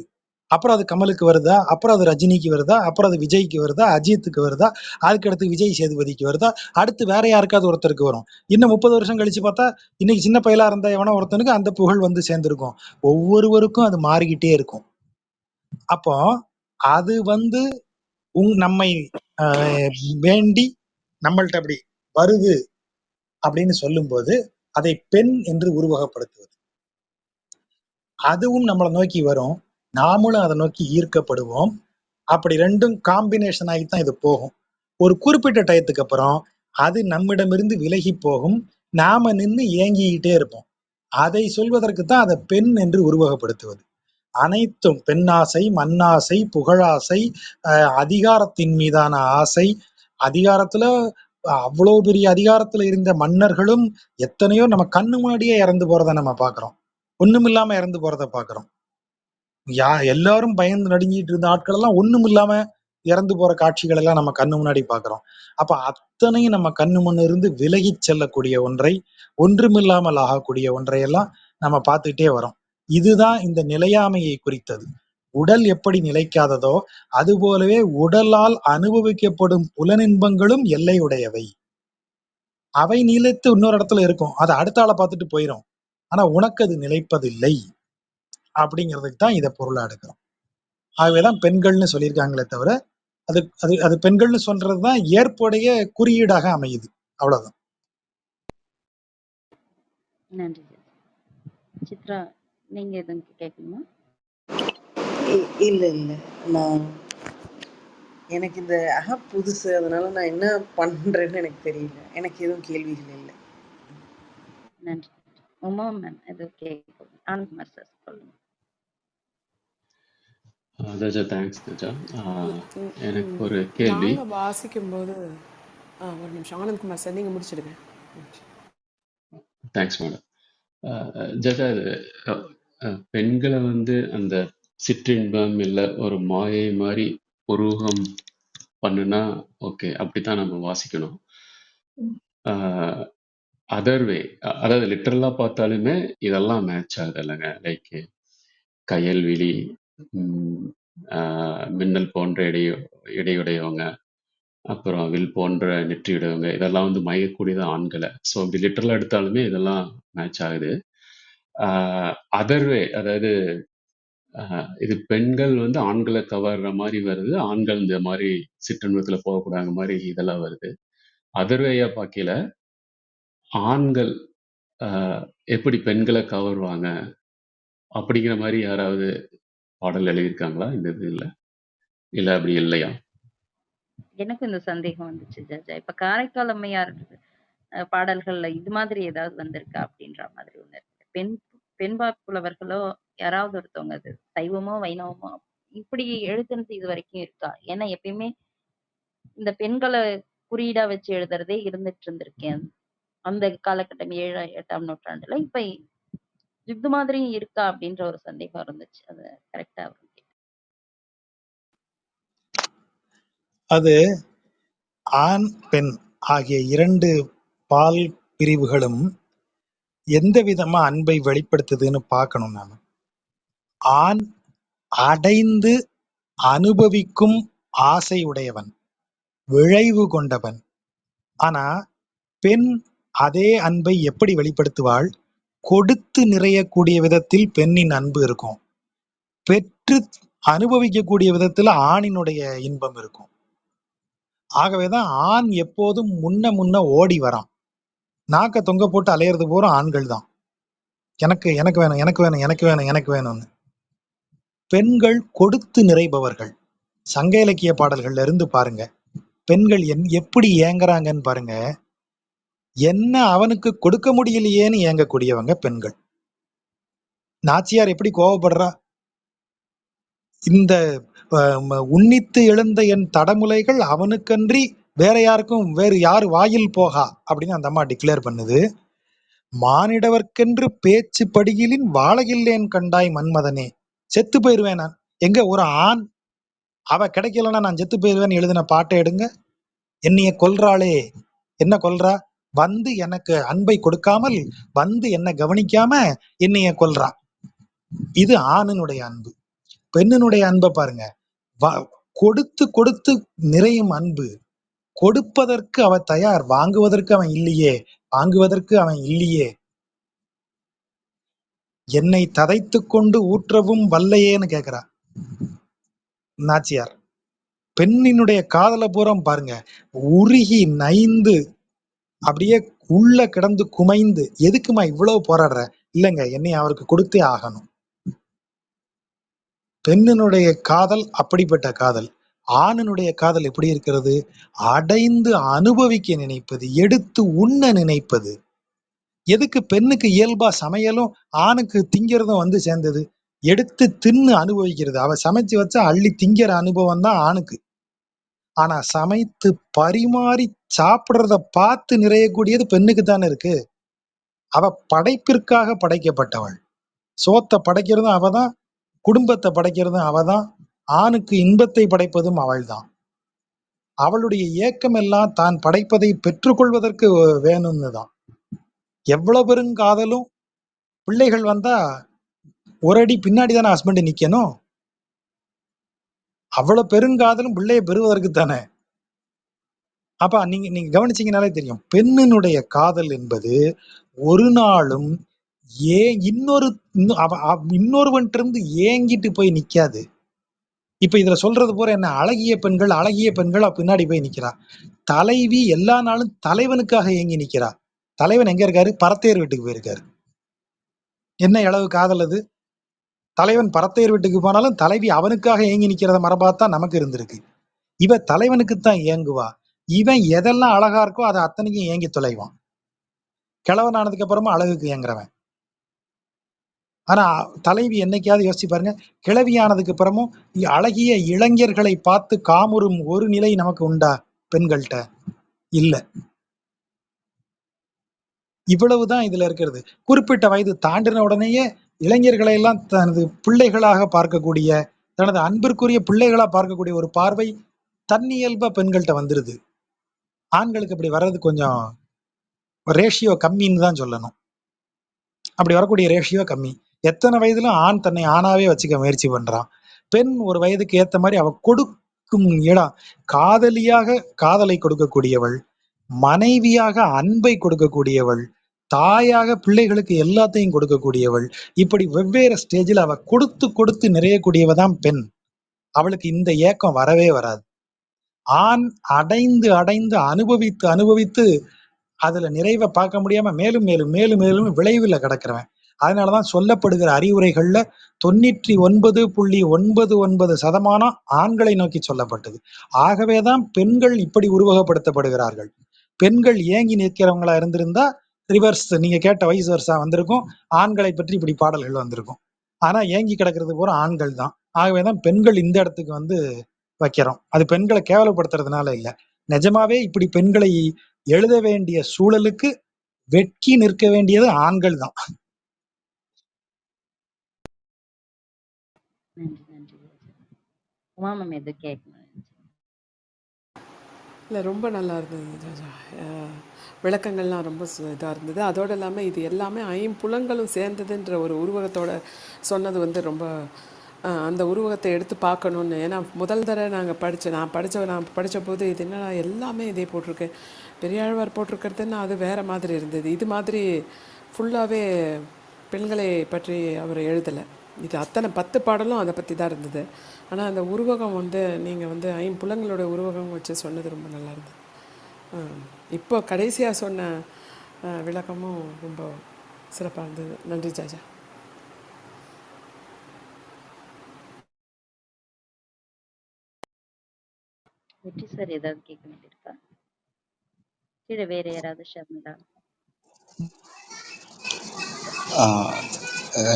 அப்புறம் அது கமலுக்கு வருதா, அப்புறம் அது ரஜினிக்கு வருதா, அப்புறம் அது விஜய்க்கு வருதா, அஜித்துக்கு வருதா, அதுக்கு அடுத்து விஜய் சேதுபதிக்கு வருதா, அடுத்து வேற யாருக்காவது ஒருத்தருக்கு வரும். இன்னும் 30 வருஷம் கழிச்சு பார்த்தா இன்னைக்கு சின்ன பயலா இருந்த எவனோ ஒருத்தனுக்கு அந்த புகழ் வந்து சேர்ந்திருக்கும். ஒவ்வொருவருக்கும் அது மாறிக்கிட்டே இருக்கும். அப்போ அது வந்து நம்மை வேண்டி நம்மள்ட்ட அப்படி வருது அப்படின்னு சொல்லும்போது அதை பெண் என்று உருவகப்படுத்துவது. அதுவும் நம்மளை நோக்கி வரும். நாமளும் அதை நோக்கி ஈர்க்கப்படுவோம். அப்படி 2ம் காம்பினேஷன் ஆகித்தான் இது போகும். ஒரு குறிப்பிட்ட டயத்துக்கு அப்புறம் அது நம்மிடமிருந்து விலகி போகும். நாம நின்று ஏங்கிக்கிட்டே இருப்போம். அதை சொல்வதற்கு தான் அதை பெண் என்று உருவகப்படுத்துவது. அனைத்தும் பெண்ணாசை, மண்ணாசை, புகழாசை, அதிகாரத்தின் மீதான ஆசை. அதிகாரத்துல அவ்வளவு பெரிய அதிகாரத்துல இருந்த மன்னர்களும் எத்தனையோ நம்ம கண்ணு முன்னாடியே இறந்து போறதை நம்ம பாக்குறோம். ஒண்ணுமில்லாம இறந்து போறதை பாக்குறோம். எல்லாரும் பயந்து நடுங்கிட்டு இருந்த ஆட்கள் எல்லாம் ஒண்ணும் இல்லாம இறந்து போற காட்சிகள் எல்லாம் நம்ம கண்ணு முன்னாடி பார்க்கிறோம். அப்ப அத்தனையும் நம்ம கண்ணு முன்ன இருந்து விலகிச் செல்லக்கூடிய ஒன்றை, ஒன்றுமில்லாமல் ஆகக்கூடிய ஒன்றையெல்லாம் நம்ம பார்த்துட்டே வரோம். இதுதான் இந்த நிலையாமையை குறித்தது. உடல் எப்படி நிலைக்காததோ அதுபோலவே உடலால் அனுபவிக்கப்படும் புலனின்பங்களும் எல்லையுடையவை. அவை நிலைத்து இன்னொரு இடத்துல இருக்கும். அது அடுத்த ஆளை பார்த்துட்டு போயிரும். ஆனா உனக்கு அது நிலைப்பதில்லை அப்படிங்கிறதுக்கு தான் இதை பொருளா எடுக்கிறோம். ஆகவேதான் பெண்கள்னு சொல்லியிருக்காங்களே தவிர அது அது அது பெண்கள்னு சொல்றதுதான் ஏற்புடைய குறியீடாக அமையுது. அவ்வளவுதான். நன்றி ஜட்ஜ். சித்ரா, நீங்க எதுவும் கேட்கணுமா? இல்லை இல்லை, நான் எனக்கு இந்த ஆப் புதுசு, அதனால நான் என்ன பண்றேன்னு எனக்கு தெரியல. எனக்கு எதுவும் கேள்விகள் இல்லை. நன்றி. உமா மேம் எதுவும் கேட்கணும்? ஆனந்த்குமார் சார் சொல்லுங்க. ஜஜா தேங்க்ஸ் ஜஜா. எனக்கு ஒரு கேள்வி. நாங்கள் வாசிக்கும்போது ஒரு நிமிஷம் ஆனந்த்குமார் சார் நீங்கள் முடிச்சிடுங்க. Thanks madam. ஜஜா, பெண்களை வந்து அந்த சிற்றின்பம் இல்லை ஒரு மாயை மாதிரி உருவகம் பண்ணுனா ஓகே, அப்படித்தான் நம்ம வாசிக்கணும். அதர்வே, அதாவது லிட்டரலா பார்த்தாலுமே இதெல்லாம் மேட்ச் ஆகுது இல்லைங்க. லைக் கயல்விழி, மின்னல் போன்ற இடையுடையவங்க, அப்புறம் வில் போன்ற நெற்றியுடையவங்க, இதெல்லாம் வந்து மயக்கக்கூடியது ஆண்களை. ஸோ அப்படி லிட்டரலா எடுத்தாலுமே இதெல்லாம் மேட்ச் ஆகுது. அதர்வே, அதாவது இது பெண்கள் வந்து ஆண்களை கவர்ற மாதிரி வருது, ஆண்கள் இந்த மாதிரி சிற்றின்பத்துல போகக்கூடாத மாதிரி இதெல்லாம் வருது. அதர்வேயா பார்க்கல ஆண்கள் எப்படி பெண்களை கவருவாங்க அப்படிங்கிற மாதிரி யாராவது பாடல் எழுதியிருக்காங்களா இந்த இது? இல்ல அப்படி இல்லையா? எனக்கு இந்த சந்தேகம் வந்துச்சு ஜட்ஜா. இப்ப காரைக்கால் அம்மையார் பாடல்கள்ல இது மாதிரி ஏதாவது வந்திருக்கா அப்படின்ற மாதிரி ஒண்ணு இருக்கு. பெண்பா புலவர்களோ யாராவது ஒருத்தவங்க அது சைவமோ வைணவமோ இப்படி எழுதுனது இது வரைக்கும் இருக்கா? ஏன்னா எப்பயுமே இந்த பெண்களை குறியீடா வச்சு எழுதுறதே இருந்துட்டு இருந்திருக்கேன் அந்த காலகட்டம் 7ஆம் 8ஆம் நூற்றாண்டுல. இப்ப இது மாதிரி இருக்கா அப்படின்ற ஒரு சந்தேகம் இருந்துச்சு. அது கரெக்டா? அது ஆண் பெண் ஆகிய இரண்டு பால் பிரிவுகளும் எந்த விதமா அன்பை வெளிப்படுத்துதுன்னு பார்க்கணும். நாம ஆண் அடைந்து அனுபவிக்கும் ஆசை உடையவன், விழைவு கொண்டவன். ஆனா பெண் அதே அன்பை எப்படி வெளிப்படுத்துவாள்? கொடுத்து நிறையக்கூடிய விதத்தில் பெண்ணின் அன்பு இருக்கும், பெற்று அனுபவிக்கக்கூடிய விதத்துல ஆணினுடைய இன்பம் இருக்கும். ஆகவேதான் ஆண் எப்போதும் முன்ன ஓடி வரான். நாக்க தொங்க போட்டு அலையிறது பூரா ஆண்கள் தான். எனக்கு எனக்கு வேணும், எனக்கு வேணும், எனக்கு வேணும், எனக்கு வேணும்னு. பெண்கள் கொடுத்து நிறைபவர்கள். சங்க இலக்கிய பாடல்கள்ல இருந்து பாருங்க, பெண்கள் எப்படி ஏங்குறாங்கன்னு பாருங்க. என்ன அவனுக்கு கொடுக்க முடியலையேன்னு ஏங்கக்கூடியவங்க பெண்கள். நாச்சியார் எப்படி கோவப்படுறா? இந்த உன்னித்து எழுந்த என் தடமுலைகள் அவனுக்கன்றி வேற யாருக்கும், வேறு யாரு வாயில் போகா அப்படின்னு அந்த அம்மா டிக்ளேர் பண்ணுது. மானிடவர்க்கென்று பேச்சு படியிலின் வாழகில்லேன் கண்டாய் மன்மதனே. செத்து போயிருவேன் நான். எங்க ஒரு ஆண் அவ கிடைக்கலன்னா நான் செத்து போயிருவேன் எழுதின பாட்டை எடுங்க. என்னைய கொல்றாளே, என்ன கொல்றா? வந்து எனக்கு அன்பை கொடுக்காமல், வந்து என்ன கவனிக்காம என்னைய கொல்றா. இது ஆணினுடைய அன்பு. பெண்ணினுடைய அன்பை பாருங்க, கொடுத்து கொடுத்து நிறையும் அன்பு. கொடுப்பதற்கு அவ தயார், வாங்குவதற்கு அவன் இல்லையே, வாங்குவதற்கு அவன் இல்லையே. என்னை ததைத்து கொண்டு ஊற்றவும் வல்லையேன்னு கேக்குறா நாச்சியார். பெண்ணினுடைய காதல பூரம் பாருங்க, உருகி நைந்து அப்படியே உள்ள கிடந்து குமைந்து, எதுக்குமா இவ்வளவு போராடுற? இல்லைங்க, என்னை அவருக்கு கொடுத்தே ஆகணும். பெண்ணினுடைய காதல் அப்படிப்பட்ட காதல். ஆணினுடைய காதல் எப்படி இருக்கிறது? அடைந்து அனுபவிக்க நினைப்பது, எடுத்து உண்ண நினைப்பது. எதுக்கு பெண்ணுக்கு இயல்பா சமையலும் ஆணுக்கு திங்கிறதும் வந்து சேர்ந்தது? எடுத்து தின்னு அனுபவிக்கிறது. அவ சமைச்சு வச்சா அள்ளி திங்கிற அனுபவம் தான் ஆணுக்கு. ஆனா சமைத்து பரிமாறி சாப்பிடுறத பார்த்து நிறையக்கூடியது பெண்ணுக்கு தானே இருக்கு. அவ படைப்பிற்காக படைக்கப்பட்டவள். சோத்தை படைக்கிறதும் அவதான், குடும்பத்தை படைக்கிறதும் அவதான், ஆணுக்கு இன்பத்தை படைப்பதும் அவள்தான். அவளுடைய ஏக்கம் எல்லாம் தான் படைப்பதை பெற்றுக்கொள்வதற்கு வேணும்னு தான். எவ்வளவு பெருங்காதலும் பிள்ளைகள் வந்தா ஒரு அடி பின்னாடி தானே ஹஸ்பண்ட் நிக்கணும். அவ்வளவு பெருங்காதலும் பிள்ளையை பெறுவதற்கு தானே. அப்ப நீங்க நீங்க கவனிச்சீங்கனாலே தெரியும். பெண்ணினுடைய காதல் என்பது ஒரு நாளும் ஏன் இன்னொருவன்ட்டிருந்து ஏங்கிட்டு போய் நிக்காது. இப்ப இதுல சொல்றது பூரா என்ன, அழகிய பெண்கள் பின்னாடி போய் நிக்கிறா. தலைவி எல்லா நாளும் தலைவனுக்காக ஏங்கி நிக்கிறா. தலைவன் எங்க இருக்காரு? பரத்தையர் வீட்டுக்கு போயிருக்காரு. என்ன அளவு காதல் அது? தலைவன் பரத்தையர் வீட்டுக்கு போனாலும் தலைவி அவனுக்காக ஏங்கி நிக்கிறத மரபாத்தான் நமக்கு இருந்திருக்கு. இவ தலைவனுக்குத்தான் ஏங்குவா. இவன் எதெல்லாம் அழகா இருக்கோ அதை அத்தனைக்கும் ஏங்கி தொலைவான். கிழவன் ஆனதுக்கு அப்புறமா அழகுக்கு ஏங்குறவன். ஆனா தலைவி என்னைக்காவது யோசிச்சு பாருங்க, கிழவி ஆனதுக்கு அப்புறமும் அழகிய இளைஞர்களை பார்த்து காமுறும் ஒரு நிலை நமக்கு உண்டா பெண்கள்கிட்ட? இல்ல. இவ்வளவுதான் இதுல இருக்கிறது. குறிப்பிட்ட வயது தாண்டின உடனேயே இளைஞர்களை எல்லாம் தனது பிள்ளைகளாக பார்க்கக்கூடிய, தனது அன்பிற்குரிய பிள்ளைகளா பார்க்கக்கூடிய ஒரு பார்வை தன்னியல்பா பெண்கள்கிட்ட வந்துருது. ஆண்களுக்கு அப்படி வர்றது கொஞ்சம் ரேஷியோ கம்மின்னு தான் சொல்லணும். அப்படி வரக்கூடிய ரேஷியோ கம்மி. எத்தனை வயதிலும் ஆண் தன்னை ஆணாவே வச்சுக்க முயற்சி பண்றான். பெண் ஒரு வயதுக்கு ஏத்த மாதிரி அவ கொடுக்கும் இடம், காதலியாக காதலை கொடுக்கக்கூடியவள், மனைவியாக அன்பை கொடுக்கக்கூடியவள், தாயாக பிள்ளைகளுக்கு எல்லாத்தையும் கொடுக்கக்கூடியவள். இப்படி வெவ்வேறு ஸ்டேஜில் அவ கொடுத்து கொடுத்து நிறையக்கூடியவ தான் பெண். அவளுக்கு இந்த ஏக்கம் வரவே வராது. ஆண் அடைந்து அடைந்து அனுபவித்து அனுபவித்து அதுல நிறைவை பார்க்க முடியாம மேலும் மேலும் மேலும் மேலும் விளைவுல கிடக்கிறவன். அதனாலதான் சொல்லப்படுகிற அறிவுரைகள்ல 99.99% ஆண்களை நோக்கி சொல்லப்பட்டது. ஆகவேதான் பெண்கள் இப்படி உருவகப்படுத்தப்படுகிறார்கள். பெண்கள் ஏங்கி நிற்கிறவங்களா இருந்திருந்தா ரிவர்ஸ், நீங்க கேட்ட வயசு வருஷா வந்திருக்கும். ஆண்களை பற்றி இப்படி பாடல்கள் வந்திருக்கும். ஆனா ஏங்கி கிடக்கிறது பூரா ஆண்கள் தான். ஆகவேதான் பெண்கள் இந்த இடத்துக்கு வந்து வைக்கிறோம். அது பெண்களை கேவலப்படுத்துறதுனால இல்ல. நிஜமாவே இப்படி பெண்களை எழுத வேண்டிய சூழலுக்கு வெட்கி நிற்க வேண்டியது ஆண்கள் தான். நன்றி, நன்றி. உமா மேம் எது கேட்கணும்? இல்லை, ரொம்ப நல்லா இருந்தது ஜாஜா. விளக்கங்கள்லாம் ரொம்ப இதாக இருந்தது. அதோடு இல்லாமல் இது எல்லாமே ஐம்புலங்களும் சேர்ந்ததுன்ற ஒரு உருவகத்தோட சொன்னது வந்து ரொம்ப அந்த உருவகத்தை எடுத்து பார்க்கணுன்னு. ஏன்னா முதல் தடவை நான் படித்த போது இது என்னடா எல்லாமே இதே போட்டிருக்கு, பெரியாழ்வார் போட்டிருக்கிறதுன்னு அது வேறு மாதிரி இருந்தது. இது மாதிரி ஃபுல்லாகவே பெண்களை பற்றி அவர் எழுதலை. இது அத்தனை 10 பாடலும் அதை பற்றி தான் இருந்தது. ஆனால் அந்த உருவகம் வந்து நீங்கள் வந்து ஐம்புலங்களோட உருவகம் வச்சு சொன்னது ரொம்ப நல்லா இருந்தது. இப்போ கடைசியாக சொன்ன விளக்கமும் ரொம்ப சிறப்பாக இருந்தது. நன்றி ஜாஜா. வெற்றி சார் ஏதாவது கேட்க வேண்டியிருக்கா? கீழே வேற யாராவது? ஷர்மிளா.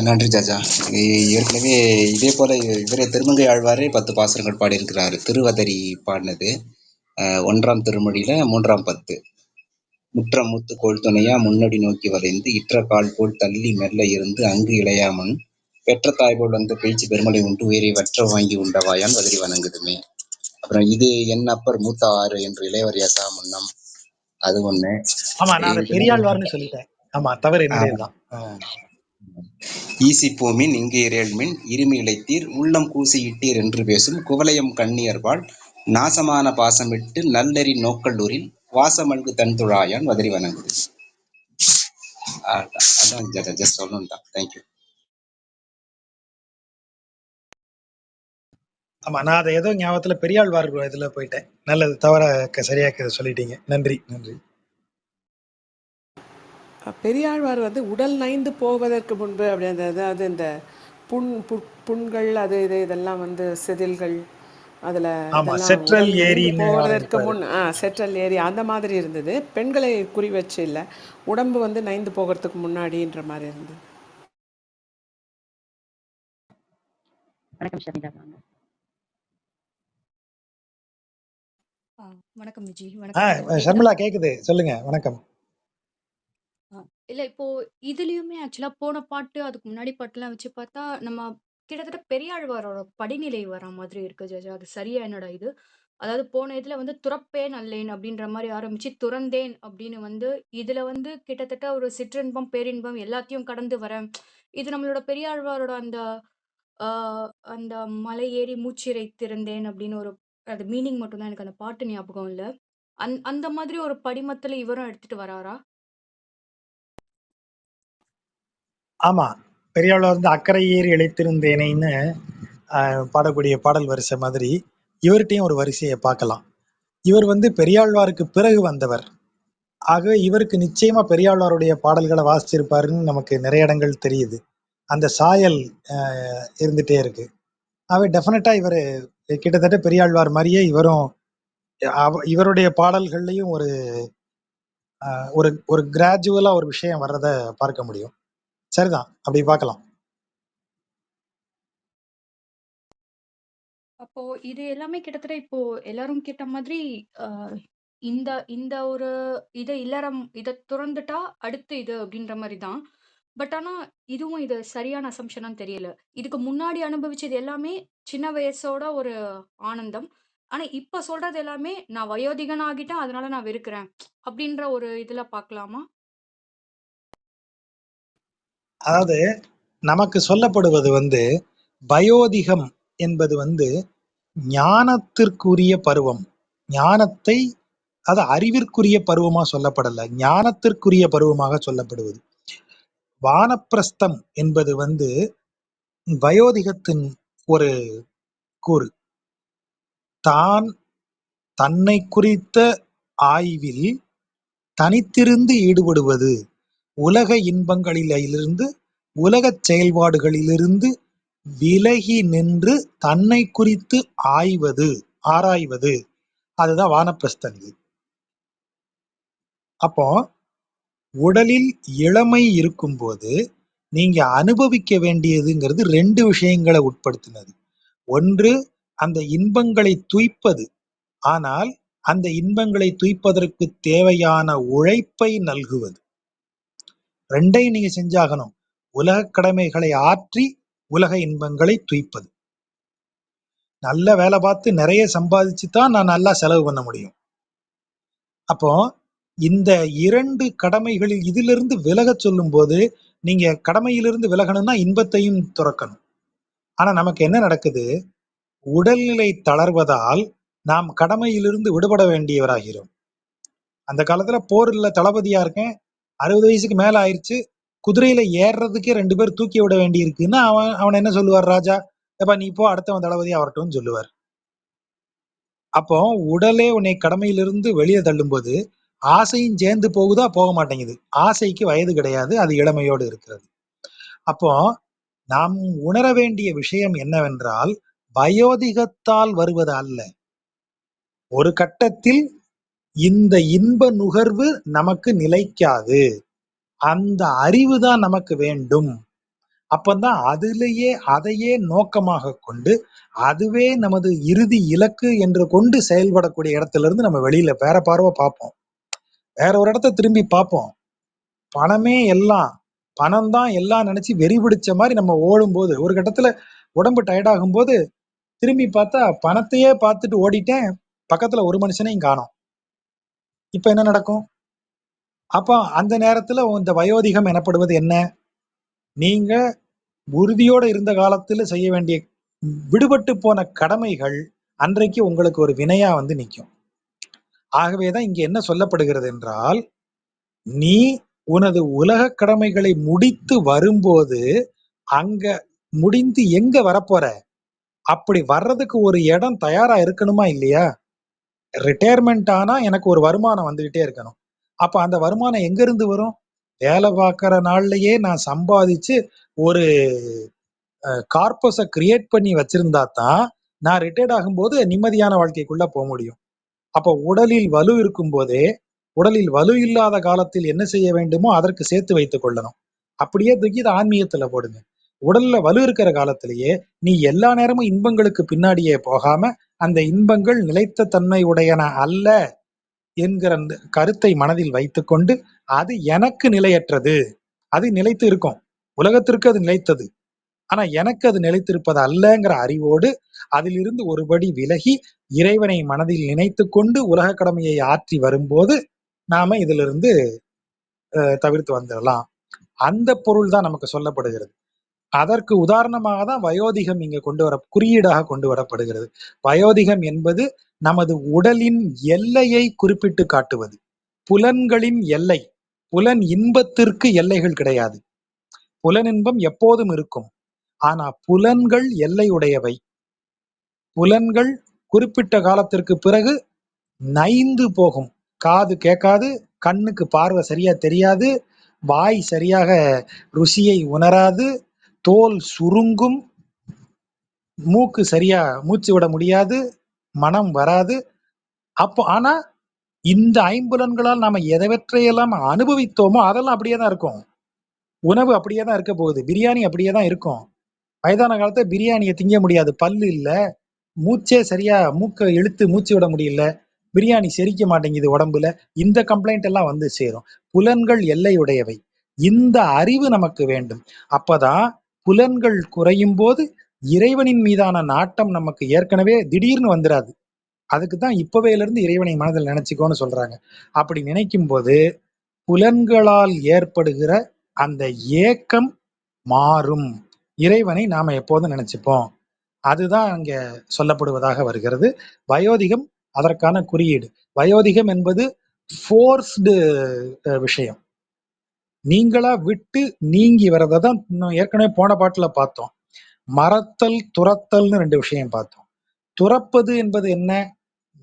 நன்றி ஜாஜா. ஏற்கனவே இதே போல இவரே திருமங்கை ஆழ்வாரே 10 பாசுரங்கள் பாடியிருக்கிறாரு. திருவதரி பாடினது 1ஆம் திருமொழியில 3ஆம் 10. முற்றம் மூத்து கோள் துணையா முன்னடி நோக்கி வரைந்து இற்ற கால் போல் தள்ளி மெல்ல இருந்து அங்கு இளையாமன் பெற்ற தாய் போல் வந்த பேச்சு பெருமலை உண்டு உயிரை வற்ற வாங்கி உண்டவாயான் வதறி வணங்குதுமே. அப்புறம் இது என் அப்பர் மூத்த ஆறு என்று இளையவர் ஏசா முன்னம், அது ஒண்ணு. ஆமா, நான் அதை பெரியாழ்வார்னு சொல்லிட்டேன். ஆமா, தவறு என்னுடையதுதான். ஈசி பூமின் இங்கு இரேழ்மின் இருமி இழைத்தீர் உள்ளம் கூசி இட்டீர் என்று பேசும் குவலயம் கண்ணியர்வாள் நாசமான பாசமிட்டு நல்லெறி நோக்கல்லூரில் வாசமல்கு தன் துழாயான் வதறி வணங்குது. அதான் ஜஸ்ட் சொல்லணும் தான். தேங்க்யூ. ஆமா, நான் அதை ஏதோ ஞாபகத்துல பெரியாழ்வார் இதுல போயிட்டேன். நல்லது, தவற சரியா சொல்லிட்டீங்க. நன்றி, நன்றி. பெரியாழ்வார் வந்து உடல் நைந்து போவதற்கு முன்பு அப்படி அந்த அதாவது இந்த புண்கள் அது இதெல்லாம் வந்து செதில்கள் அதில் செற்றல் ஏரி போவதற்கு முன் செற்றல் ஏரி அந்த மாதிரி இருந்தது. பெண்களை குறி வச்சு இல்லை, உடம்பு வந்து நைந்து போகிறதுக்கு முன்னாடின்ற மாதிரி இருந்தது. வணக்கம் ஷர்மிளா. வணக்கம் விஜி. ஷர்மிளா கேக்குது, சொல்லுங்க. வணக்கம். இல்ல இப்போ இதுலயுமே ஆக்சுவலா போன பாட்டு அதுக்கு முன்னாடி பாட்டுலாம் வச்சு பார்த்தா நம்ம கிட்டத்தட்ட பெரியாழ்வாரோட படிநிலை வர மாதிரி இருக்கு ஜாஜா. அது சரியா என்னோட இது? அதாவது போன இதுல வந்து துறப்பேன் அல்லேன் அப்படின்ற மாரி ஆரம்பிச்சு, துறந்தேன் அப்படின்னு வந்து இதுல வந்து கிட்டத்தட்ட ஒரு சிற்றின்பம், பேரின்பம் எல்லாத்தையும் கடந்து வரேன். இது நம்மளோட பெரியாழ்வாரோட அந்த ஆ அந்த மலை ஏறி மூச்சிரைத்திருந்தேன் அப்படின்னு ஒரு அது மீனிங் மட்டும் தான் எனக்கு அந்த பாட்டு ஞாபகம் இல்ல. அந்த மாதிரி ஒரு படிமத்துல இவரும் எடுத்துட்டு வராரா? ஆமா. பெரியாழ்வார் வந்து "அக்கரை ஏறி இளைத்திருந்தேனைன்னு" பாடக்கூடிய பாடல் வரிசை மாதிரி, இவர்ட்டயும் ஒரு வரிசைய பார்க்கலாம். இவர் வந்து பெரியாழ்வாருக்கு பிறகு வந்தவர். ஆகவே இவருக்கு நிச்சயமா பெரியாழ்வாருடைய பாடல்கள வாசிச்சிருப்பாருன்னு நமக்கு நெறைய இடங்கள் தெரியுது. அந்த சாயல் அ இருந்துட்டே இருக்கு. ஆகவே டெஃபினட்டா இவரு கிட்டத்தட்ட பெரியாழ்வார் மாரியே இவரும் இவருடைய பாடல்கள்லயும் ஒரு ஒரு ஒரு கிராஜுவலா ஒரு விஷயம் வர்றத பார்க்க முடியும். சரிதான். அப்படி பார்க்கலாம். அப்போ இது எல்லாமே கிட்டத்தட்ட இப்போ எல்லாரும் கேட்ட மாதிரி அ இந்த இந்த ஒரு இல்லறம் இத துறந்துட்டா அடுத்து இது அப்படின்ற மாரி தான். பட் ஆனா இதுவும் இது சரியான அசம்ப்ஷனான்னு தெரியல. இதுக்கு முன்னாடி அனுபவிச்சது எல்லாமே சின்ன வயசோட ஒரு ஆனந்தம். ஆனா இப்ப சொல்றது எல்லாமே நான் வயோதிகன் ஆகிட்டேன் அதனால நான் வெறுக்கிறேன். அப்படின்ற ஒரு இதுல பார்க்கலாமா? அதாவது நமக்கு சொல்லப்படுவது வந்து, வயோதிகம் என்பது வந்து ஞானத்திற்குரிய பருவம். ஞானத்தை அது அறிவிற்குரிய பருவமா சொல்லப்படல. ஞானத்திற்குரிய பருவமாக சொல்லப்படுவது. வானப்பிரஸ்தம் என்பது வந்து வயோதிகத்தின் ஒரு கூறு. தான் தன்னைக் குறித்த ஆய்வில் தனித்திருந்து ஈடுபடுவது. உலக இன்பங்களிலிருந்து, உலகச் செயல்பாடுகளிலிருந்து விலகி நின்று தன்னைக் குறித்து ஆராய்வது. அதுதான் வானப்பிரஸ்த நிலை. அப்போ உடலில் இளமை இருக்கும்போது, நீங்க அனுபவிக்க வேண்டியதுங்கிறது 2 விஷயங்கள உட்படுத்தினது. ஒன்று அந்த இன்பங்களை துய்ப்பது. ஆனால், அந்த இன்பங்களை துய்ப்பதற்கு தேவையான உழைப்பை நல்குவது. 2யும் நீங்க செஞ்சாகணும். உலகக் கடமைகளை ஆற்றி, உலக இன்பங்களை துய்ப்பது. நல்ல வேல பார்த்து நெறைய சம்பாதிச்சு தான் நான் நல்லா செலவு பண்ண முடியும். அப்போ இந்த 2 கடமைகளில் இதிலிருந்து விலகச் சொல்லும்போது, நீங்க கடமையிலிருந்து விலகணும்னா இன்பத்தையும் துறக்கணும். ஆனா நமக்கு என்ன நடக்குது? உடல்நிலை தளர்வதால் நாம் கடமையிலிருந்து விடுபட வேண்டியவராகிறோம். அந்த காலத்துல போர்ல தளபதியா இருக்கேன். 60 வயசுக்கு மேல ஆயிருச்சு. குதிரையில ஏறுறதுக்கே 2 பேர் தூக்கி விட வேண்டியிருக்குன்னா, அவன என்ன சொல்லுவார் ராஜா? "எப்பா நீ போ அடுத்தவன் தளபதியா வரட்டும்னு" சொல்லுவார். அப்போ உடலே உன்னை கடமையிலிருந்து வெளிய தள்ளும்போது, ஆசையும் சேர்ந்து போகுதா? போக மாட்டேங்குது. ஆசைக்கு வயது கிடையாது. அது இளமையோடு இருக்கிறது. அப்போ நாம் உணர வேண்டிய விஷயம் என்னவென்றால், வயோதிகத்தால் வருவது அல்ல. ஒரு கட்டத்தில் இந்த இன்ப நுகர்வு நமக்கு நிலைக்காது. அந்த அறிவு தான் நமக்கு வேண்டும். அப்பதான் அதையே நோக்கமாகக் கொண்டு, அதுவே நமது இறுதி இலக்கு என்று கொண்டு செயல்படக்கூடிய இடத்திலிருந்து நம்ம வெளியில வேற பார்வை பார்ப்போம். வேற ஒரு இடத்த திரும்பி பார்ப்போம். பணமே எல்லாம். பணம் தான் எல்லாம் நெனச்சு வெறி பிடிச்ச மாரி நம்ம ஓடும்போது, ஒரு கட்டத்துல உடம்பு டயர்ட் ஆகும்போது, திரும்பி பார்த்தா பணத்தையே பார்த்துட்டு ஓடிட்டேன். பக்கத்துல ஒரு மனுஷனையும் காணோம். இப்ப என்ன நடக்கும்? அப்ப அந்த நேரத்துல இந்த வயோதிகம் எனப்படுவது என்ன? நீங்க உறுதியோட இருந்த காலத்துல செய்ய வேண்டிய விடுபட்டு போன கடமைகள், அன்றைக்கு உங்களுக்கு ஒரு வினையா வந்து நிக்கும். ஆகவே தான் இங்க என்ன சொல்லப்படுகிறது என்றால், நீ உனது உலகக் கடமைகளை முடித்து வரும்போது, அங்க முடிந்து எங்க வரப்போற? அப்படி வர்றதுக்கு ஒரு இடம் தயாரா இருக்கணுமா இல்லையா? ரிட்டயர்மென்ட் ஆனா எனக்கு ஒரு வருமானம் வந்துகிட்டே இருக்கணும். அப்ப அந்த வருமானம் எங்கிருந்து வரும்? வேலை பார்க்கிற நாள்லயே நான் சம்பாதிச்சு ஒரு கார்பஸ கிரியேட் பண்ணி வச்சிருந்தா தான், நான் ரிட்டயர்ட் ஆகும்போது நிம்மதியான வாழ்க்கைக்குள்ள முடியும். அப்ப உடலில் வலு இருக்கும்போதே, உடலில் வலு இல்லாத காலத்தில் என்ன செய்ய வேண்டுமோ அதற்கு சேர்த்து வைத்துக் கொள்ளணும். அப்படியே தூக்கி இத ஆன்மீகத்துல போடுங்க. உடல்ல வலு இருக்கிற காலத்திலேயே, நீ எல்லா நேரமும் இன்பங்களுக்கு பின்னாடியே போகாம, அந்த இன்பங்கள் நிலைத்த தன்மை உடையன அல்ல என்கிற அந்த கருத்தை மனதில் வைத்துக்கொண்டு, அது எனக்கு நிலையற்றது. அது நிலைத்து இருக்கும். உலகத்திற்கு அது நிலைத்தது. ஆனா எனக்கு அது நிலைத்திருப்பது அல்லங்கிற அறிவோடு அதிலிருந்து ஒருபடி விலகி இறைவனை மனதில் நினைத்து கொண்டு உலக கடமையை ஆற்றி வரும்போது நாம இதிலிருந்து தவிர்த்து வந்துடலாம். அந்த பொருள் தான் நமக்கு சொல்லப்படுகிறது. அதற்கு உதாரணமாக தான் வயோதிகம் இங்க குறியீடாக கொண்டு வரப்படுகிறது. வயோதிகம் என்பது நமது உடலின் எல்லையை குறிப்பிட்டு காட்டுவது. புலன்களின் எல்லை. புலன் இன்பத்திற்கு எல்லைகள் கிடையாது. புலனின்பம் எப்போதும் இருக்கும். ஆனா புலன்கள் எல்லையுடையவை. புலன்கள் குறிப்பிட்ட காலத்திற்கு பிறகு நைந்து போகும். காது கேட்காது, கண்ணுக்கு பார்வை சரியா தெரியாது, வாய் சரியாக ருசியை உணராது, தோல் சுருங்கும், மூக்கு சரியா மூச்சு விட முடியாது, மனம் வராது. அப்போ ஆனா இந்த ஐம்புலன்களால் நாம எதவற்றையெல்லாம் அனுபவித்தோமோ அதெல்லாம் அப்படியே தான் இருக்கும். உணவு அப்படியே தான் இருக்க போகுது. பிரியாணி அப்படியே தான் இருக்கும். வயதான காலத்துல பிரியாணியை திங்க முடியாது, பல்லு இல்ல, மூச்சே சரியா மூக்க இழுத்து மூச்சு விட முடியல, பிரியாணி செரிக்க மாட்டேங்குது உடம்புல. இந்த கம்ப்ளைண்ட் எல்லாம் வந்து சேரும். புலன்கள் எல்லையுடையவை. இந்த அறிவு நமக்கு வேண்டும். அப்பதான் புலன்கள் குறையும் போது இறைவனின் மீதான நாட்டம் நமக்கு ஏற்கனவே திடீர்னு வந்துராது. அதுக்கு தான் இப்பவேல இருந்து இறைவனை மனதில் நினைச்சுக்கோன்னு சொல்றாங்க. அப்படி நினைக்கும் போது புலன்களால் ஏற்படுகிற அந்த ஏக்கம் மாறும். இறைவனை நாம எப்போதும் நினைச்சுப்போம். அதுதான் அங்க சொல்லப்படுவதாக வருகிறது. வயோதிகம் அதற்கான குறியீடு. வயோதிகம் என்பது ஃபோர்ஸ்டு விஷயம். நீங்களா விட்டு நீங்கி வரதான் ஏற்கனவே போன பாட்டுல பார்த்தோம். மறத்தல் துரத்தல்னு 2 விஷயம் பார்த்தோம். துறப்பது என்பது என்ன?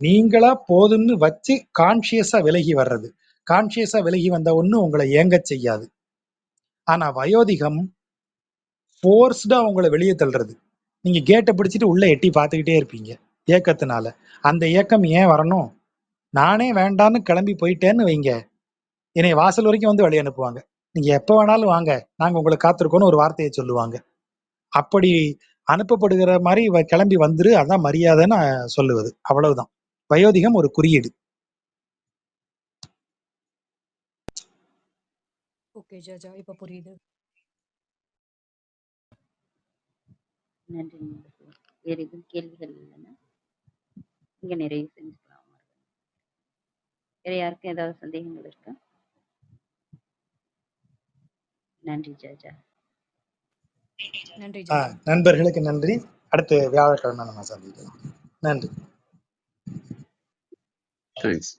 நீங்களா போதுன்னு வச்சு கான்சியஸா விலகி வர்றது. கான்சியஸா விலகி வந்த ஒண்ணு உங்களை ஏங்கச் செய்யாது. ஆனா வயோதிகம் ஃபோர்ஸ்டா உங்களை வெளியே தள்ளுறது. நீங்க கேட்டை பிடிச்சிட்டு உள்ள எட்டி பார்த்துக்கிட்டே இருப்பீங்க ஏக்கத்தினால. அந்த ஏக்கம் ஏன் வரணும்? நானே வேண்டான்னு கிளம்பி போயிட்டேன்னு வைங்க, என்னை வாசல் வரைக்கும் வந்து வழி அனுப்புவாங்க. நீங்க எப்ப வேணாலும் வாங்க, நாங்க உங்களை காத்திருக்கோன்னு ஒரு வார்த்தையை சொல்லுவாங்க. அப்படி அனுப்பப்படுகிற மாதிரி கிளம்பி வந்துரு, அதான் மரியாதைன்னு சொல்லுவது. அவ்வளவுதான். வயோதிகம் ஒரு குறியீடு. ஓகே ஜாஜா, இப்ப புரியுது. நன்றி. வேறு எதுவும் கேள்விகள் இல்லைன்னா இங்க நிறைவு செஞ்சுக்கலாம். வேற யாருக்கும் ஏதாவது சந்தேகங்கள் இருக்கா? நன்றி ஜாஜா. நன்றி ஜாஜா. நண்பர்களுக்கு நன்றி. அடுத்து வியாழக்கிழமை நம்ம சந்திக்கலாம். நன்றி. தேங்க்ஸ்.